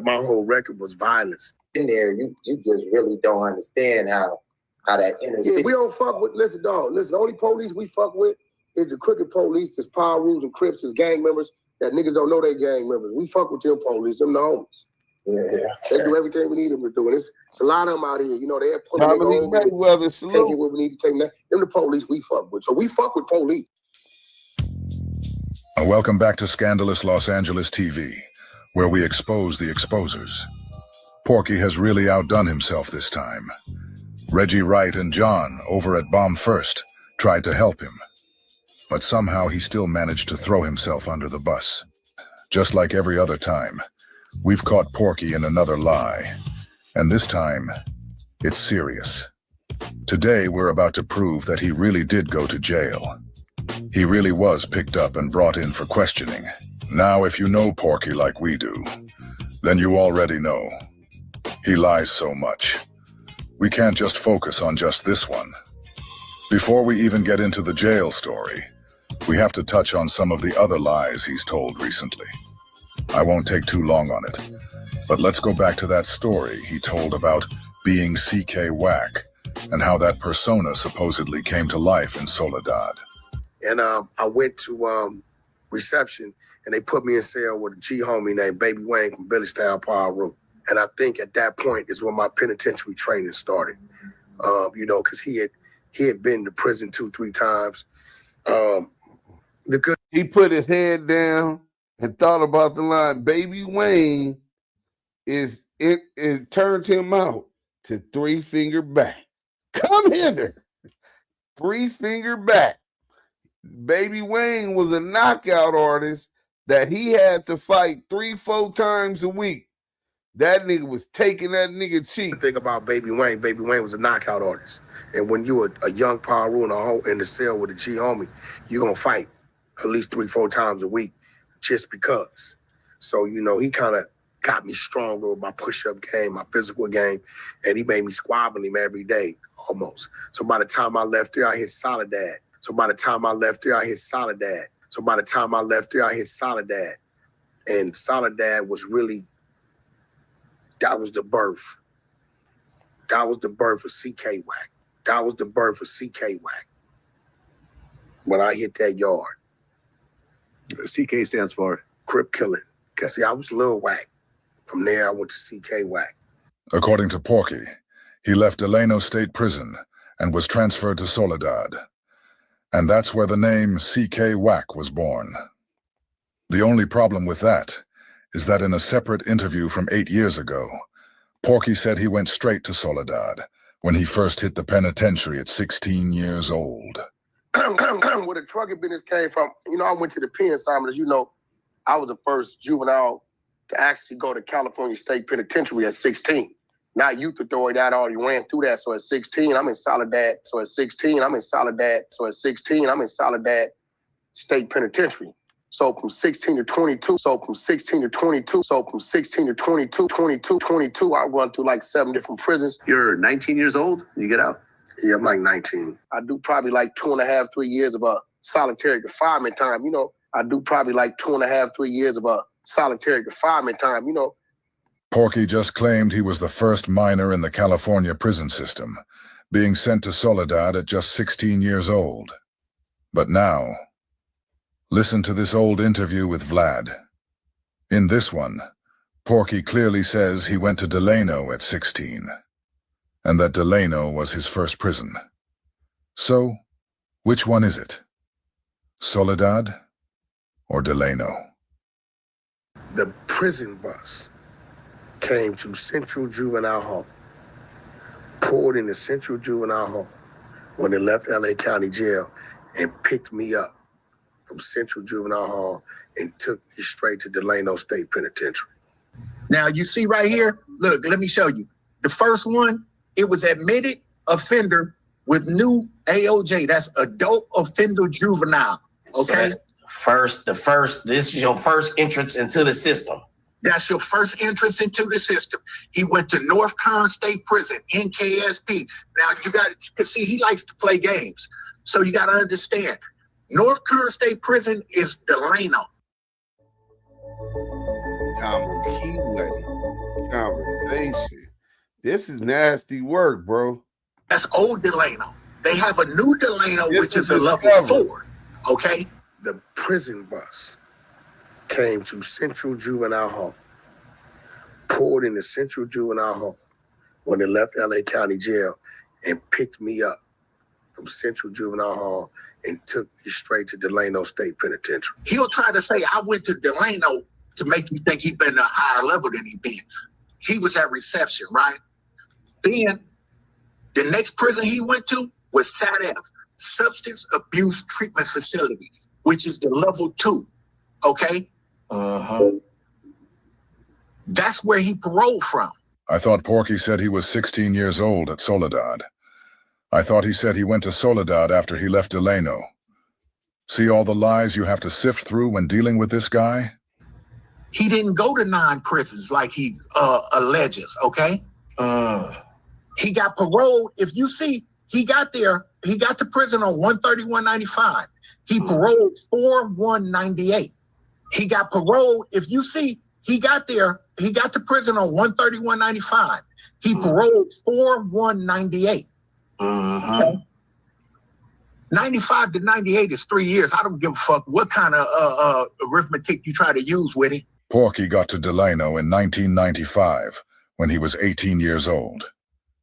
whole record was violence. In there, you just really don't understand how that inner city. We don't fuck with. Listen, dog. Listen, the only police we fuck with is the crooked police. There's Power Rules and Crips, as gang members. That niggas don't know they gang members. We fuck with them police. Them the homies. They do everything we need them to do. And it's a lot of them out here. You know, they're pulling Dominique Mayweather, taking what we need to take. Them the police we fuck with. So we fuck with police. Welcome back to Scandalous Los Angeles TV, where we expose the exposers. Porky has really outdone himself this time. Reggie Wright and John, over at Bomb First, tried to help him. But somehow he still managed to throw himself under the bus. Just like every other time, we've caught Porky in another lie. And this time, it's serious. Today, we're about to prove that he really did go to jail. He really was picked up and brought in for questioning. Now, if you know Porky like we do, then you already know. He lies so much. We can't just focus on just this one. Before we even get into the jail story, we have to touch on some of the other lies he's told recently. I won't take too long on it, but let's go back to that story he told about being CK Wack and how that persona supposedly came to life in Soledad. And I went to reception, and they put me in cell with a G homie named Baby Wayne from Billy Style Power Room. And I think at that point is when my penitentiary training started. You know, because he had been to prison 2-3 times. He put his head down and thought about the line. Baby Wayne it turned him out to 3-finger back. Come hither. 3-finger back. Baby Wayne was a knockout artist that he had to fight 3-4 times a week. That nigga was taking that nigga cheek. The thing about Baby Wayne was a knockout artist. And when you were a young Paru in the cell with a G homie, you're going to fight at least 3-4 times a week just because. So, you know, he kind of got me stronger with my push-up game, my physical game, and he made me squabbling him every day, almost. So by the time I left there, I hit Soledad. And Soledad was really, that was the birth. That was the birth of CK Wack. When I hit that yard. CK stands for? Crip killing. Okay. See, I was Lil Wack. From there, I went to CK Wack. According to Porky, he left Delano State Prison and was transferred to Soledad. And that's where the name CK Wack was born. The only problem with that is that in a separate interview from 8 years ago, Porky said he went straight to Soledad when he first hit the penitentiary at 16 years old. Where the trucking business came from, you know, I went to the pen, Simon. As you know, I was the first juvenile to actually go to California State Penitentiary at 16. Not youth authority, I already ran through that. So at 16, I'm in Soledad. State Penitentiary. So from 16 to 22, I run through like 7 different prisons. You're 19 years old? You get out? Yeah, I'm like 19. I do probably like 2.5, 3 years of a solitary confinement time, you know. Porky just claimed he was the first minor in the California prison system, being sent to Soledad at just 16 years old. But now, listen to this old interview with Vlad. In this one, Porky clearly says he went to Delano at 16, and that Delano was his first prison. So, which one is it? Soledad or Delano? The prison bus came to Central Juvenile Hall, pulled into Central Juvenile Hall when it left LA County Jail and picked me up from Central Juvenile Hall and took me straight to Delano State Penitentiary. Now you see right here, look, let me show you. The first one, it was admitted offender with new AOJ. That's adult offender juvenile. Okay. So this is your first entrance into the system. That's your first entrance into the system. He went to North Kern State Prison, NKSP. Now you got to see, he likes to play games. So you got to understand, North Kern State Prison is Delano. Kiwe conversation. This is nasty work, bro. That's old Delano. They have a new Delano, which is a level 4. Okay? The prison bus came to Central Juvenile Hall, pulled into Central Juvenile Hall when they left LA County Jail and picked me up from Central Juvenile Hall and took me straight to Delano State Penitentiary. He'll try to say, I went to Delano to make you think he'd been at a higher level than he been. He was at reception, right? Then the next prison he went to was SATF, Substance Abuse Treatment Facility, which is the level 2, okay? That's where he paroled from. I thought Porky said he was 16 years old at Soledad. I thought he said he went to Soledad after he left Delano. See all the lies you have to sift through when dealing with this guy? He didn't go to 9 prisons like he alleges, okay? He got paroled. If you see, he got to prison on 131.95. He paroled 4/1/98. He got paroled. If you see, he got to prison on 131.95. He paroled 4/1/98. Okay? 95 to 98 is 3 years. I don't give a fuck what kind of arithmetic you try to use with it. Porky got to Delano in 1995 when he was 18 years old.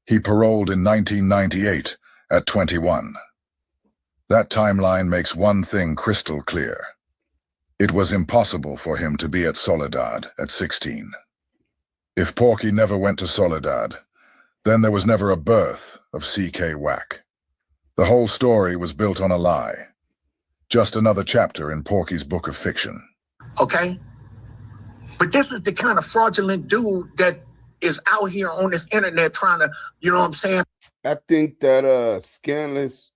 He paroled in 1998 at 21. That timeline makes one thing crystal clear. It was impossible for him to be at Soledad at 16. If Porky never went to Soledad, then there was never a birth of CK WACK. The whole story was built on a lie. Just another chapter in Porky's book of fiction. Okay? But this is the kind of fraudulent dude that is out here on this internet trying to, you know what I'm saying? I think that Scanless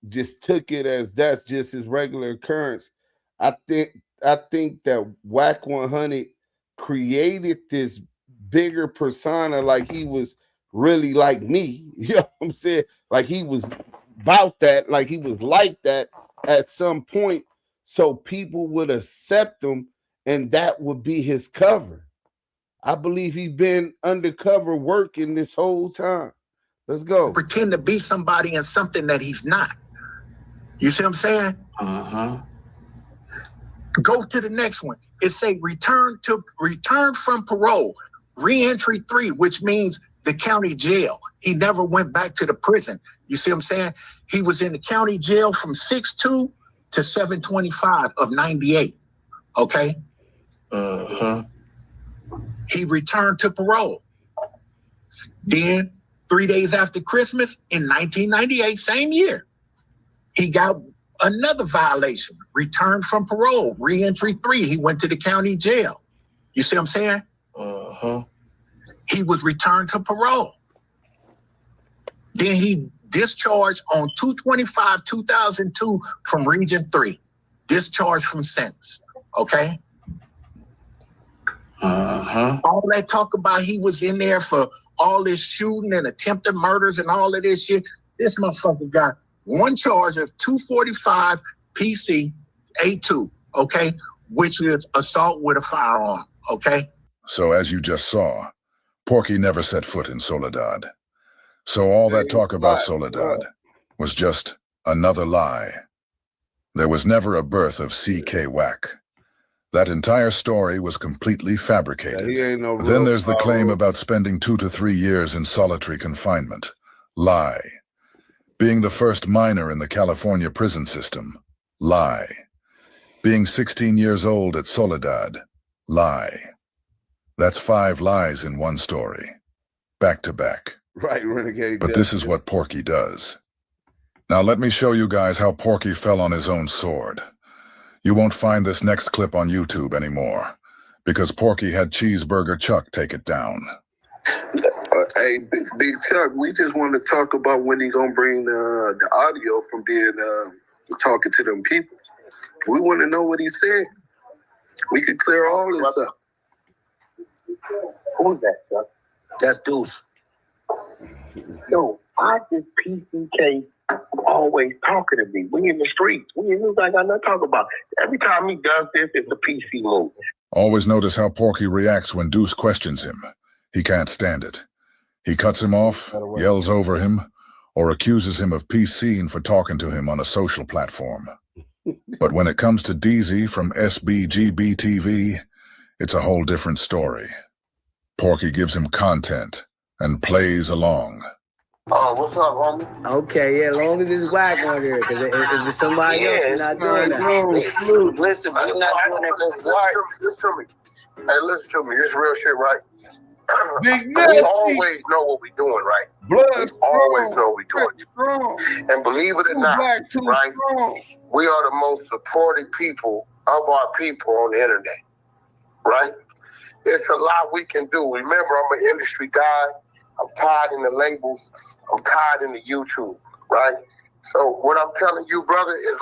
just took it as that's just his regular occurrence. I think that WACK100 created this bigger persona like he was really like me. You know what I'm saying? Like he was about that, like he was like that at some point, so people would accept him and that would be his cover. I believe he's been undercover working this whole time. Let's go. Pretend to be somebody and something that he's not. You see what I'm saying? Go to the next one. It say return from parole, re-entry 3, which means the county jail. He never went back to the prison. You see what I'm saying? He was in the county jail from 6/2 to 7/25 of 98. Okay. He returned to parole. Then 3 days after Christmas in 1998, same year, he got another violation, returned from parole, re-entry 3. He went to the county jail. You see what I'm saying? He was returned to parole. Then he discharged on 2/25/2002 from Region 3. Discharged from sentence. Okay? All that talk about he was in there for all this shooting and attempted murders and all of this shit. This motherfucker got one charge of 245 PC A2, okay, which is assault with a firearm, okay? So as you just saw, Porky never set foot in Soledad. So all that talk about Soledad was just another lie. There was never a birth of CK WACK. That entire story was completely fabricated. Then there's the claim about spending 2 to 3 years in solitary confinement. Lie. Being the first minor in the California prison system. Lie. Being 16 years old at Soledad. Lie. That's 5 lies in one story. Back to back. Right, Renegade. But this is what Porky does. Now let me show you guys how Porky fell on his own sword. You won't find this next clip on YouTube anymore, because Porky had Cheeseburger Chuck take it down. Hey, Big Chuck, we just want to talk about when he gonna bring the audio from being talking to them people. We want to know what he said. We could clear all this up. Who's that, Chuck? That's Duse. Yo, I just PCK always talking to me. We in the streets. We in news. I got nothing to talk about. Every time he does this, it's a PC move. Always notice how Porky reacts when Duse questions him. He can't stand it. He cuts him off, yells over him, or accuses him of PCing for talking to him on a social platform. But when it comes to DZ from SBGB TV, it's a whole different story. Porky gives him content and plays along. Oh, what's up, homie? Okay, yeah, as long as it's whack on here, because if it's somebody else, we're not doing that. Listen, we're not doing that. Listen to me. Hey, listen to me. This is real shit, right? We always know what we're doing, right? We always know what we're doing. And believe it or not, right? We are the most supported people of our people on the internet, right? It's a lot we can do. Remember, I'm an industry guy. I'm tied in the labels. I'm tied in the YouTube, right? So what I'm telling you, brother, is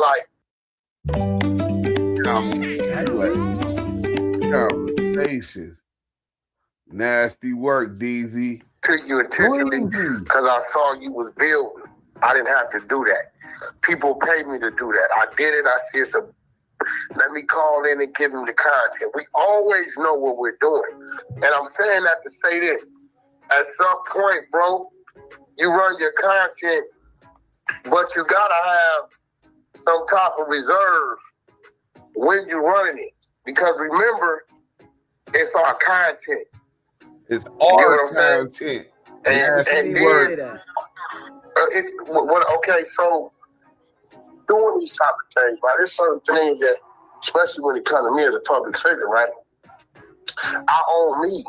conversations. Nasty work, DZ. To you intentionally, because I saw you was building. I didn't have to do that. People pay me to do that. I did it. I see it's a. Let me call in and give them the content. We always know what we're doing. And I'm saying that to say this. At some point, bro, you run your content, but you gotta have some type of reserve when you're running it. Because remember, it's our content. It's our content. And then, okay, so doing these type of things, right? There's certain things that, especially when it comes to me as a public figure, right? I own me.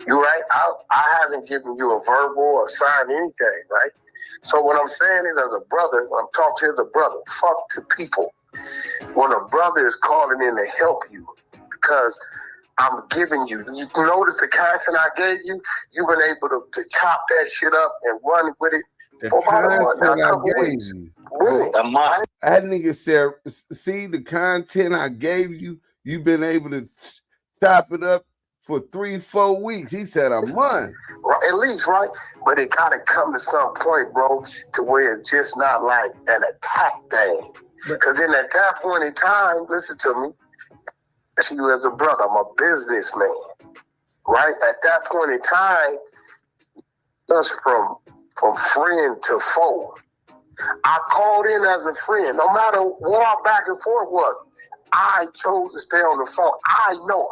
You right? I haven't given you a verbal or signed anything, right? So what I'm saying is, as a brother, when I'm talking as a brother, fuck to people. When a brother is calling in to help you, because I'm giving you notice the content I gave you, you've been able to chop that shit up and run with it for about a couple weeks. That nigga said, see the content I gave you, you've been able to chop it up for 3-4 weeks. He said a month. Right, at least, right? But it gotta come to some point, bro, to where it's just not like an attack thing. Because then at that point in time, listen to me, to you as a brother, I'm a businessman, right? At that point in time, just from friend to foe. I called in as a friend, no matter what our back and forth was. I chose to stay on the phone. I know,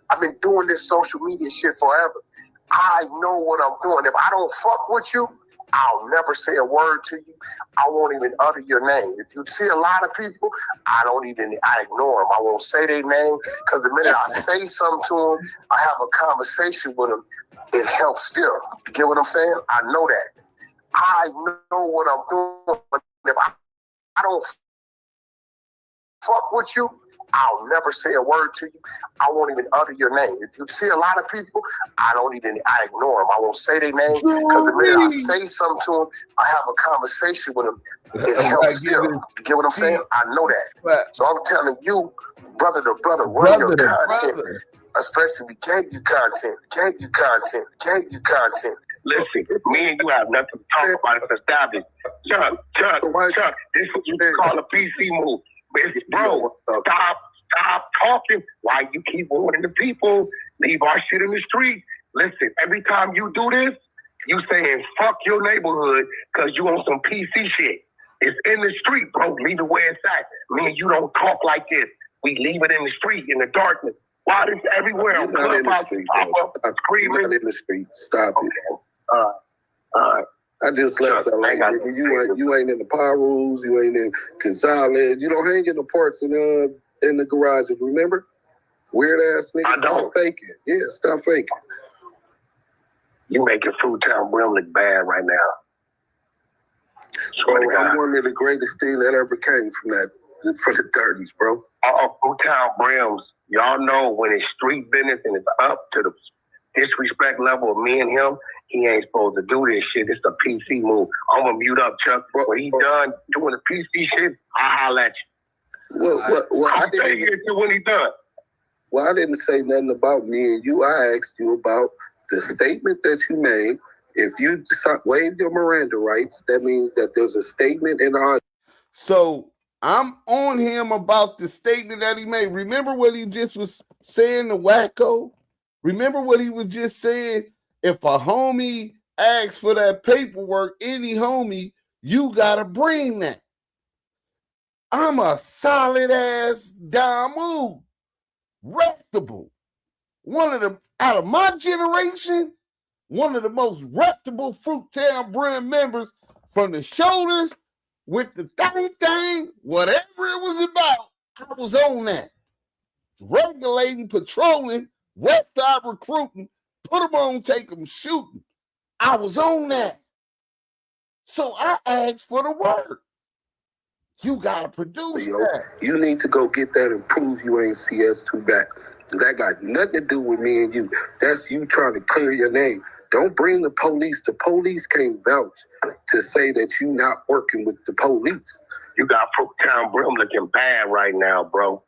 I've been doing this social media shit forever. I know what I'm doing. If I don't fuck with you, I'll never say a word to you. I won't even utter your name. If you see a lot of people, I ignore them. I won't say their name, because the minute I say something to them, I have a conversation with them, it helps still. You get what I'm saying? I know that. I know what I'm doing. If I don't fuck with you, I'll never say a word to you. I won't even utter your name. If you see a lot of people, I ignore them. I won't say their name, because the minute I say something to them, I have a conversation with them, it helps still. You get what I'm saying? I know that. So I'm telling you, brother to brother, run your content. Especially we gave you content. Listen, me and you have nothing to talk about. It's established. Chuck, this is what you call a PC move. Bro, stop talking. Why you keep warning the people? Leave our shit in the street. Listen, every time you do this, you saying fuck your neighborhood because you on some PC shit. It's in the street, bro. Leave it where it's at. Me and you don't talk like this. We leave it in the street, in the darkness. Why this everywhere? You're not in the street, bro. You're not in the street. Stop it. I just left LA. You ain't in the power rules. You ain't in Gonzalez. You don't hang in the parts in the garages. Remember, weird ass niggas. Stop faking. Yeah, stop faking. You making Food Town Brim look bad right now. Bro, I'm one of the greatest things that ever came from the 30s, bro. Food Town Brims, y'all know when it's street business and it's up to the disrespect level of me and him, he ain't supposed to do this shit. It's a PC move. I'm gonna mute up, Chuck. When he done doing the PC shit, I'll holler at you. Well, I'll tell you when he done. Well, I didn't say nothing about me and you. I asked you about the statement that you made. If you waive your Miranda rights, that means that there's a statement in our. So I'm on him about the statement that he made. Remember what he just was saying to Wacko? Remember what he was just saying? If a homie asks for that paperwork, any homie, you gotta bring that. I'm a solid ass Damu, reputable. out of my generation, one of the most reputable Fruittown brand members from the shoulders with the thing, whatever it was about, I was on that. Regulating, patrolling, West Side recruiting, put them on, take them shooting. I was on that. So I asked for the work. You got to produce that. You need to go get that and prove you ain't CS2 back. That got nothing to do with me and you. That's you trying to clear your name. Don't bring the police. The police can't vouch to say that you not working with the police. You got Fruittown Brim looking bad right now, bro.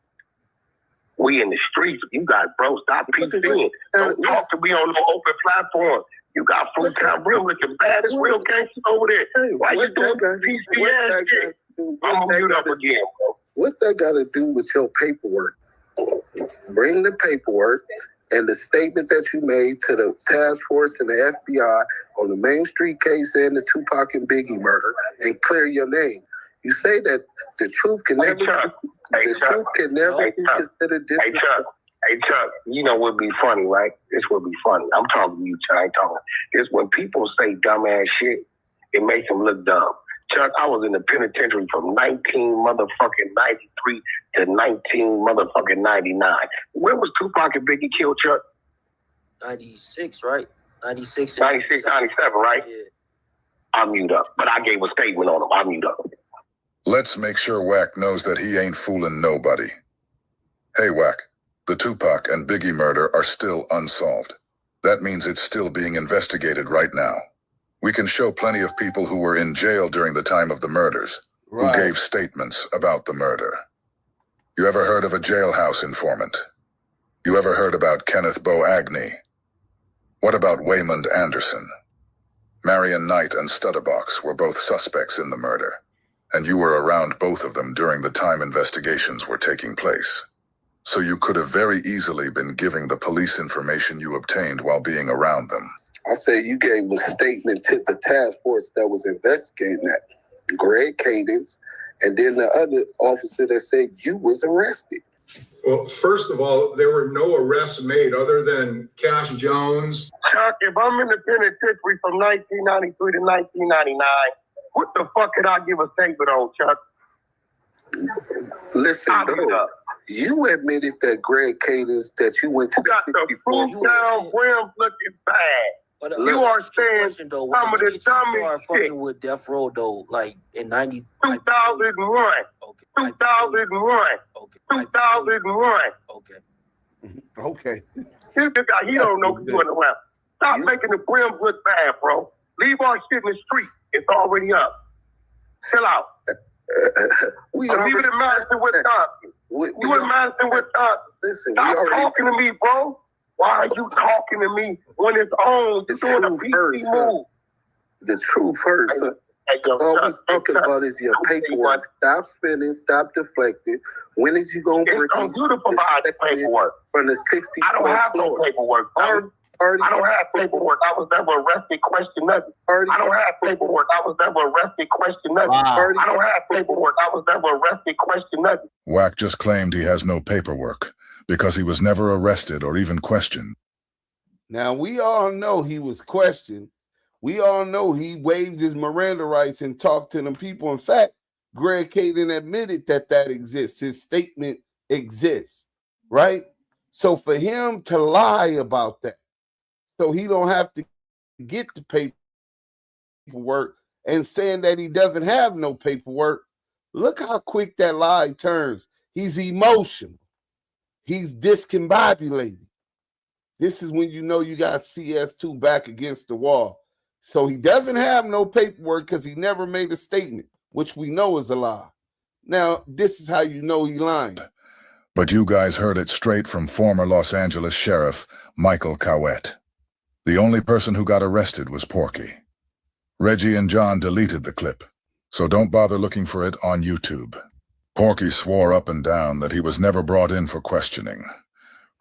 We in the streets. You got, bro, stop PCing. Don't talk to me on no open platform. You got Fruittown Brim looking bad. It's real gangsters over there. Why you doing PC ass shit? I'm gonna mute up again, bro. What's that got to do with your paperwork? Bring the paperwork and the statement that you made to the task force and the FBI on the Main Street case and the Tupac and Biggie murder and clear your name. You say that the truth can never be considered different. Hey, Chuck, you know what would be funny, right? This would be funny. I'm talking to you, Chuck. I ain't talking. It's when people say dumbass shit, it makes them look dumb. Chuck, I was in the penitentiary from 1993 to 1999. When was Tupac and Biggie killed, Chuck? 96, right? 96. 96, 97, right? Yeah. I'll mute up. But I gave a statement on him. I'll mute up. Let's make sure WACK knows that he ain't fooling nobody. Hey, WACK, the Tupac and Biggie murder are still unsolved. That means it's still being investigated right now. We can show plenty of people who were in jail during the time of the murders, who gave statements about the murder. You ever heard of a jailhouse informant? You ever heard about Kenneth Bo Agnew? What about Waymond Anderson? Marion Knight and Studderbox were both suspects in the murder, and you were around both of them during the time investigations were taking place. So you could have very easily been giving the police information you obtained while being around them. I said you gave a statement to the task force that was investigating that, Greg Cadence, and then the other officer that said you was arrested. Well, first of all, there were no arrests made other than Cash Jones. Chuck, if I'm in the penitentiary from 1993 to 1999, what the fuck could I give a statement on, Chuck? Listen, bro, you admitted that Greg Cadence, that you went to the Fruittown Brim looking bad. But, you are saying though, some of the dumbest shit. Fucking with Death Row though, like in 2001. Okay. 2001. Okay. 2001. Okay. Okay. This guy, he don't know what's going around. Stop making the Brims look bad, bro. Leave our shit in the street. It's already up. Chill out. Leave it in Madison, Wisconsin. You in Madison, Wisconsin. Listen, stop talking to me, bro. Why are you talking to me when it's on? You're doing a PC move. The truth hurts. All we talking about is your paperwork. Stop spinning. Stop deflecting. When is you going to bring you to provide the paperwork? From the 60s. I don't have no paperwork. I don't have paperwork. I was never arrested, question nothing. I don't have paperwork. I was never arrested, question nothing. I don't have paperwork. I was never arrested, question nothing. WACK just claimed he has no paperwork because he was never arrested or even questioned. Now, we all know he was questioned. We all know he waived his Miranda rights and talked to them people. In fact, Greg Cadence admitted that exists. His statement exists, right? So for him to lie about that, so he don't have to get the paperwork and saying that he doesn't have no paperwork, look how quick that lie turns. He's emotional. He's discombobulated. This is when you know you got CS2 back against the wall. So he doesn't have no paperwork because he never made a statement, which we know is a lie. Now, this is how you know he lying. But you guys heard it straight from former Los Angeles Sheriff Michael Kiwe. The only person who got arrested was Porky. Reggie and John deleted the clip, so don't bother looking for it on YouTube. Porky swore up and down that he was never brought in for questioning.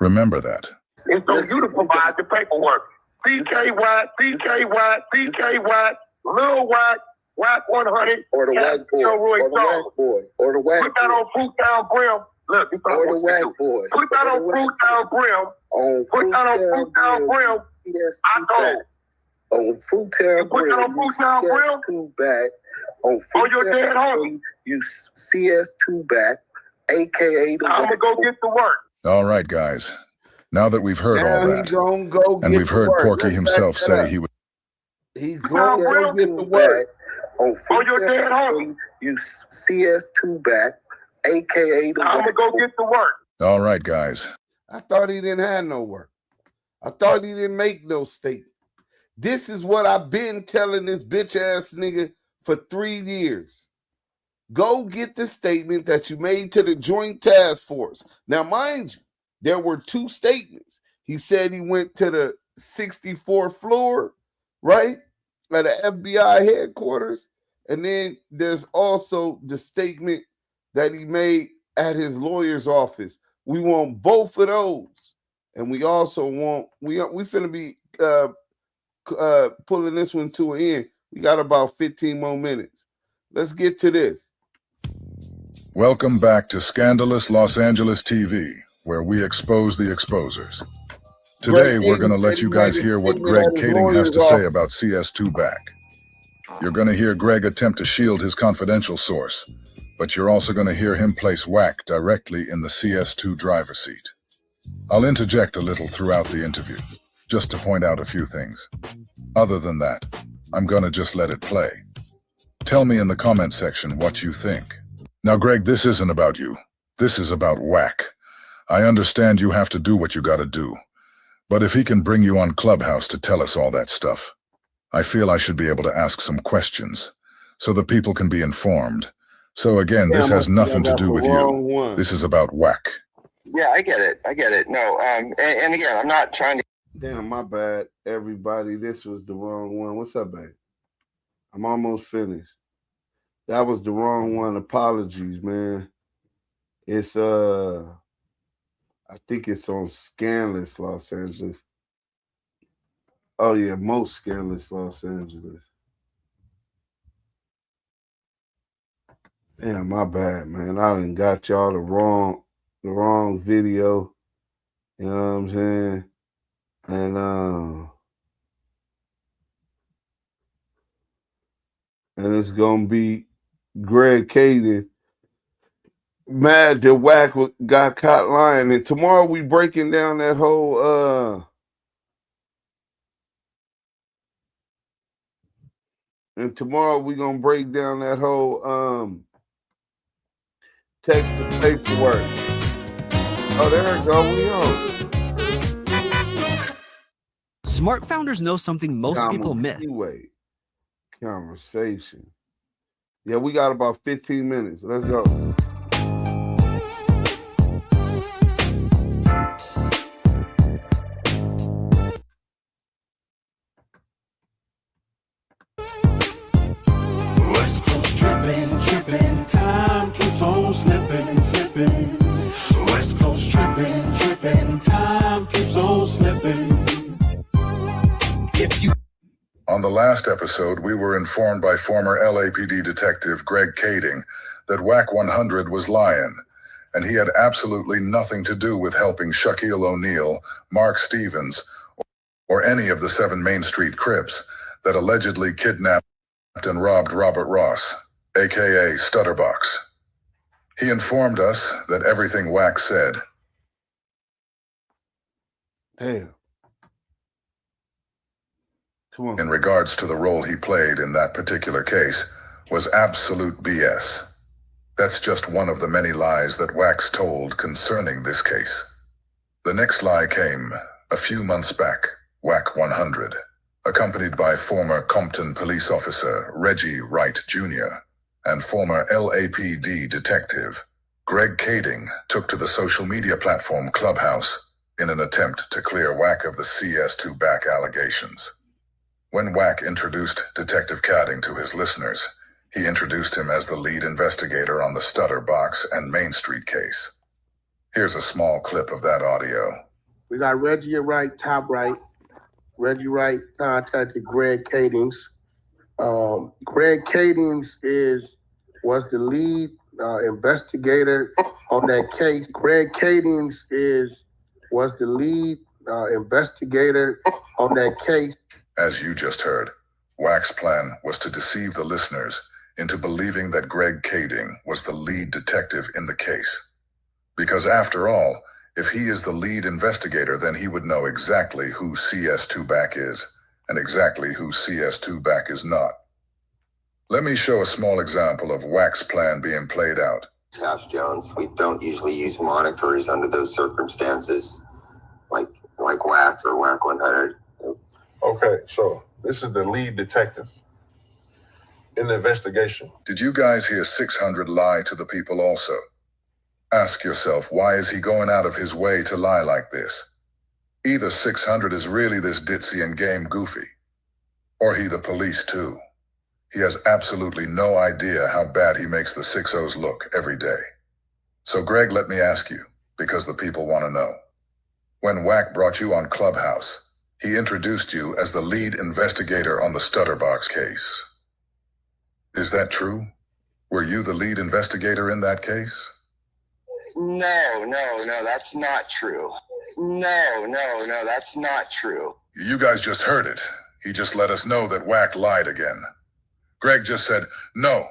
Remember that. It's on you to provide the paperwork. PKY, Lil WACK, WACK100, or the WACK boy, or the WACK boy, or the WACK put that on Fruittown Brim. Look, you or the WACK boy. Put that on Fruit Down Brim. Put that on Fruit Down Brim. I told. On Fruit Down Put that on Fruit Down Brim. CS2 back. On Fruit your dead homie. You CS2 back, aka the I'm gonna go get to work. All right, guys. Now that we've heard all that, and we've heard Porky himself say he would. He's going to go get the work. On your dead homie. You CS2 back, aka the I'm gonna go get to work. All right, guys. I thought he didn't have no work. I thought he didn't make no statement. This is what I've been telling this bitch ass nigga for 3 years. Go get the statement that you made to the Joint Task Force. Now, mind you, there were 2 statements. He said he went to the 64th floor, right, at the FBI headquarters. And then there's also the statement that he made at his lawyer's office. We want both of those. And we also want, we finna be pulling this one to an end. We got about 15 more minutes. Let's get to this. Welcome back to Scandalous Los Angeles TV, where we expose the exposers. Today, we're going to let you guys hear what Greg Kading has to say about CS2 back. You're going to hear Greg attempt to shield his confidential source, but you're also going to hear him place WACK directly in the CS2 driver's seat. I'll interject a little throughout the interview, just to point out a few things. Other than that, I'm going to just let it play. Tell me in the comment section what you think. Now, Greg, this isn't about you. This is about WACK. I understand you have to do what you gotta do. But if he can bring you on Clubhouse to tell us all that stuff, I feel I should be able to ask some questions so the people can be informed. So again, this has nothing to do with you. This is about WACK. Yeah, I get it. I get it. No, and again, I'm not trying to. Damn, my bad, everybody. This was the wrong one. What's up, babe? I'm almost finished. That was the wrong one. Apologies, man. It's I think it's on Scandalous Los Angeles. Oh yeah, most Scandalous Los Angeles. Damn, my bad, man. I done got y'all the wrong video. You know what I'm saying? And it's gonna be Greg Kading mad that WACK got caught lying. And tomorrow we breaking down that whole and tomorrow we gonna break down that whole text the paperwork. Oh, there it go. We on. Smart founders know something most people miss. Kiwe conversation. Yeah, we got about 15 minutes. Let's go. West Coast tripping, time keeps on slipping. West Coast tripping, time keeps on slipping. On the last episode, we were informed by former LAPD detective Greg Kading that WACK100 was lying, and he had absolutely nothing to do with helping Shaquille O'Neal, Mark Stevens, or any of the 7 Main Street Crips that allegedly kidnapped and robbed Robert Ross, aka Stutterbox. He informed us that everything WACK said. Damn. Come on. In regards to the role he played in that particular case was absolute BS. That's just one of the many lies that WACK's told concerning this case. The next lie came a few months back. WACK100, accompanied by former Compton police officer Reggie Wright Jr. and former LAPD detective Greg Kading, took to the social media platform Clubhouse in an attempt to clear WACK of the CS2 back allegations. When WACK introduced Detective Kading to his listeners, he introduced him as the lead investigator on the Stutterbox and Main Street case. Here's a small clip of that audio. We got Reggie Wright, top right. Reggie Wright contacted Greg Kading. Greg Kading was the lead investigator on that case. Greg Kadings was the lead investigator on that case. As you just heard, WAC's plan was to deceive the listeners into believing that Greg Kading was the lead detective in the case. Because after all, if he is the lead investigator, then he would know exactly who CS2BAC is and exactly who CS2BAC is not. Let me show a small example of WAC's plan being played out. Cash Jones, we don't usually use monikers under those circumstances, like WAC or WACK100. Okay, so this is the lead detective in the investigation. Did you guys hear 600 lie to the people also? Ask yourself, why is he going out of his way to lie like this? Either 600 is really this ditzy and game goofy, or he the police too. He has absolutely no idea how bad he makes the 60s look every day. So Greg, let me ask you, because the people want to know. When WAC brought you on Clubhouse, he introduced you as the lead investigator on the Stutterbox case. Is that true? Were you the lead investigator in that case? No, that's not true. No, that's not true. You guys just heard it. He just let us know that WAC lied again. Greg just said, no,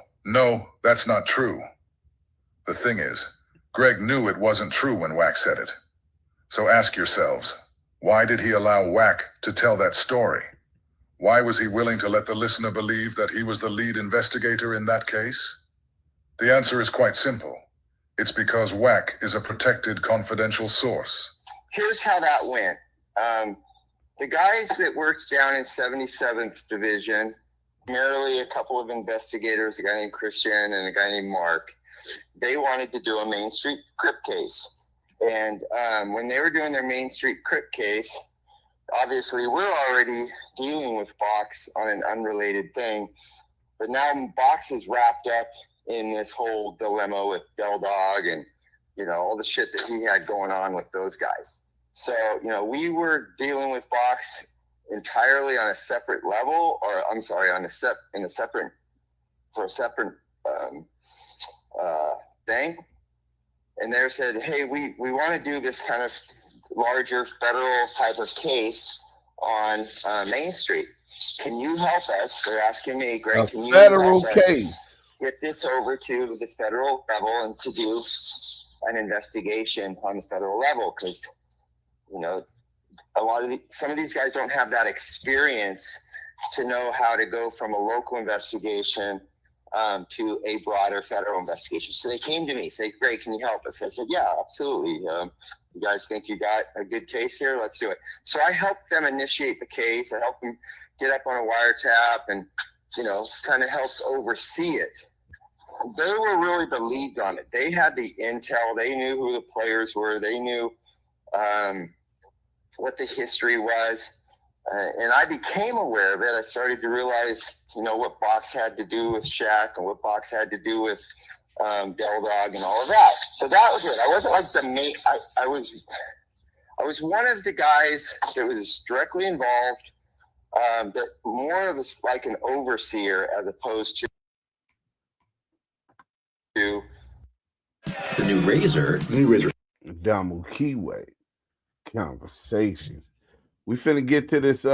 that's not true. The thing is, Greg knew it wasn't true when WAC said it. So ask yourselves, why did he allow WAC to tell that story? Why was he willing to let the listener believe that he was the lead investigator in that case? The answer is quite simple. It's because WAC is a protected confidential source. Here's how that went. The guys that worked down in 77th Division, primarily a couple of investigators, a guy named Christian and a guy named Mark, they wanted to do a Main Street Crip case. And when they were doing their Main Street Crip case, obviously we're already dealing with Box on an unrelated thing, but now Box is wrapped up in this whole dilemma with Del Dog and, all the shit that he had going on with those guys. So, we were dealing with Box entirely on a separate level, or I'm sorry, for a separate thing. And they said, hey, we want to do this kind of larger federal type of case on Main Street. Can you help us? They're asking me, Greg, can you help us get this over to the federal level and to do an investigation on the federal level? Because, some of these guys don't have that experience to know how to go from a local investigation to a broader federal investigation. So they came to me, say, Greg, can you help us? I said, yeah, absolutely. You guys think you got a good case here? Let's do it. So I helped them initiate the case. I helped them get up on a wiretap and, kind of helped oversee it. They were really the leads on it. They had the intel. They knew who the players were. They knew what the history was. And I became aware of it. I started to realize, what Box had to do with Shaq and what Box had to do with Del Dog and all of that. So that was it. I wasn't like the main. I was one of the guys that was directly involved, but more of like an overseer as opposed to the new razor. Damu Kiwe conversations. We finna get to this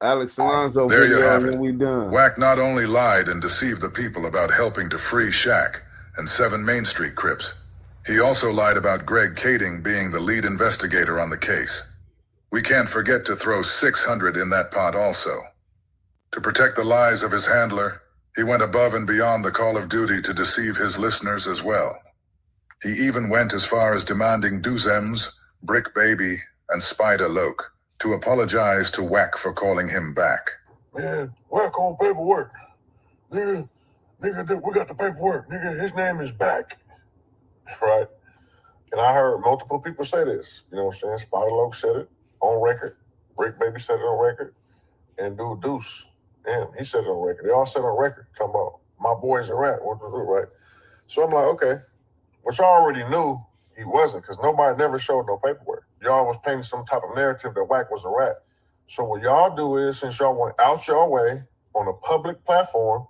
Alex Alonso there you video have when it. we done. WAC not only lied and deceived the people about helping to free Shaq and 7 Main Street Crips, he also lied about Greg Kading being the lead investigator on the case. We can't forget to throw 600 in that pot also. To protect the lies of his handler, he went above and beyond the call of duty to deceive his listeners as well. He even went as far as demanding Duse, Brick Baby, and Spider Loke to apologize to WAC for calling him back. Man, WAC on paperwork. Nigga, we got the paperwork. Nigga, his name is back. Right? And I heard multiple people say this. You know what I'm saying? Spider Loke said it on record. Brick Baby said it on record. And dude Duse, he said it on record. They all said it on record, talking about my boy's a rat. Right? So I'm like, okay. Which I already knew he wasn't, because nobody never showed no paperwork. Y'all was painting some type of narrative that WAC was a rat. So what y'all do is, since y'all went out your way on a public platform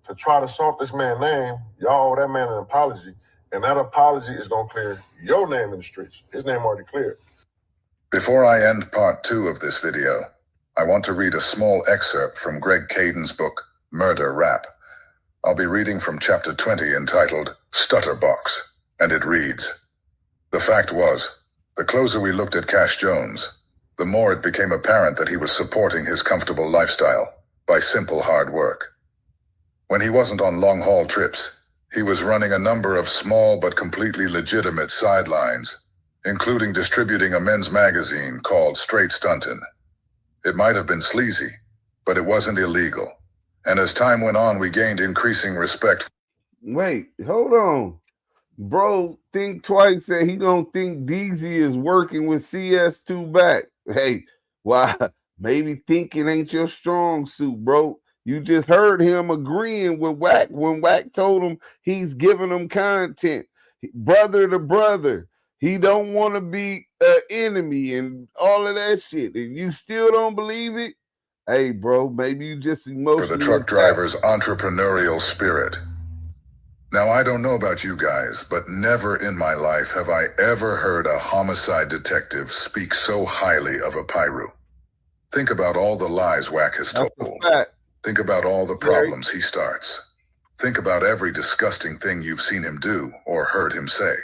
to try to salt this man's name, y'all owe that man an apology. And that apology is going to clear your name in the streets. His name already cleared. Before I end part 2 of this video, I want to read a small excerpt from Greg Caden's book, Murder Rap. I'll be reading from chapter 20 entitled Stutterbox, and it reads, "The fact was, the closer we looked at Cash Jones, the more it became apparent that he was supporting his comfortable lifestyle by simple hard work. When he wasn't on long-haul trips, he was running a number of small but completely legitimate sidelines, including distributing a men's magazine called Straight Stuntin'. It might have been sleazy, but it wasn't illegal. And as time went on, we gained increasing respect." Wait, hold on. Bro, think twice that he don't think Duse is working with CS2 back. Hey, why? Maybe thinking ain't your strong suit, bro. You just heard him agreeing with WACK when WACK told him he's giving him content. Brother to brother. He don't want to be an enemy and all of that shit. And you still don't believe it? Hey, bro, maybe you just emotionally... For the truck driver's entrepreneurial spirit. Now, I don't know about you guys, but never in my life have I ever heard a homicide detective speak so highly of a Pyru. Think about all the lies WACK has told. Think about all the problems he starts. Think about every disgusting thing you've seen him do or heard him say.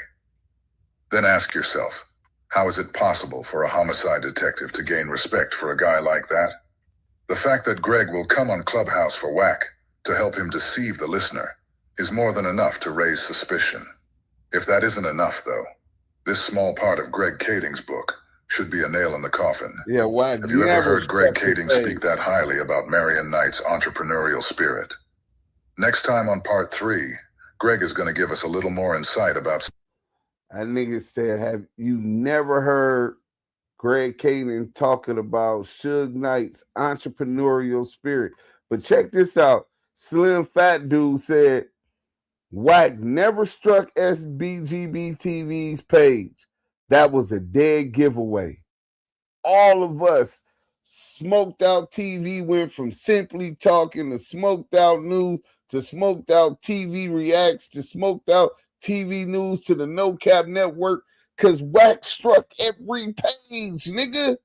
Then ask yourself, how is it possible for a homicide detective to gain respect for a guy like that? The fact that Greg will come on Clubhouse for WACK to help him deceive the listener is more than enough to raise suspicion. If that isn't enough, though, this small part of Greg Kading's book should be a nail in the coffin. Yeah, WACK. Have you ever heard Greg Kading speak that highly about Marion Knight's entrepreneurial spirit? Next time on part 3, Greg is going to give us a little more insight about... That nigga said, have you never heard Greg Kading talking about Suge Knight's entrepreneurial spirit? But check this out. Slim Fat Dude said, WACK never struck SBGB TV's page. That was a dead giveaway. All of us, Smoked Out TV went from Simply Talking to Smoked Out News to Smoked Out TV Reacts to Smoked Out TV News to the No Cap Network, because WACK struck every page, nigga.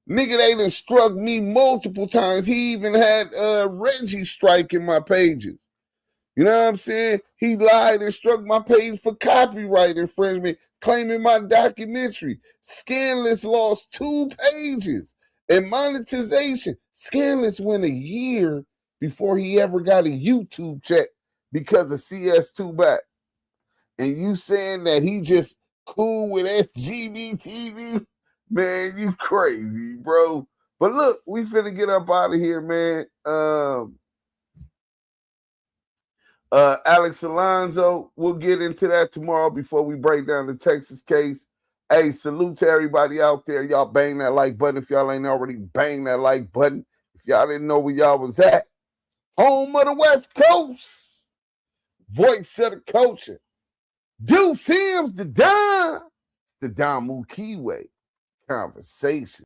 Nigga, they done struck me multiple times. He even had Reggie striking my pages. You know what I'm saying? He lied and struck my page for copyright infringement, claiming my documentary. Scandalous lost 2 pages. And monetization. Scandalous went a year before he ever got a YouTube check because of CS2 back. And you saying that he just cool with SGB-TV? Man, you crazy, bro. But look, we finna get up out of here, man. Alex Alonso, we'll get into that tomorrow before we break down the Texas case. Hey, salute to everybody out there. Y'all bang that like button if y'all ain't already banged that like button. If y'all didn't know where y'all was at. Home of the West Coast. Voice of the culture. Duse Sims, the Don. It's the Damu Kiwe conversation.